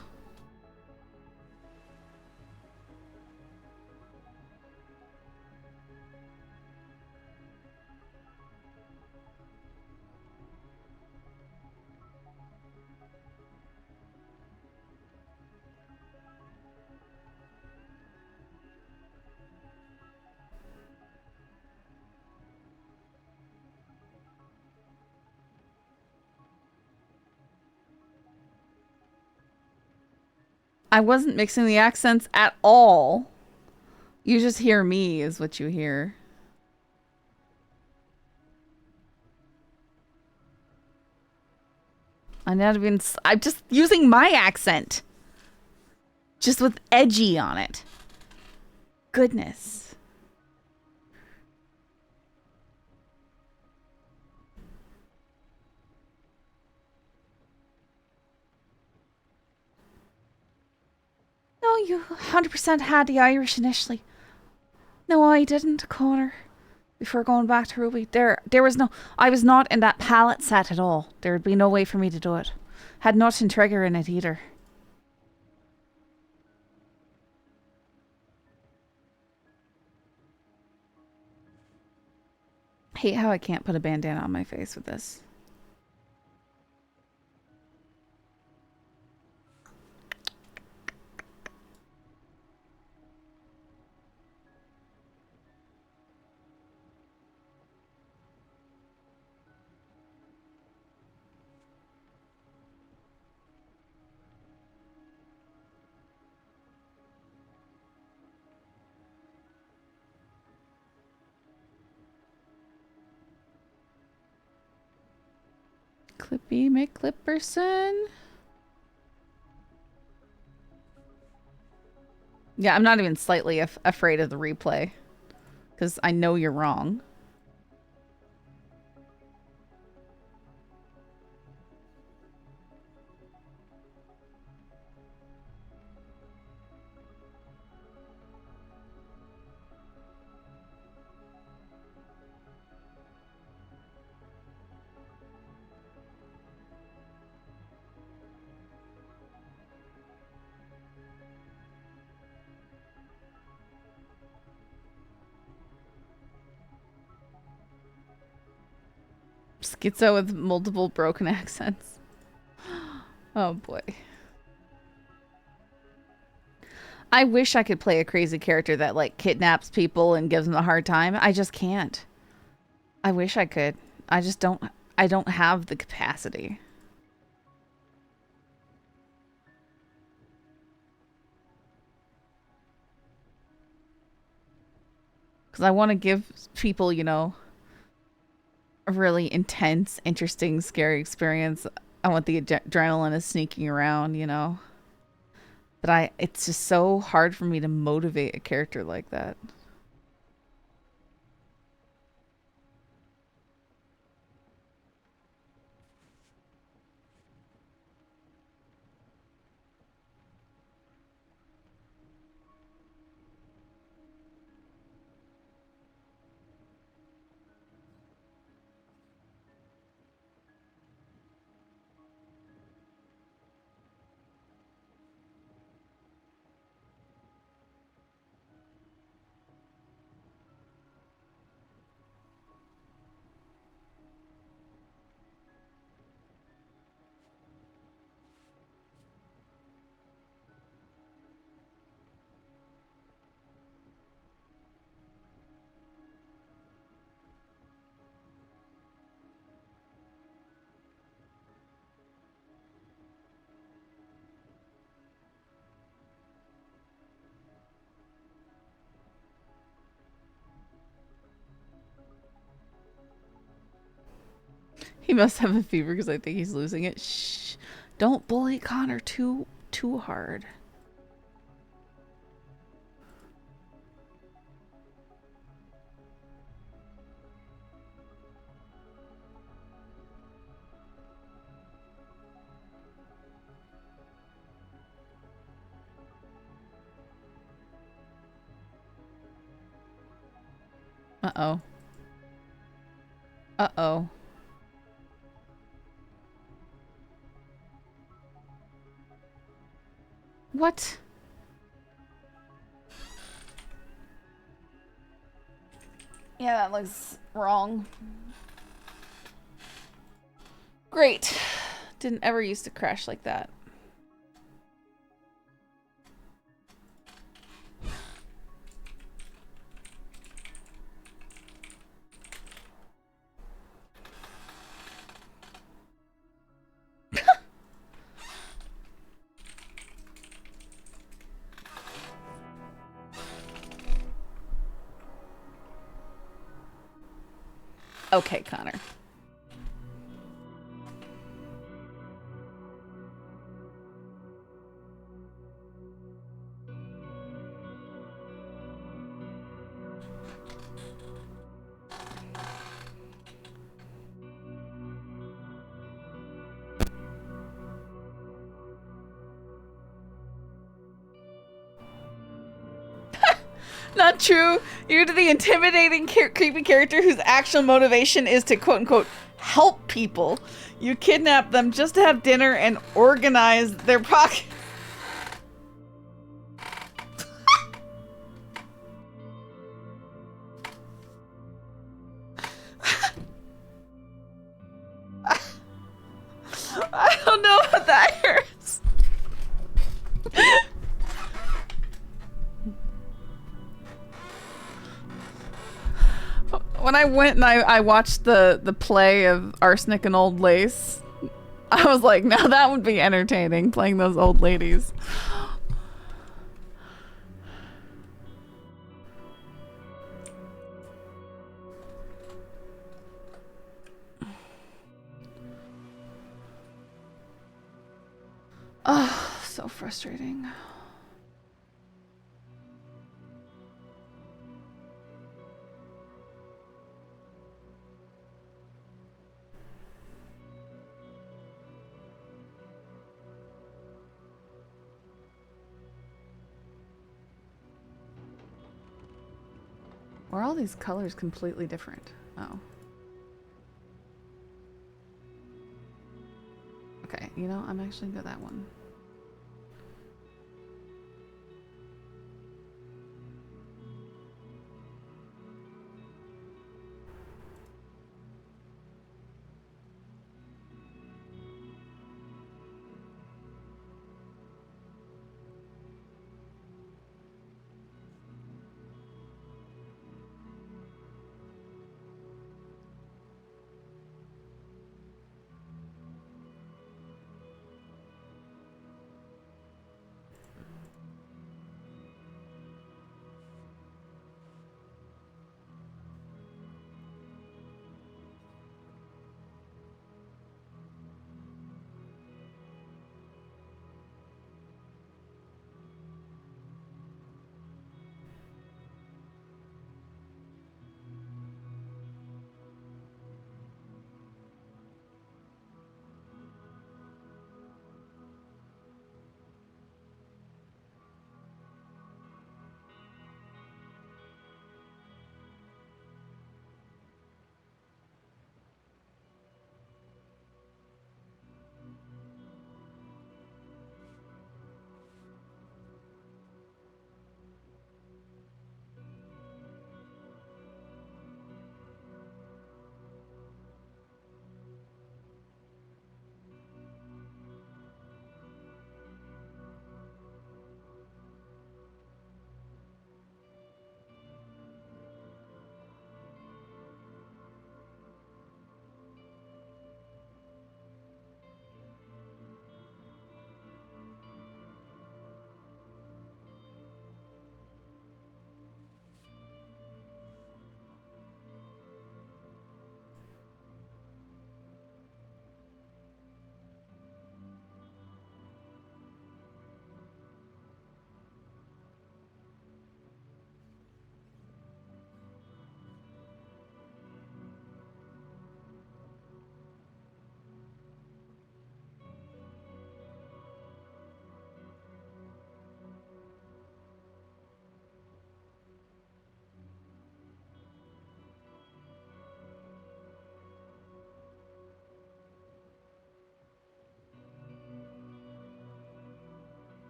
I wasn't mixing the accents at all. You just hear me is what you hear. I'm just using my accent. Just with edgy on it. Goodness. No, you 100% had the Irish initially. No, I didn't, Connor. Before going back to Ruby, there was no... I was not in that palette set at all. There would be no way for me to do it. Had nothing trigger in it either. Hate how I can't put a bandana on my face with this. Clippy McClipperson. Yeah, I'm not even slightly afraid of the replay. Because I know you're wrong. Schizo with multiple broken accents. Oh boy. I wish I could play a crazy character that like kidnaps people and gives them a hard time. I just can't. I wish I could. I just don't. I don't have the capacity. Because I want to give people, you know, a really intense, interesting, scary experience. I want the adrenaline of sneaking around, you know. But it's just so hard for me to motivate a character like that. He must have a fever because I think he's losing it. Shh. Don't bully Connor too hard. Uh-oh. Uh-oh. What? Yeah, that looks wrong. Great. Didn't ever used to crash like that. Okay, Connor. Not true. You're the intimidating, creepy character whose actual motivation is to quote-unquote help people. You kidnap them just to have dinner and organize their pocket. I don't know what that hurts. When I went and I watched the play of Arsenic and Old Lace, I was like, now that would be entertaining, playing those old ladies. Oh, so frustrating. Were all these colors completely different? Oh. Okay, you know, I'm actually gonna go that one.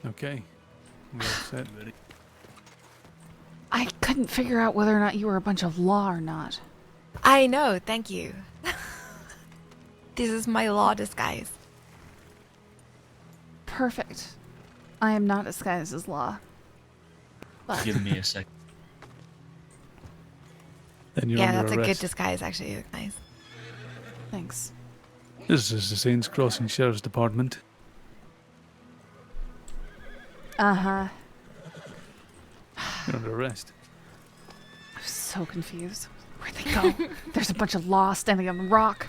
Okay. We're all set. Ready? I couldn't figure out whether or not you were a bunch of law or not. I know, thank you. This is my law disguise. Perfect. I am not disguised as law. But Give me a sec. Then you're Yeah, under that's a good arrest. disguise, actually. You look nice. thanks. This is the Saints Crossing Sheriff's Department. Uh-huh. You're under arrest. I'm so confused. Where'd they go? There's a bunch of law standing on the rock.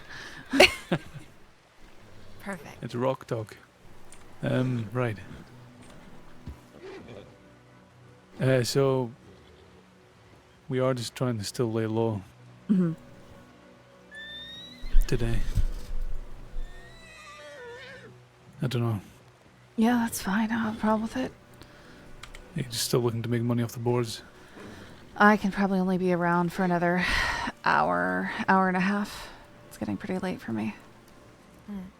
Perfect. It's rock talk. Right. So we are just trying to still lay low Mm-hmm. today. I don't know. Yeah, that's fine. I don't have a problem with it. You're just still looking to make money off the boards. I can probably only be around for another hour and a half. It's getting pretty late for me.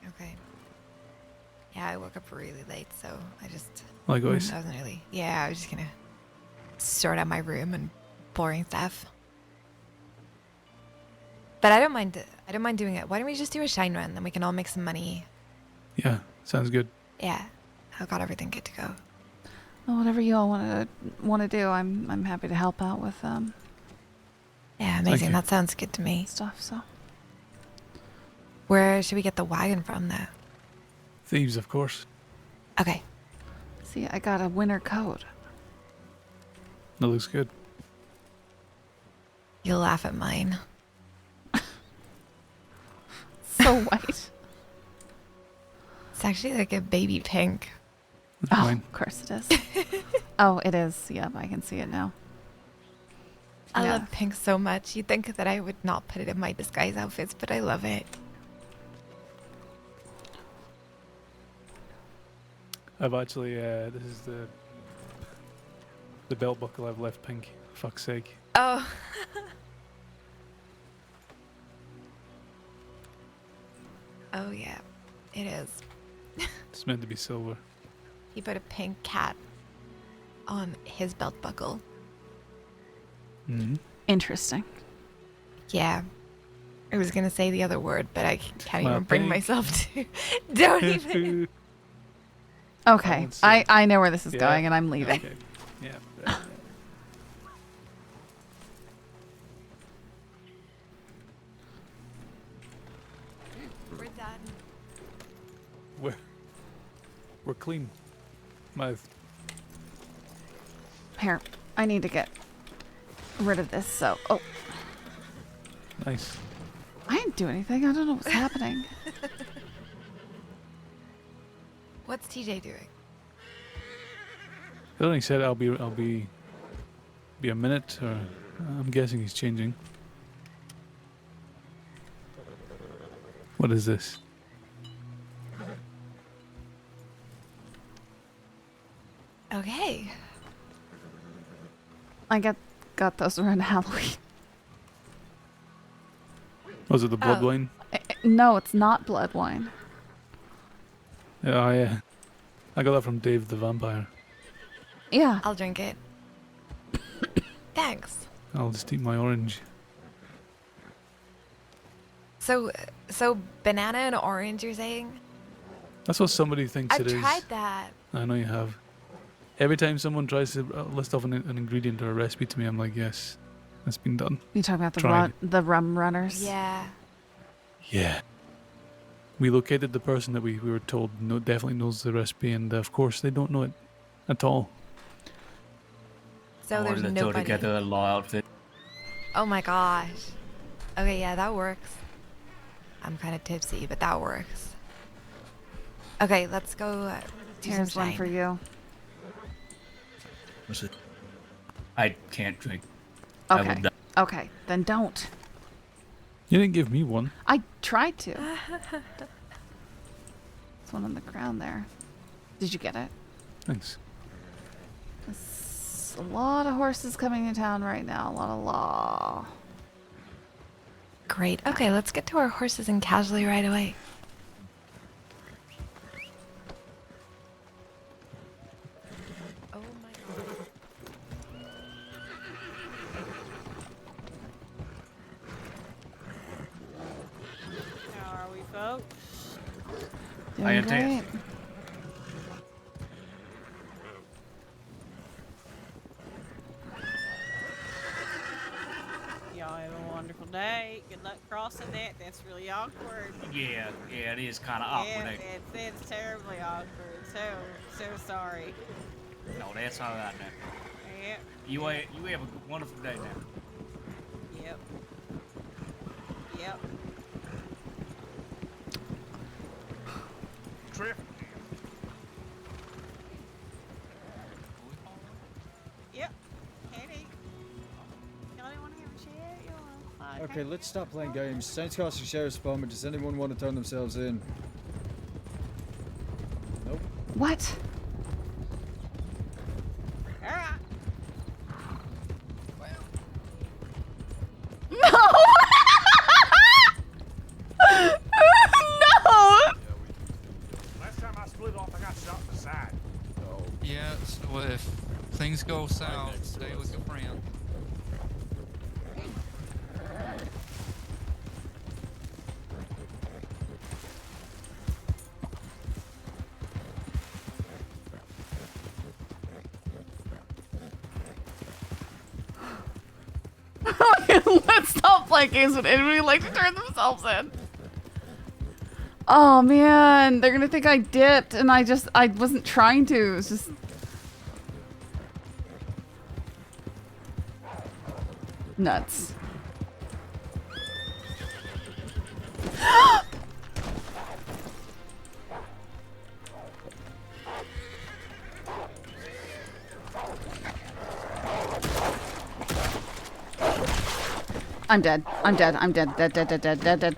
Okay. Yeah, I woke up really late, so I just... Likewise. I wasn't really... Yeah, I was just gonna sort out my room and boring stuff. But I don't mind doing it. Why don't we just do a shine run, then we can all make some money. Yeah, sounds good. Yeah, I've got everything good to go. Well, whatever you all want to do, I'm happy to help out with Yeah, amazing. That sounds good to me. stuff. So Where should we get the wagon from, though? Thieves, of course. Okay. see, I got a winter coat. That looks good. You'll laugh at mine. So white. It's actually like a baby pink. That's Oh, fine. of course it is. Oh, it is. Yep, I can see it now. I Yeah. love pink so much. You'd think that I would not put it in my disguise outfits, but I love it. I've actually, this is the belt buckle I've left pink. Fuck's sake. Oh. Oh, yeah. It is. It's meant to be silver. He put a pink cat on his belt buckle. Mm-hmm. Interesting. Yeah. I was going to say the other word, but I can't Well, even bring pink. myself to. Don't even. Okay, I know where this is Yeah? going, and I'm leaving. Okay. Yeah. We're done. We're clean. Mouth. Here, I need to get rid of this. So, oh, Nice. I didn't do anything. I don't know what's happening. What's TJ doing? I don't think he said I'll be a minute, or I'm guessing he's changing. What is this? Okay. I got those around Halloween. Was it the blood Oh. wine? No, it's not blood wine. Yeah, I got that from Dave the Vampire. Yeah. I'll drink it. Thanks. I'll just eat my orange. So banana and orange, you're saying? That's what somebody thinks I've it is. tried that. I know you have. Every time someone tries to list off an ingredient or a recipe to me, I'm like, yes, that's been done. You talking about Tried. the rum runners? Yeah. Yeah. We located the person that we were told definitely knows the recipe, and of course they don't know it at all. So I there's wanted to throw nobody. together a law outfit. Oh my gosh. Okay, yeah, that works. I'm kind of tipsy, but that works. Okay, let's go do Here's some one for shine. you. What's it? I can't drink. I will Okay. die. Okay, then don't. You didn't give me one. I tried to. There's one on the ground there. Did you get it? Thanks. There's a lot of horses coming to town right now. A lot of law. Great. Okay, let's get to our horses and casually right away. I am great. Y'all have a wonderful day. Good luck crossing that. That's really awkward. Yeah, it is kind of Yeah, awkward. it's terribly awkward. So sorry. No, that's all right now. Yeah. You have a wonderful day now. Yep. Yep. Traffic. Yep. Katie. Y'all didn't want to have a chat? You wanna, Okay, let's stop playing games. Saints Castle Sheriff's Department. Does anyone want to turn themselves in? Nope. What? No! No! Last time I split off, I got shot in the side. Yeah, so if things go south, stay with your friend. Let's stop playing games when anybody like to turn themselves in. Oh man, they're gonna think I dipped and I wasn't trying to. It's just nuts. I'm dead. I'm dead. I'm dead. Dead, dead, dead, dead, dead, dead.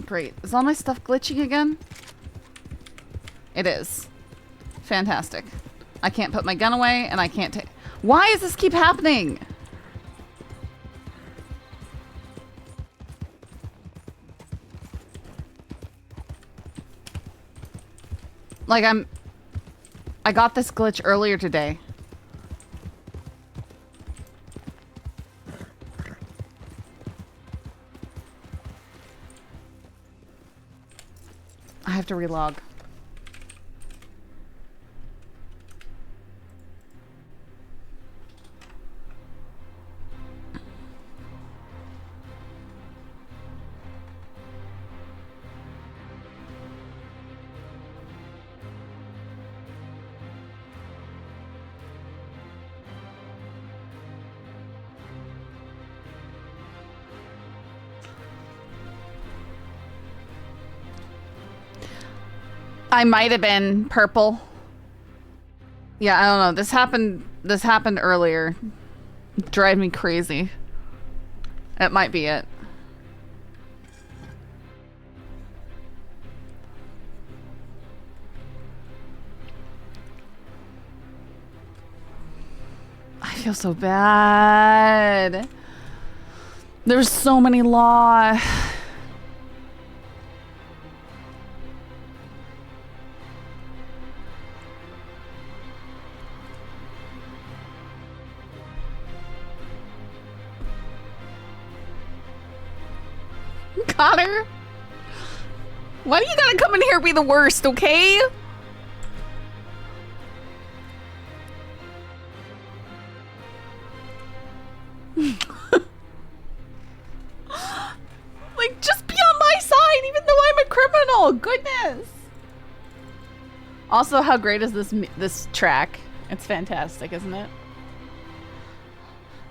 Great. Is all my stuff glitching again? It is. Fantastic. I can't put my gun away and I can't take... Why does this keep happening? Like I got this glitch earlier today. I have to relog. I might have been purple. Yeah, I don't know. This happened earlier. Drive me crazy. It might be it. I feel so bad. There's so many law. Connor? Why do you gotta come in here and be the worst, okay? Like, just be on my side, even though I'm a criminal. Goodness. Also, how great is this track? It's fantastic, isn't it?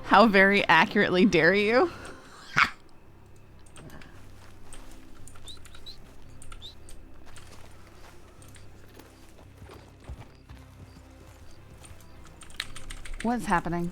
How very accurately dare you? What's happening?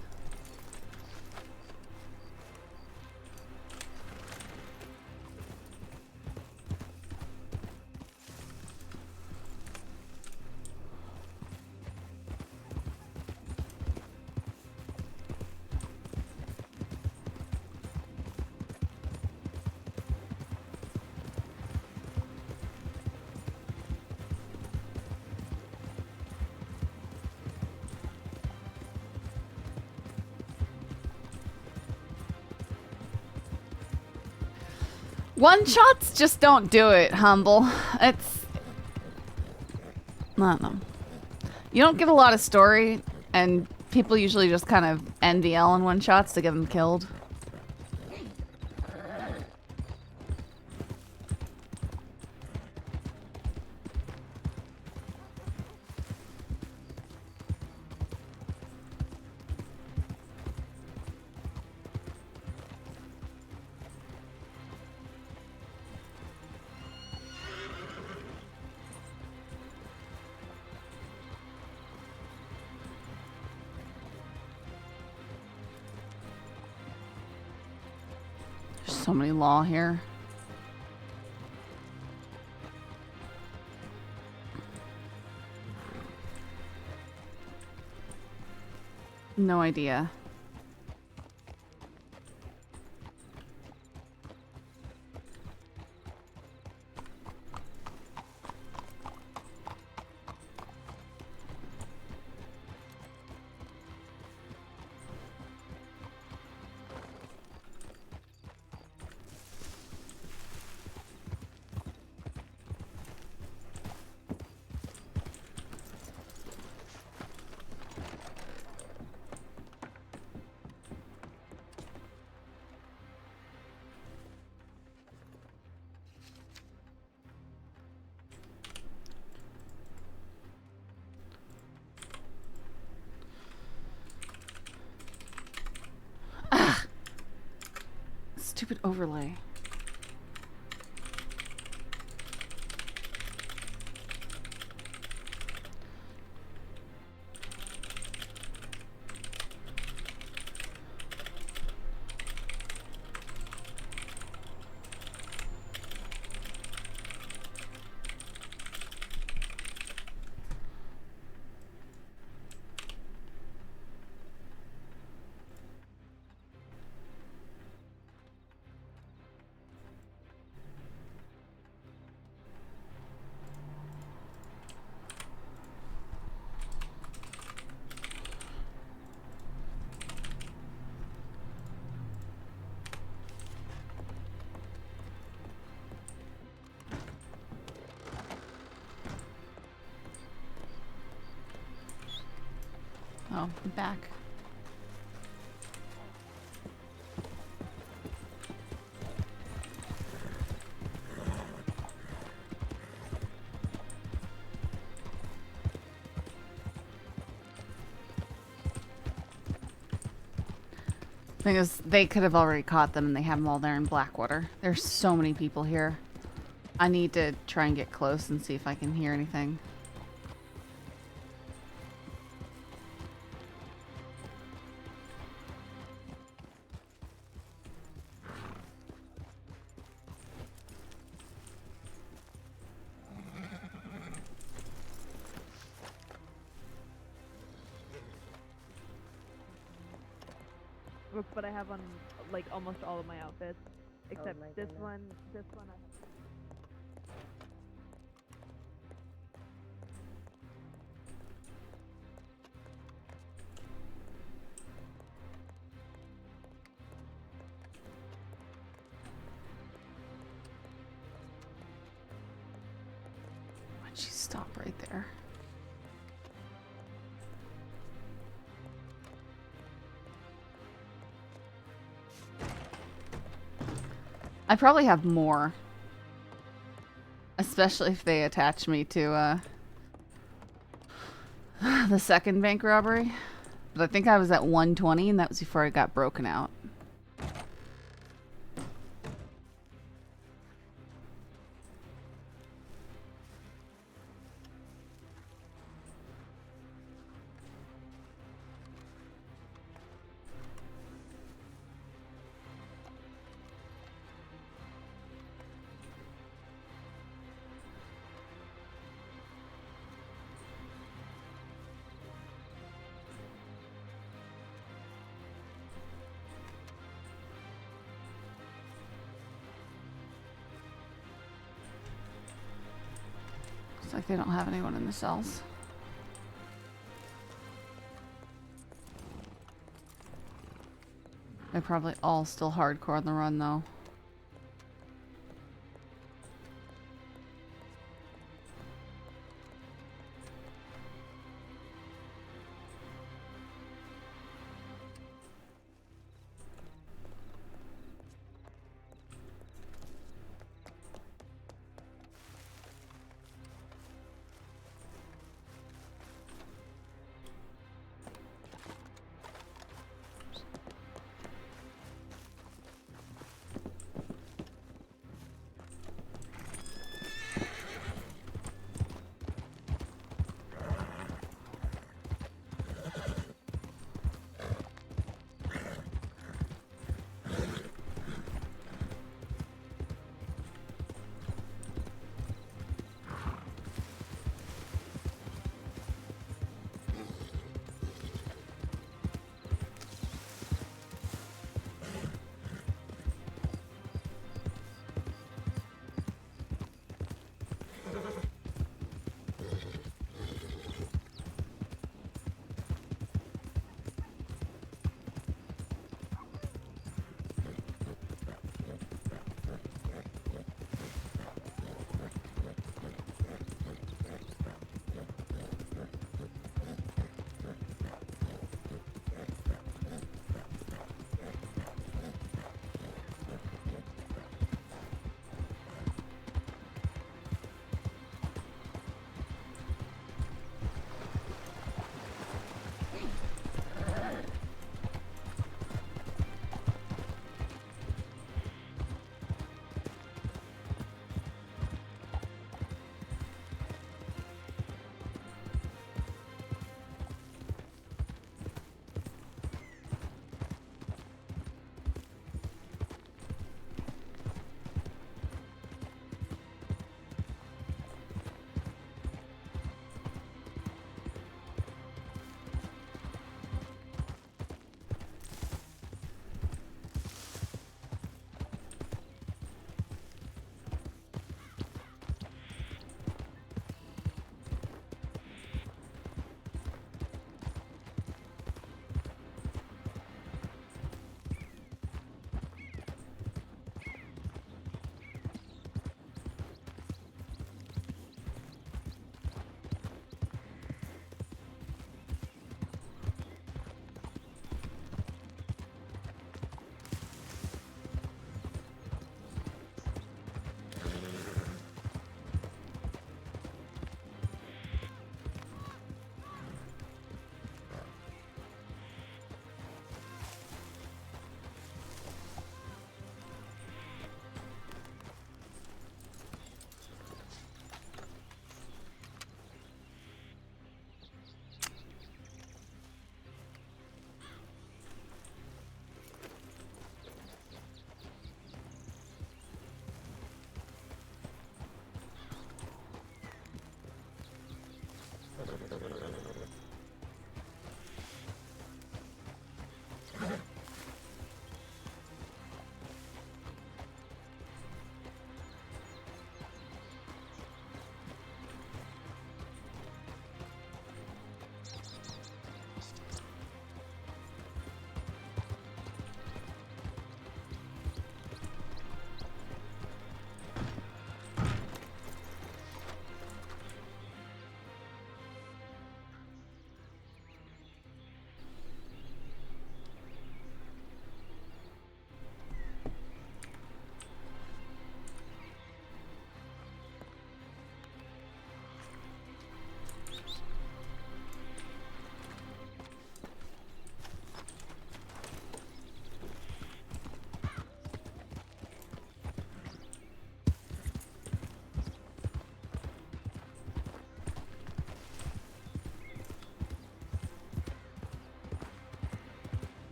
One shots just don't do it, Humble. It's... I don't know. You don't get a lot of story, and people usually just kind of end the L in one shots to get them killed. There's so many law here. No idea. Stupid overlay. Oh, I'm back. Thing is, they could have already caught them and they have them all there in Blackwater. There's so many people here. I need to try and get close and see if I can hear anything. But I have on like almost all of my outfits, except my this goodness. one. This one I Why'd she stop right there? I probably have more. Especially if they attach me to the second bank robbery. But I think I was at 120 and that was before I got broken out. Looks like they don't have anyone in the cells. They're probably all still hardcore on the run, though.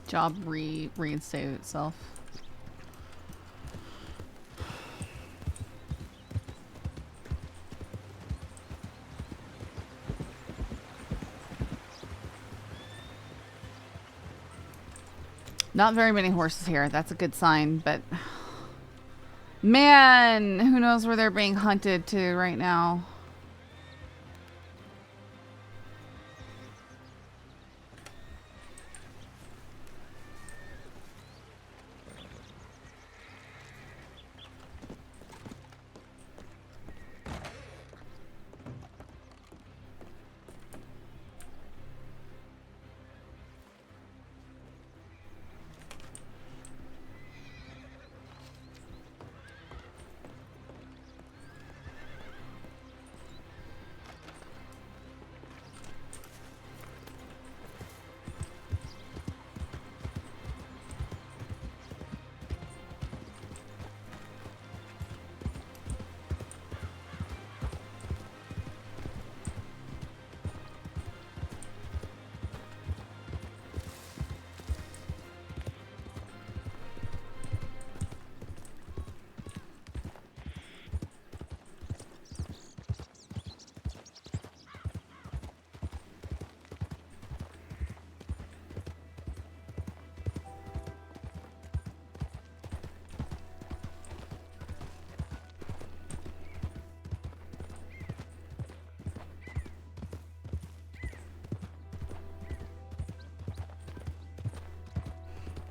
Job reinstated itself. Not very many horses here. That's a good sign, but... Man, who knows where they're being hunted to right now.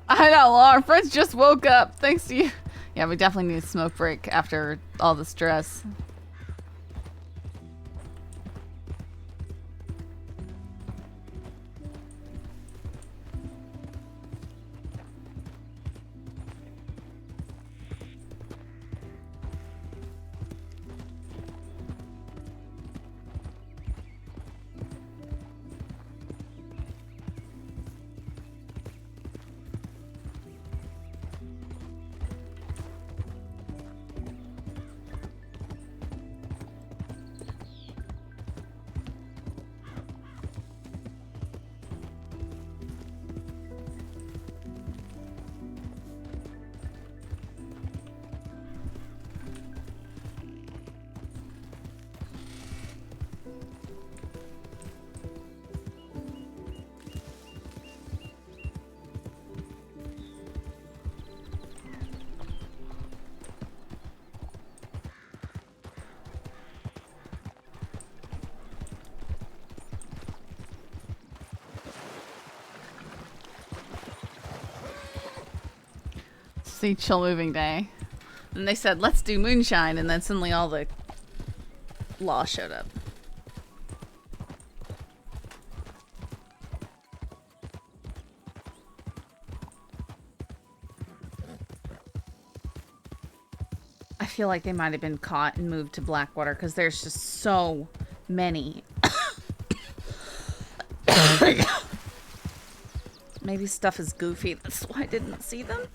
I know, our friends just woke up. Thanks to you. Yeah, we definitely need a smoke break after all the stress. See, chill moving day. And they said, let's do moonshine, and then suddenly all the law showed up. I feel like they might have been caught and moved to Blackwater because there's just so many. Maybe stuff is goofy, that's why I didn't see them.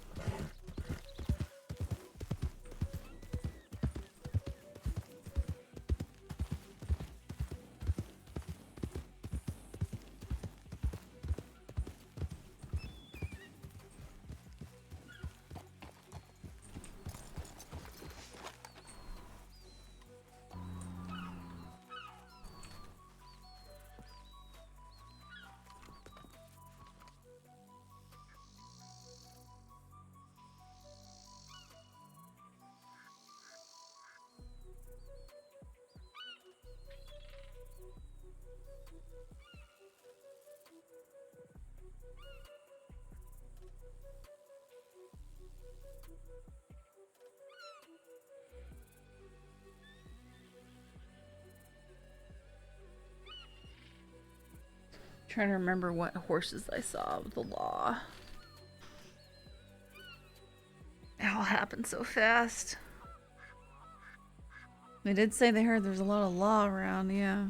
Trying to remember what horses I saw with the law. It all happened so fast. They did say they heard there's a lot of law around, yeah.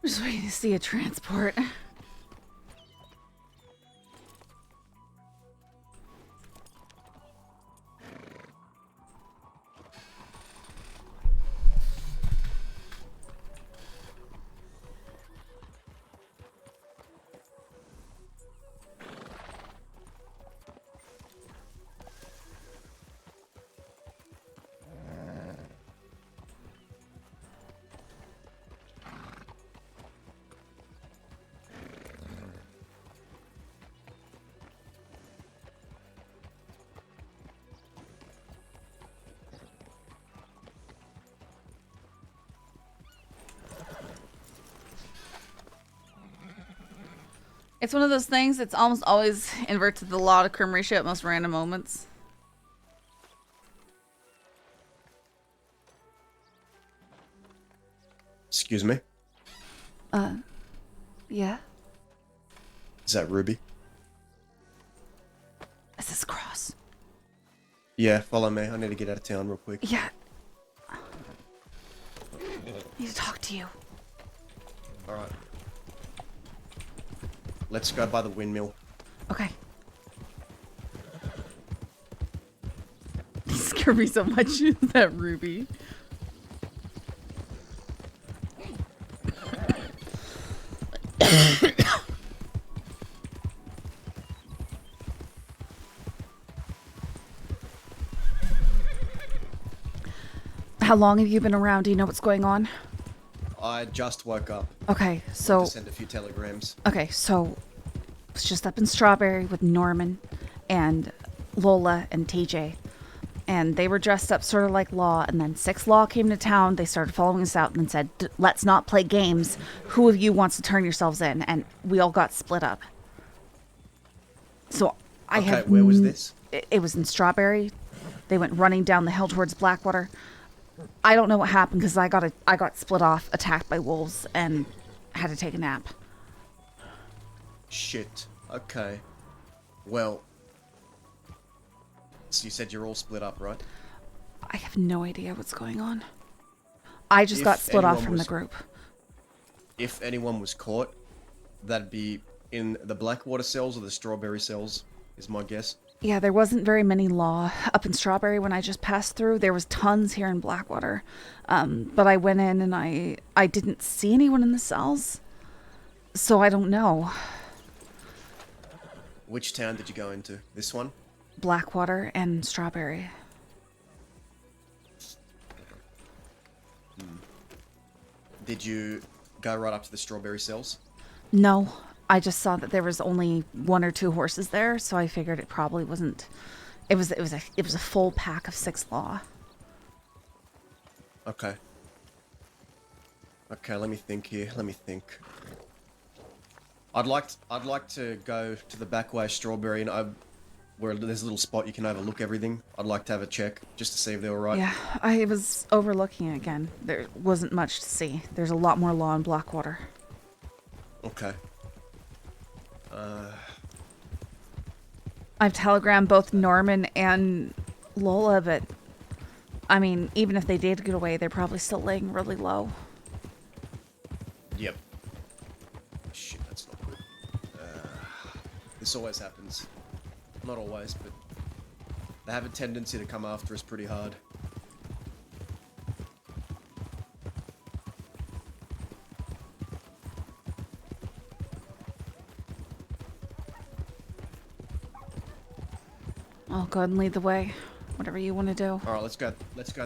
just waiting to see a transport. It's one of those things, it's almost always inverted the law to crime ratio at most random moments. Excuse me? Yeah? Is that Ruby? Is this Cross? Yeah, follow me. I need to get out of town real quick. Yeah. I need to talk to you. Alright. Let's go by the windmill. Okay. You scare me so much, that Ruby. How long have you been around? Do you know what's going on? I just woke up. Okay, Went so... to send a few telegrams. Okay, so... I was just up in Strawberry with Norman and Lola and TJ. And they were dressed up sort of like Law, and then 6 Law came to town. They started following us out and said, let's not play games. Who of you wants to turn yourselves in? And we all got split up. So I Okay, have... where was this? It was in Strawberry. They went running down the hill towards Blackwater. I don't know what happened because I got split off, attacked by wolves, and had to take a nap. Shit. Okay. Well... So you said you're all split up, right? I have no idea what's going on. I just got split off from the group. If anyone was caught, that'd be in the Blackwater cells or the Strawberry cells, is my guess. Yeah, there wasn't very many Law up in Strawberry when I just passed through. There was tons here in Blackwater. But I went in and I didn't see anyone in the cells. So I don't know. Which town did you go into? This one? Blackwater and Strawberry. Did you go right up to the Strawberry cells? No, I just saw that there was only 1 or 2 horses there, so I figured it probably wasn't. It was a full pack of 6 Law. Okay. Okay, let me think here. Let me think. I'd like to go to the back way of Strawberry, and where there's a little spot you can overlook everything. I'd like to have a check just to see if they're all right. Yeah, I was overlooking it again. There wasn't much to see. There's a lot more Law in Blackwater. Okay. I've telegrammed both Norman and Lola, but I mean, even if they did get away, they're probably still laying really low. Yep. Shit, that's not good. This always happens. Not always, but they have a tendency to come after us pretty hard. I'll go ahead and lead the way. Whatever you want to do. Alright, let's go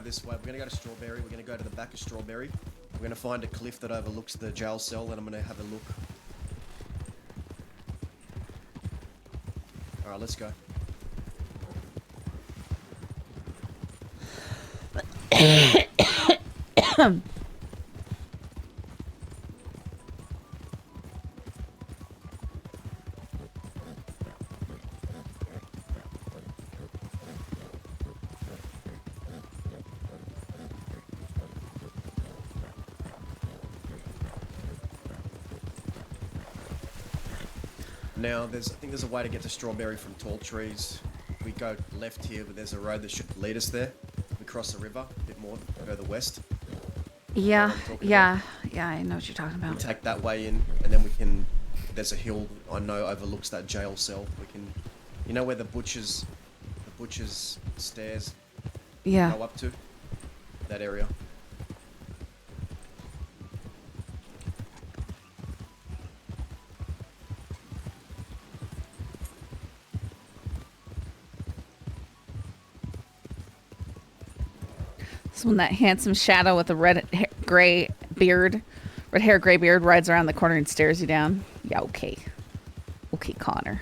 this way. We're gonna go to Strawberry. We're gonna go to the back of Strawberry. We're gonna find a cliff that overlooks the jail cell, and I'm gonna have a look. Alright, let's go. Now, I think there's a way to get to Strawberry from Tall Trees. We go left here, but there's a road that should lead us there. We cross the river a bit more, further west. Yeah, yeah, yeah, I know what you're talking We about. take that way in, and then we can. There's a hill I know overlooks that jail cell. We can, you know where the butcher's stairs Yeah. go up to? That area. It's when that handsome shadow with the red hair, gray beard rides around the corner and stares you down. Yeah, okay. Okay, Connor.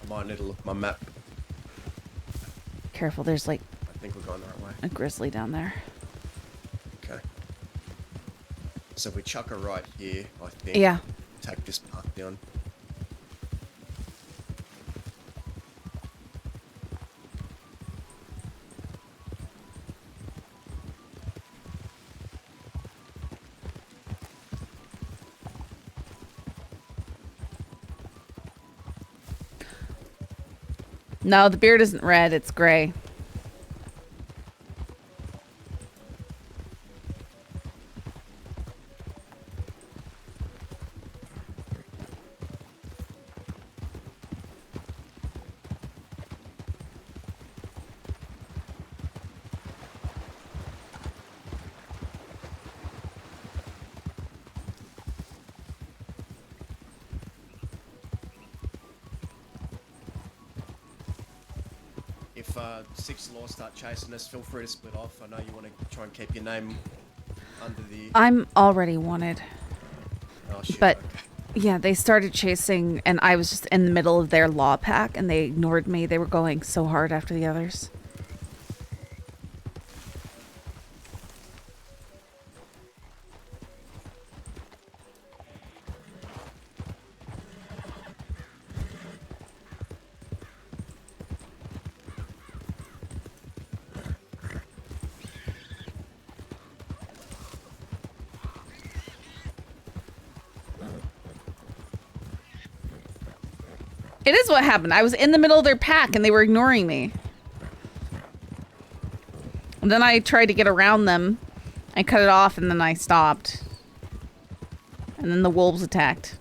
I might need to look at my map. Careful, there's like I think we're going the right way. a grizzly down there. Okay. So if we chuck her right here, I think. Yeah. Take this path down. No, the beard isn't red, it's gray. If Six Law start chasing us, feel free to split off. I know you want to try and keep your name under the... I'm already wanted. Oh, shit, But, okay. yeah, they started chasing, and I was just in the middle of their law pack, and they ignored me. They were going so hard after the others. It is what happened. I was in the middle of their pack and they were ignoring me. And then I tried to get around them. I cut it off and then I stopped. And then the wolves attacked.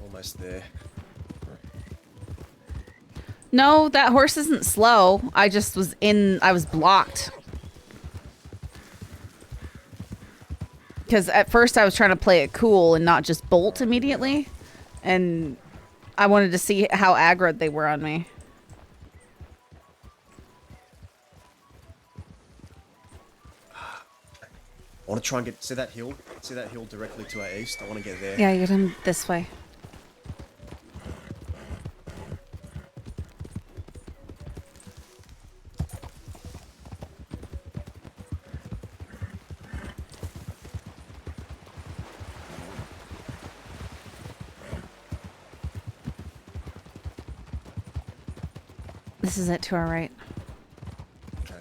Almost there. No, that horse isn't slow. I just was I was blocked. Because at first I was trying to play it cool and not just bolt immediately. And I wanted to see how aggroed they were on me. I want to try and get... See that hill? See that hill directly to our east? I want to get there. Yeah, get him this way. This is it to our right. Okay.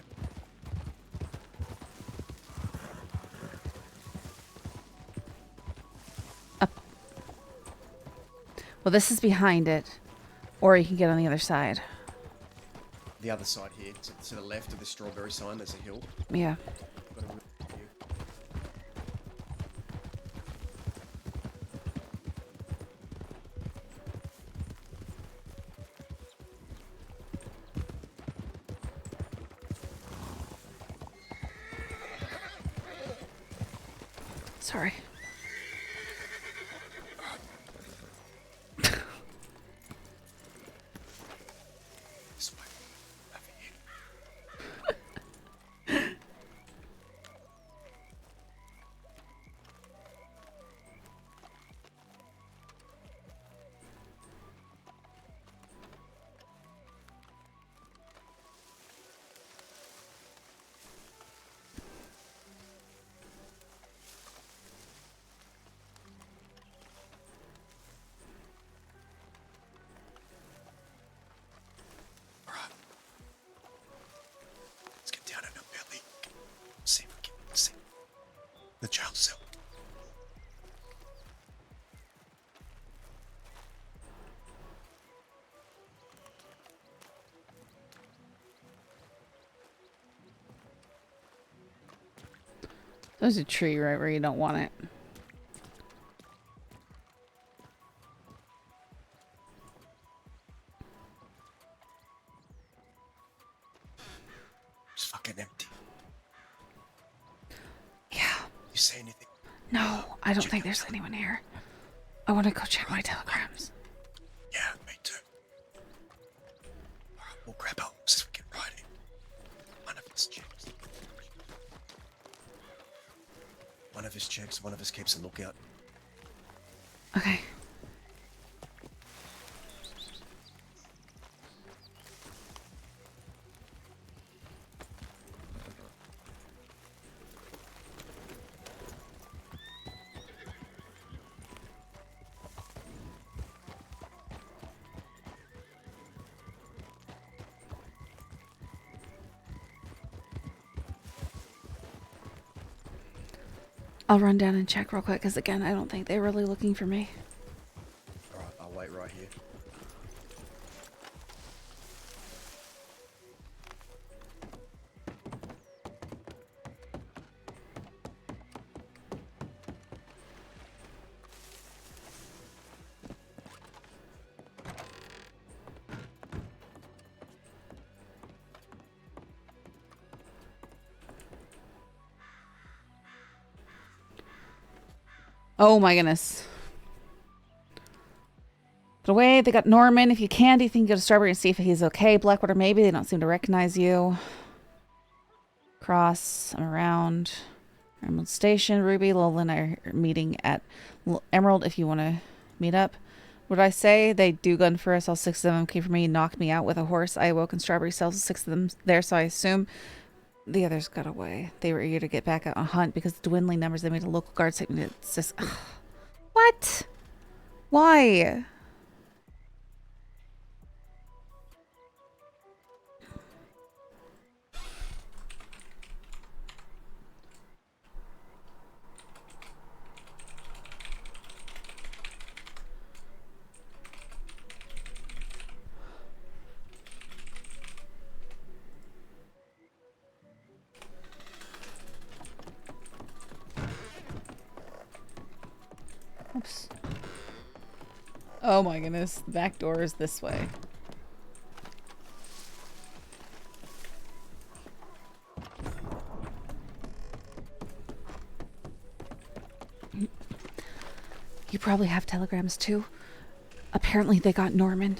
Up. Well, this is behind it. Or you can get on the other side. The other side here, to the left of the strawberry sign, there's a hill. Yeah. Got a view. Sorry. This way. Over here. The jail cell. There's a tree right where you don't want it. It's fucking empty. Yeah. You say anything? No, I don't think there's anyone here. I want to go check my telegrams. Yeah, me too. Alright, we'll grab our horses. We can ride in. One of us checks. One of us keeps a lookout. Okay. I'll run down and check real quick, because again, I don't think they're really looking for me. Alright, I'll wait right here. Oh my goodness. Get away. They got Norman. If you can, do you think you go to Strawberry and see if he's okay? Blackwater, maybe. They don't seem to recognize you. Cross. I'm around. Emerald Station. Ruby, Lola, and I are meeting at Emerald if you want to meet up. What did I say? They do gun for us. All 6 of them came for me, knocked me out with a horse. I awoke in Strawberry cells, 6 of them there, so I assume the others got away. They were eager to get back out on a hunt because the dwindling numbers. They made a local guard statement. It's just... What? Why? Oops. Oh my goodness. The back door is this way. You probably have telegrams too. Apparently they got Norman.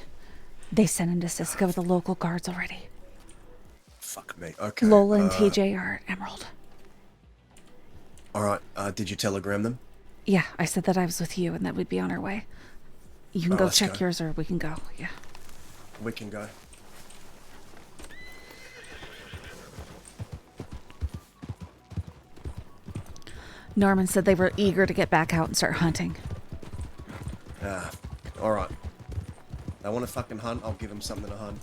They sent him to Siska with the local guards already. Fuck me. Okay. Lola and TJ are at Emerald. Alright, did you telegram them? Yeah, I said that I was with you and that we'd be on our way. You can go let's check go. yours or we can go. Yeah. We can go. Norman said they were eager to get back out and start hunting. Alright. They want to fucking hunt, I'll give them something to hunt.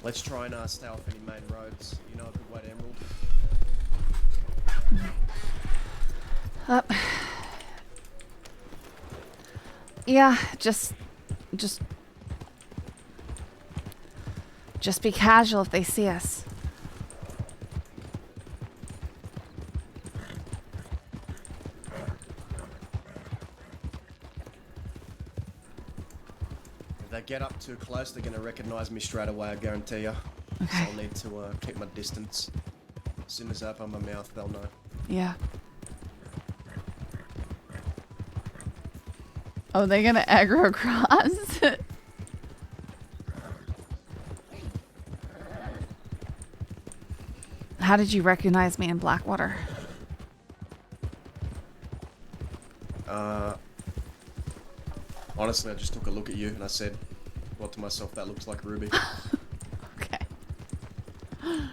Let's try and stay off any main roads. You know a good way to Emerald? Up. Yeah, just be casual if they see us. If they get up too close, they're going to recognize me straight away, I guarantee you. Okay. So I'll need to keep my distance. As soon as I open my mouth, they'll know. Yeah. Oh, they're gonna aggro across. How did you recognize me in Blackwater? Honestly, I just took a look at you and I said, thought to myself, that looks like Ruby. Okay. Are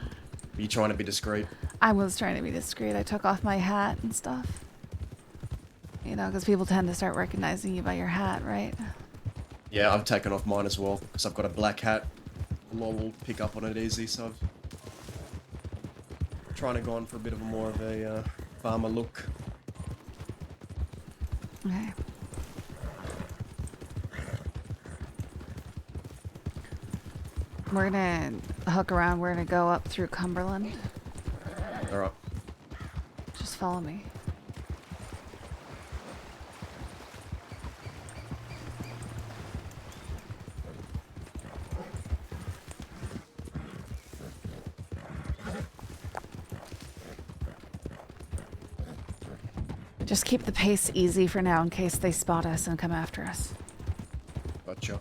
you trying to be discreet? I was trying to be discreet. I took off my hat and stuff. You know, because people tend to start recognizing you by your hat, right? Yeah, I've taken off mine as well, because I've got a black hat law will pick up on it easy, so I'm trying to go on for a bit of a more of a farmer look. Okay. We're gonna hook around. We're gonna go up through Cumberland. Alright. Just follow me. Just keep the pace easy for now in case they spot us and come after us. Gotcha.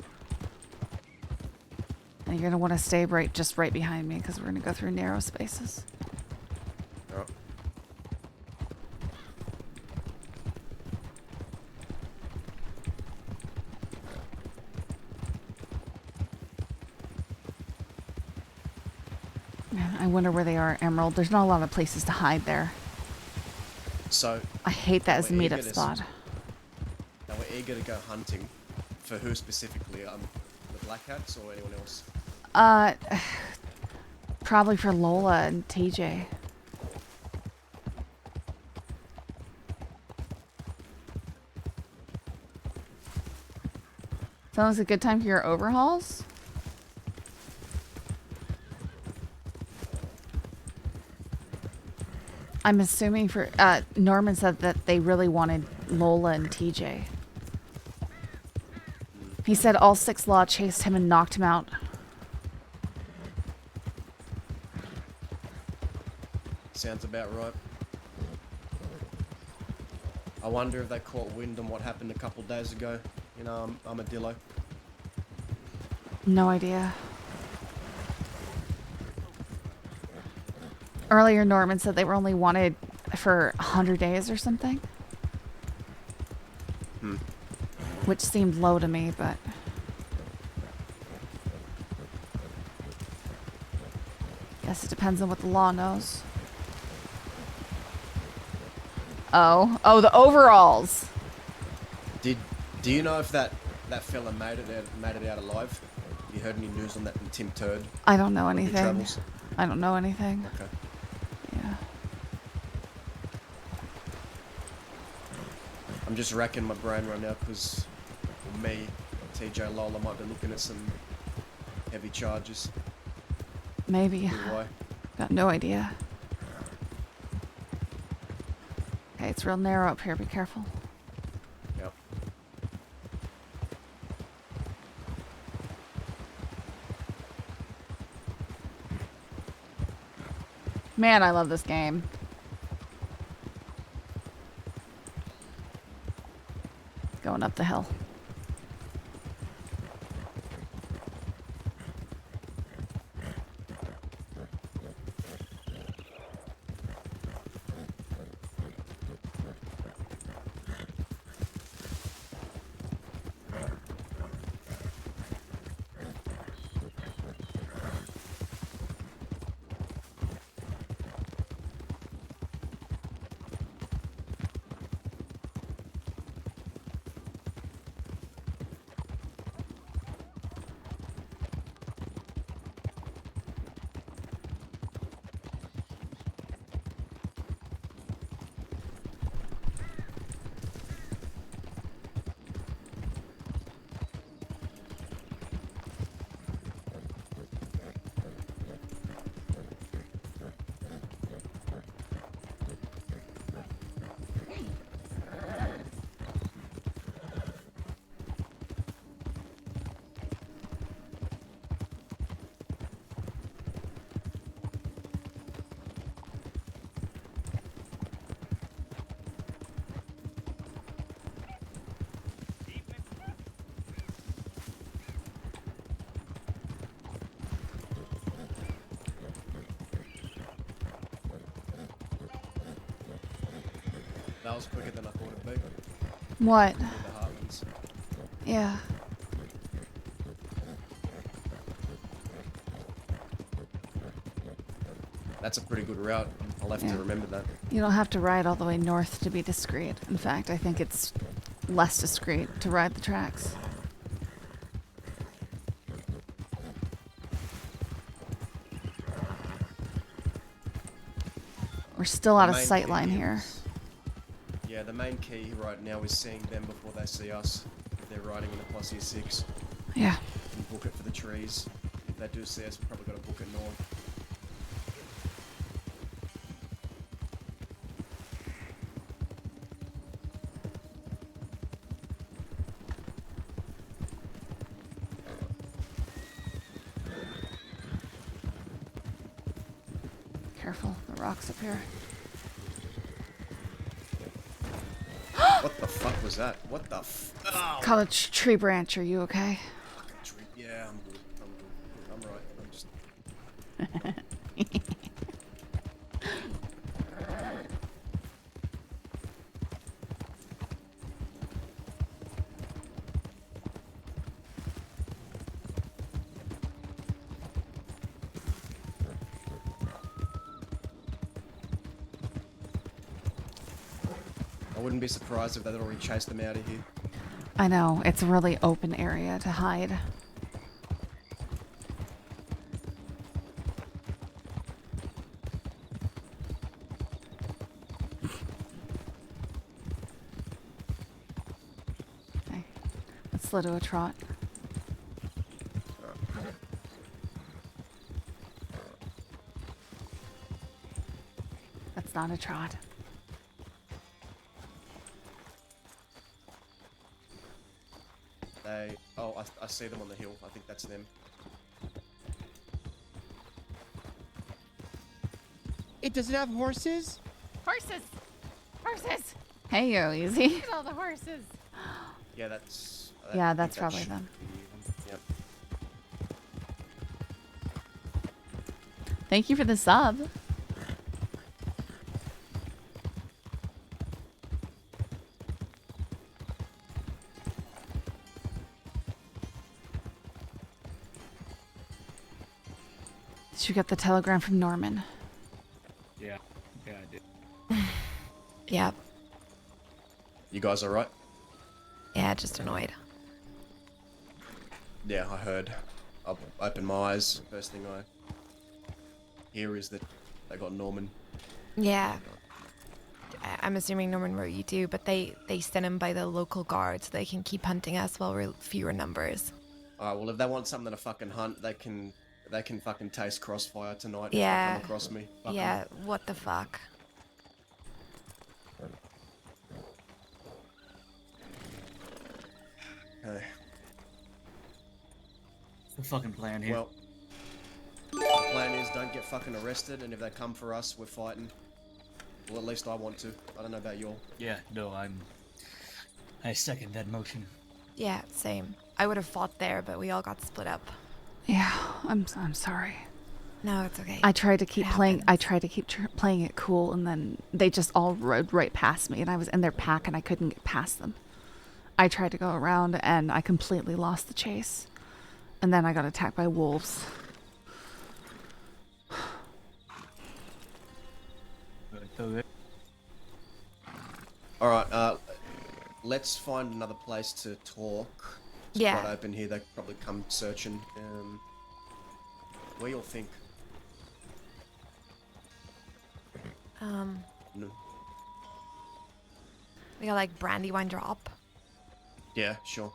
And you're gonna want to stay just right behind me because we're gonna go through narrow spaces. Alright. Man, I wonder where they are, Emerald. There's not a lot of places to hide there. So I hate that as a we're meetup eager to- spot. Now we're eager to go hunting. For who specifically? The Black Hats or anyone else? Probably for Lola and TJ. Sounds like a good time for your overhauls. I'm assuming for Norman said that they really wanted Lola and TJ. He said all 6 Law chased him and knocked him out. Sounds about right. I wonder if they caught wind on what happened a couple days ago in Armadillo. No idea. Earlier, Norman said they were only wanted for 100 days or something. Which seemed low to me, but... guess it depends on what the law knows. Oh, the overalls! Do you know if that fella made it out alive? Have you heard any news on that from Tim Turd? I don't know on your anything. travels? I don't know anything. Okay. Yeah. I'm just racking my brain right now because me, TJ, Lola might be looking at some heavy charges. Maybe. Why? Got no idea. Okay, it's real narrow up here. Be careful. Yep. Man, I love this game. Going up the hill. That was quicker than I thought it'd be. What? The Heartlands. Yeah. That's a pretty good route. I'll have Yeah. to remember that. You don't have to ride all the way north to be discreet. In fact, I think it's less discreet to ride the tracks. We're still The out of main sight key line here. is- Yeah, the main key right now is seeing them before they see us. If they're riding in a posse of 6. Yeah. And book it for the trees. If they do see us, we've probably got to book it north. Careful, the rocks up here. What the fuck was that? What the f- oh. Caught a tree branch. Are you okay? Yeah, I'm good. I'm right. I'm just... I wouldn't be surprised if they'd already chased them out of here. I know, it's a really open area to hide. Okay, let's slow to a trot. That's not a trot. They... Oh, I see them on the hill. I think that's them. It doesn't have horses? Horses! Horses! Hey, yo, easy. Look at all the horses. Yeah, that's... Yeah, I that's think that probably should them. be them. Thank you for the sub. Did you get the telegram from Norman? Yeah. Yeah, I did. Yep. You guys alright? Yeah, just annoyed. Yeah, I heard. I'll open my eyes. First thing I hear is that they got Norman. Yeah. I'm assuming Norman wrote you too, but they sent him by the local guard so they can keep hunting us while we're fewer numbers. Alright, well if they want something to fucking hunt, they can fucking taste Crossfire tonight Yeah. if they come across me. Fuck 'em. Yeah, what the fuck? Okay. What's the fucking plan here? Well, the plan is don't get fucking arrested, and if they come for us, we're fighting. Well, at least I want to. I don't know about y'all. Yeah, no, I second that motion. Yeah, same. I would have fought there, but we all got split up. Yeah, I'm sorry. No, it's okay. I tried to keep playing. I tried to keep playing it cool, and then they just all rode right past me, and I was in their pack, and I couldn't get past them. I tried to go around, and I completely lost the chase, and then I got attacked by wolves. Alright, let's find another place to talk. It's Yeah. quite open here. They could probably come searching. What do y'all think? No. We got like Brandywine drop. Yeah, sure.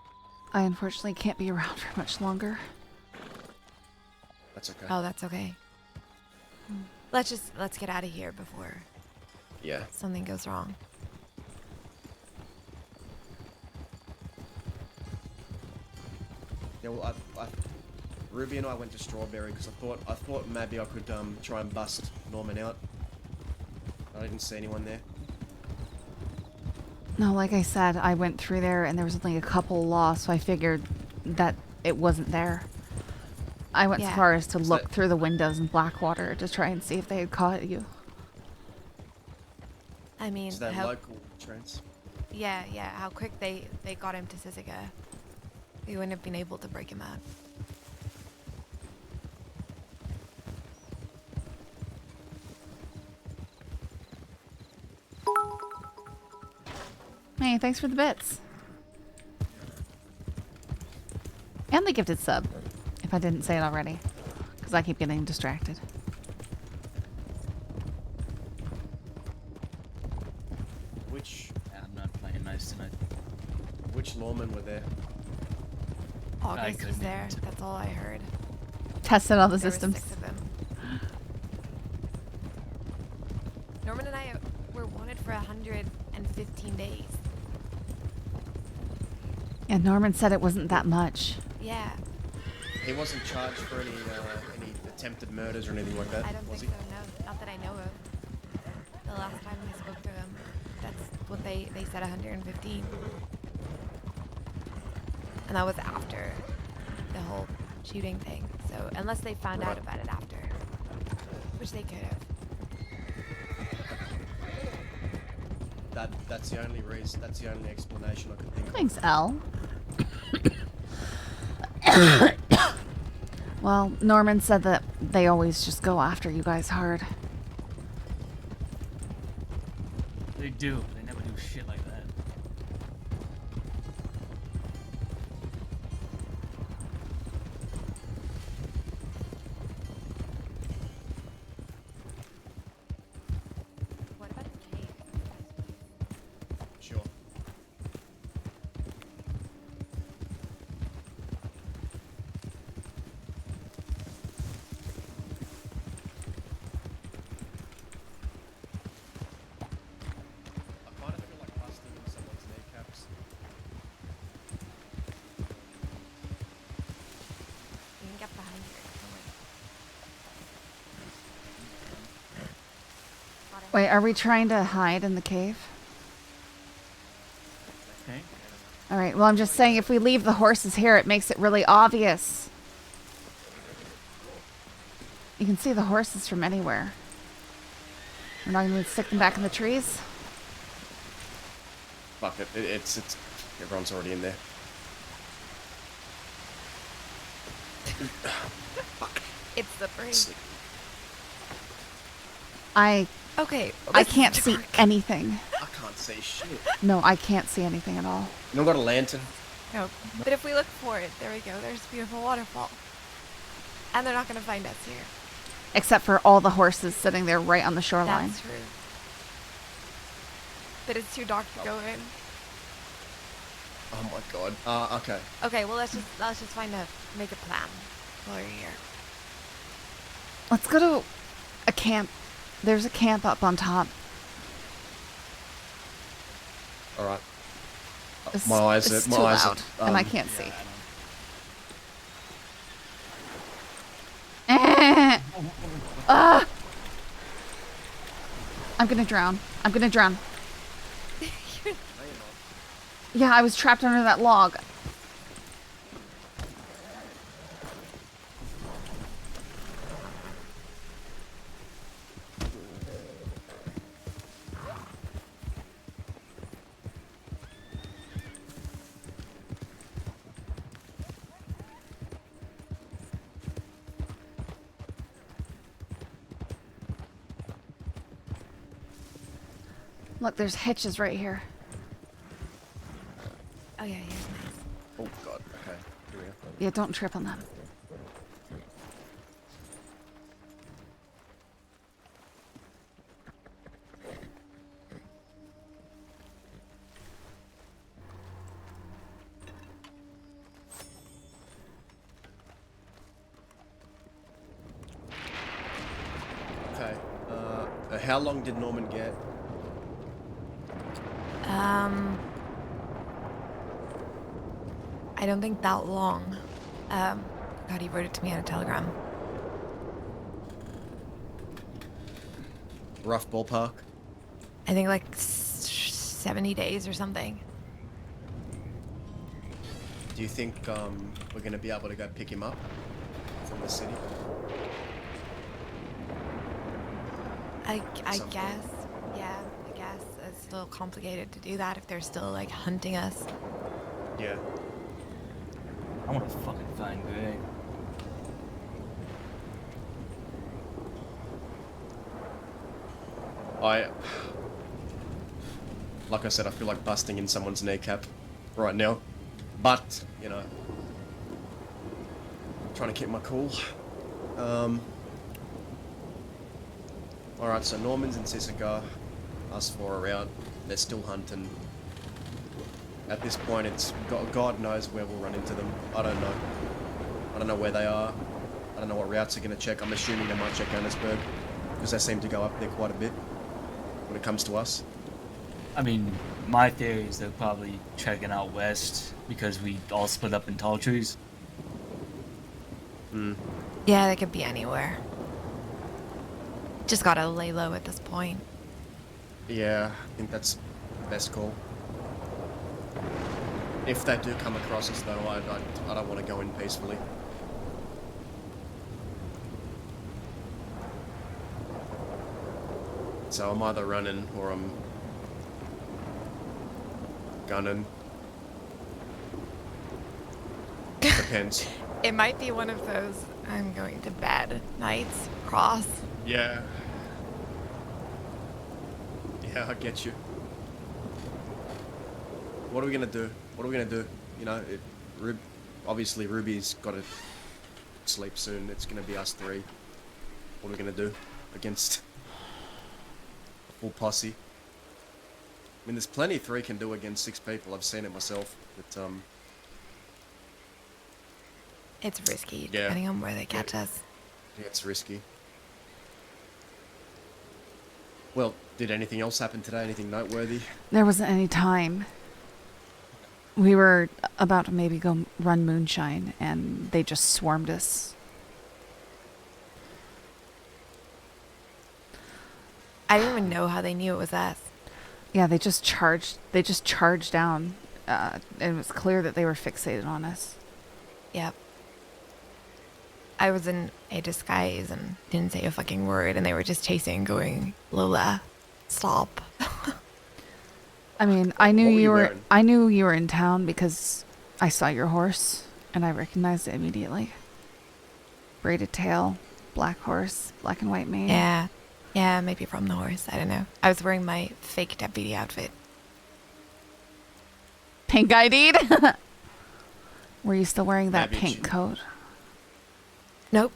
I unfortunately can't be around for much longer. That's okay. Oh, that's okay. Let's get out of here before Yeah. something goes wrong. Yeah, well, Ruby and I went to Strawberry because I thought maybe I could try and bust Norman out. I didn't see anyone there. No, like I said, I went through there and there was only a couple lost, so I figured that it wasn't there. I went so Yeah. far as to Is look that- through the windows in Blackwater to try and see if they had caught you. I mean, Is that how, local trans? yeah, how quick they got him to Sisika. We wouldn't have been able to break him out. Hey, thanks for the bits. And the gifted sub, if I didn't say it already, because I keep getting distracted. organized tonight. Which lawmen were there? August was there. That's all I heard. Tested all the There were systems. 6 of them. Norman and I were wanted for 115 days. And Norman said it wasn't that much. Yeah. He wasn't charged for any attempted murders or anything like that, I don't was think he? so, no. Not that I know of. The last time we spoke to him, that's what they said, 115. And that was after the whole shooting thing. So unless they found out about it after, which they could have. That's the only reason. That's the only explanation I could think of. Thanks, Elle. Well, Norman said that they always just go after you guys hard. They do, but they never do shit like that. What about the cave? Sure. I kind of feel like busting in someone's kneecaps. You can get behind here. Don't worry. Wait, are we trying to hide in the cave? Okay. Alright, well, I'm just saying if we leave the horses here, it makes it really obvious. You can see the horses from anywhere. We're not going to stick them back in the trees? Fuck it. It's everyone's already in there. It's slippery. Okay. I can't see anything. I can't see shit. No, I can't see anything at all. You don't got a lantern? No. But if we look for it, there we go. There's a beautiful waterfall. And they're not going to find us here. Except for all the horses sitting there right on the shoreline. That's true. But it's too dark to go in. Oh my god. Okay. Okay, well let's just make a plan while you're here. Let's go to a camp. There's a camp up on top. All right. It's, My eyes it's are. My too eyes loud, are. and I can't see. I'm gonna drown. I'm gonna drown. Yeah, I was trapped under that log. Look, there's hitches right here. Oh yeah, here's nice. Oh god. Okay. Here we go. Yeah, don't trip on them. Okay. How long did Norman get? I don't think that long. God, he wrote it to me on a telegram. Rough ballpark. I think like 70 days or something. Do you think we're gonna be able to go pick him up from the city? I guess. Yeah, I guess. It's a little complicated to do that if they're still like hunting us. Yeah. I want to fucking find Greg. Like I said, I feel like busting in someone's kneecap right now. But, you know, trying to keep my cool. Alright, so Norman's in Sisika. Us four are out. They're still hunting. At this point, it's God knows where we'll run into them. I don't know. I don't know where they are. I don't know what routes they're going to check. I'm assuming they might check Johannesburg, because they seem to go up there quite a bit when it comes to us. I mean, my theory is they're probably checking out west because we all split up in tall trees. Yeah, they could be anywhere. Just gotta lay low at this point. Yeah, I think that's the best call. If they do come across us, though, I don't want to go in peacefully. So I'm either running or I'm gunning. Depends. It might be one of those I'm going to bed nights. Cross. Yeah. Yeah, I get you. What are we gonna do? What are we gonna do? You know, obviously Ruby's got to sleep soon. It's gonna be us three. What are we gonna do against a full posse? I mean, there's plenty 3 can do against 6 people. I've seen it myself. But It's risky, yeah. depending on where they catch us. Yeah, it's risky. Well, did anything else happen today? Anything noteworthy? There wasn't any time. We were about to maybe go run moonshine, and they just swarmed us. I didn't even know how they knew it was us. Yeah, they just charged. They just charged down. And it was clear that they were fixated on us. Yep. I was in a disguise and didn't say a fucking word, and they were just chasing, going, Lola, stop. I mean, I knew What were you you were. wearing? I knew you were in town because I saw your horse, and I recognized it immediately. Braided tail, black horse, black and white mane. Yeah. Yeah, maybe from the horse. I don't know. I was wearing my fake deputy outfit. Pink ID'd? Were you still wearing that Maybe pink coat? Nope.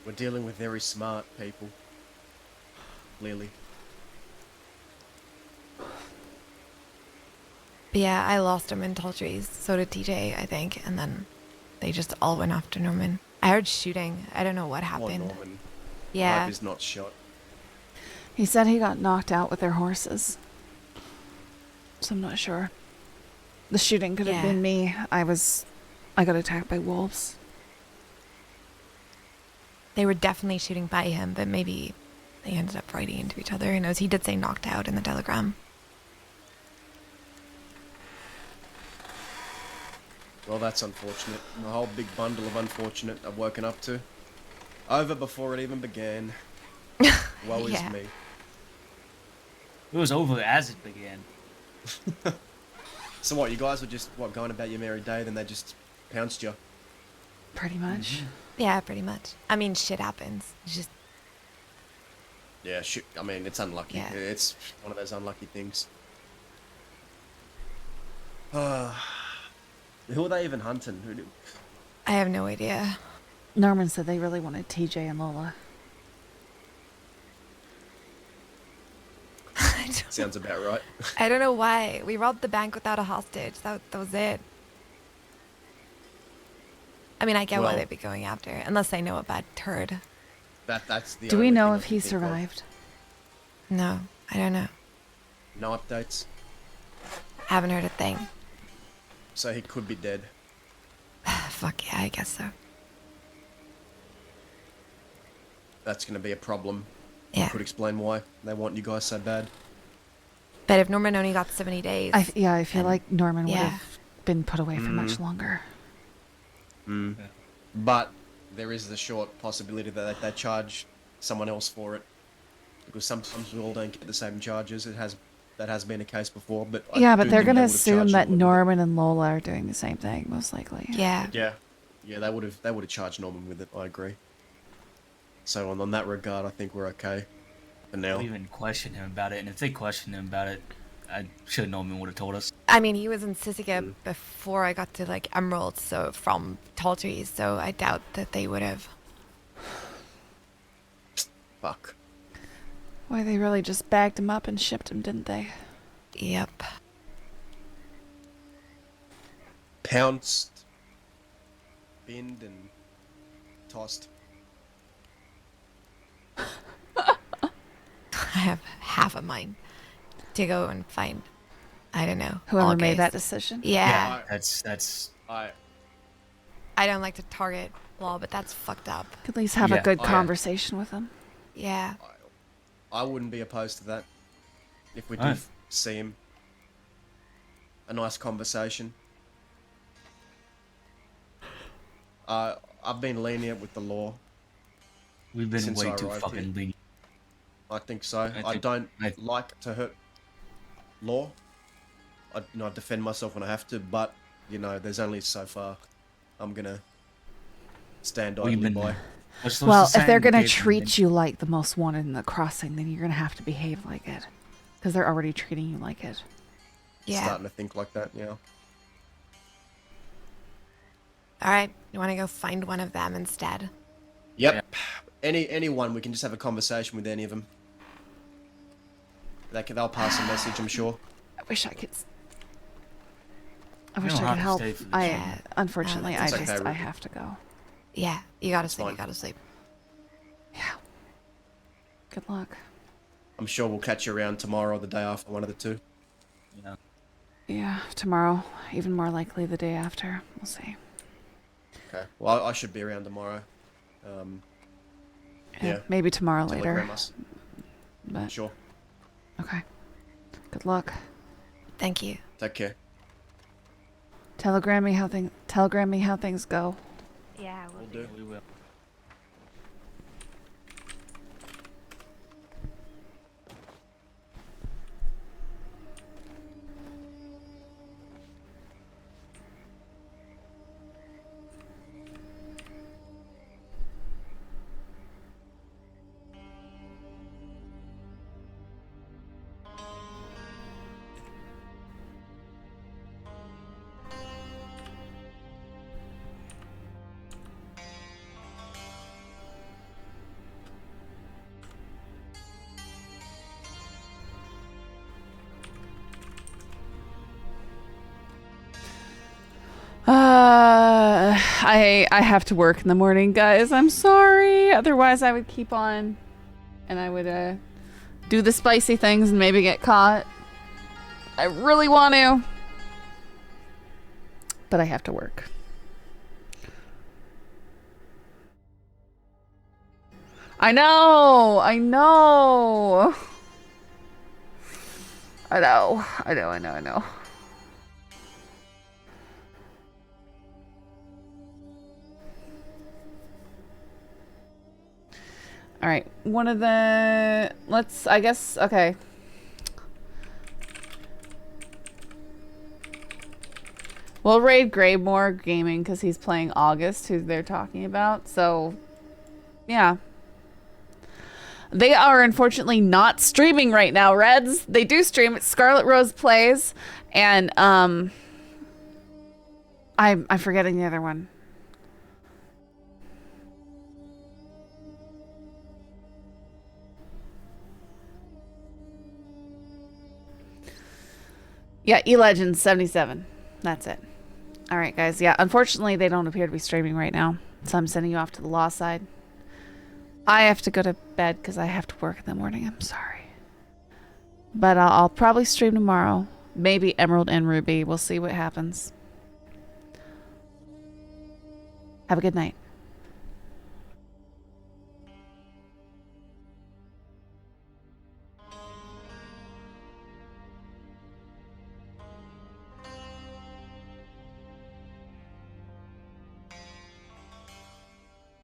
We're dealing with very smart people. Clearly. But yeah, I lost him in tall trees. So did TJ, I think. And then they just all went after Norman. I heard shooting. I don't know what happened. Norman. Yeah. Hope he's not shot. He said he got knocked out with their horses. So I'm not sure. The shooting could have been me. I got attacked by wolves. They were definitely shooting by him, but maybe they ended up riding into each other. Who knows? He did say knocked out in the telegram. Well, that's unfortunate. A whole big bundle of unfortunate I've woken up to. Over before it even began. Woe is Yeah. me. It was over as it began. So what, you guys were just, going about your merry day, then they just pounced you? Pretty much. Yeah, pretty much. I mean, shit happens. It's just, Yeah, shit. I mean, it's unlucky. Yeah. It's one of those unlucky things. Who are they even hunting? I have no idea. Norman said they really wanted TJ and Lola. Sounds about right. I don't know why. We robbed the bank without a hostage. That was it. I mean, I get why Well- they'd be going after, unless they know about Turd. That's the Do we only know thing I if can he think of. survived? No, I don't know. No updates. Haven't heard a thing. So he could be dead. Fuck yeah, I guess so. That's going to be a problem. Yeah. Could explain why they want you guys so bad. But if Norman only got 70 days. I feel like Norman would yeah. have been put away for much longer. Mm. But there is the short possibility that they charge someone else for it. Because sometimes we all don't get the same charges. That has been a case before. But Yeah, I but do they're think going they to would've assume charged that Norman with Norman and Lola are doing the same thing, most likely. Yeah. it. Yeah, they would have charged Norman with it. I agree. So on that regard, I think we're okay for now. Don't even question him about it, and if they questioned him about it, I should Norman would have told us. I mean, he was in Sisika before I got to, like, Emerald, so from Tall Trees, so I doubt that they would have. Fuck. Why, they really just bagged him up and shipped him, didn't they? Yep. Pounced, binned, and tossed. I have half a mind to go and find, I don't know. Whoever made August. that decision? Yeah. That's. I don't like to target law, but that's fucked up. Could at least have a good conversation with him. Yeah. I wouldn't be opposed to that. If we do Alright. see him. A nice conversation. I've been lenient with the law. We've been since way I too arrived fucking here. lenient. I think so. I think- don't like to hurt law. I defend myself when I have to, but there's only so far I'm gonna stand idly by. Well, if they're going to treat you like the most wanted in the crossing, then you're going to have to behave like it. Because they're already treating you like it. Yeah. Starting to think like that, yeah. All right. You want to go find one of them instead? Yep. Anyone, we can just have a conversation with any of them. They'll pass a message, I'm sure. I wish I could. I You wish don't I have could to help. stay for the Unfortunately, That's okay, I Ruby. have to go. Yeah. You gotta sleep. You gotta sleep. Good luck. I'm sure we'll catch you around tomorrow or the day after, one of the two. Yeah. Yeah, tomorrow. Even more likely the day after. We'll see. Okay. Well, I should be around tomorrow. Yeah. Maybe tomorrow Telegram later. us. But Sure. okay. Good luck. Thank you. Take care. Telegram me how things go. Yeah, We'll do. We will. I have to work in the morning, guys. I'm sorry. Otherwise, I would keep on, and I would do the spicy things and maybe get caught. I really want to, but I have to work. I know. I know. I know. I know. I know. I know. All right, one of the, I guess, okay. We'll raid Graymore Gaming because he's playing August, who they're talking about. So, yeah. They are unfortunately not streaming right now, Reds. They do stream. It's Scarlet Rose Plays, and I'm forgetting the other one. Yeah, E-Legends 77. That's it. All right, guys. Yeah, unfortunately, they don't appear to be streaming right now, so I'm sending you off to the law side. I have to go to bed because I have to work in the morning. I'm sorry. But I'll probably stream tomorrow. Maybe Emerald and Ruby. We'll see what happens. Have a good night.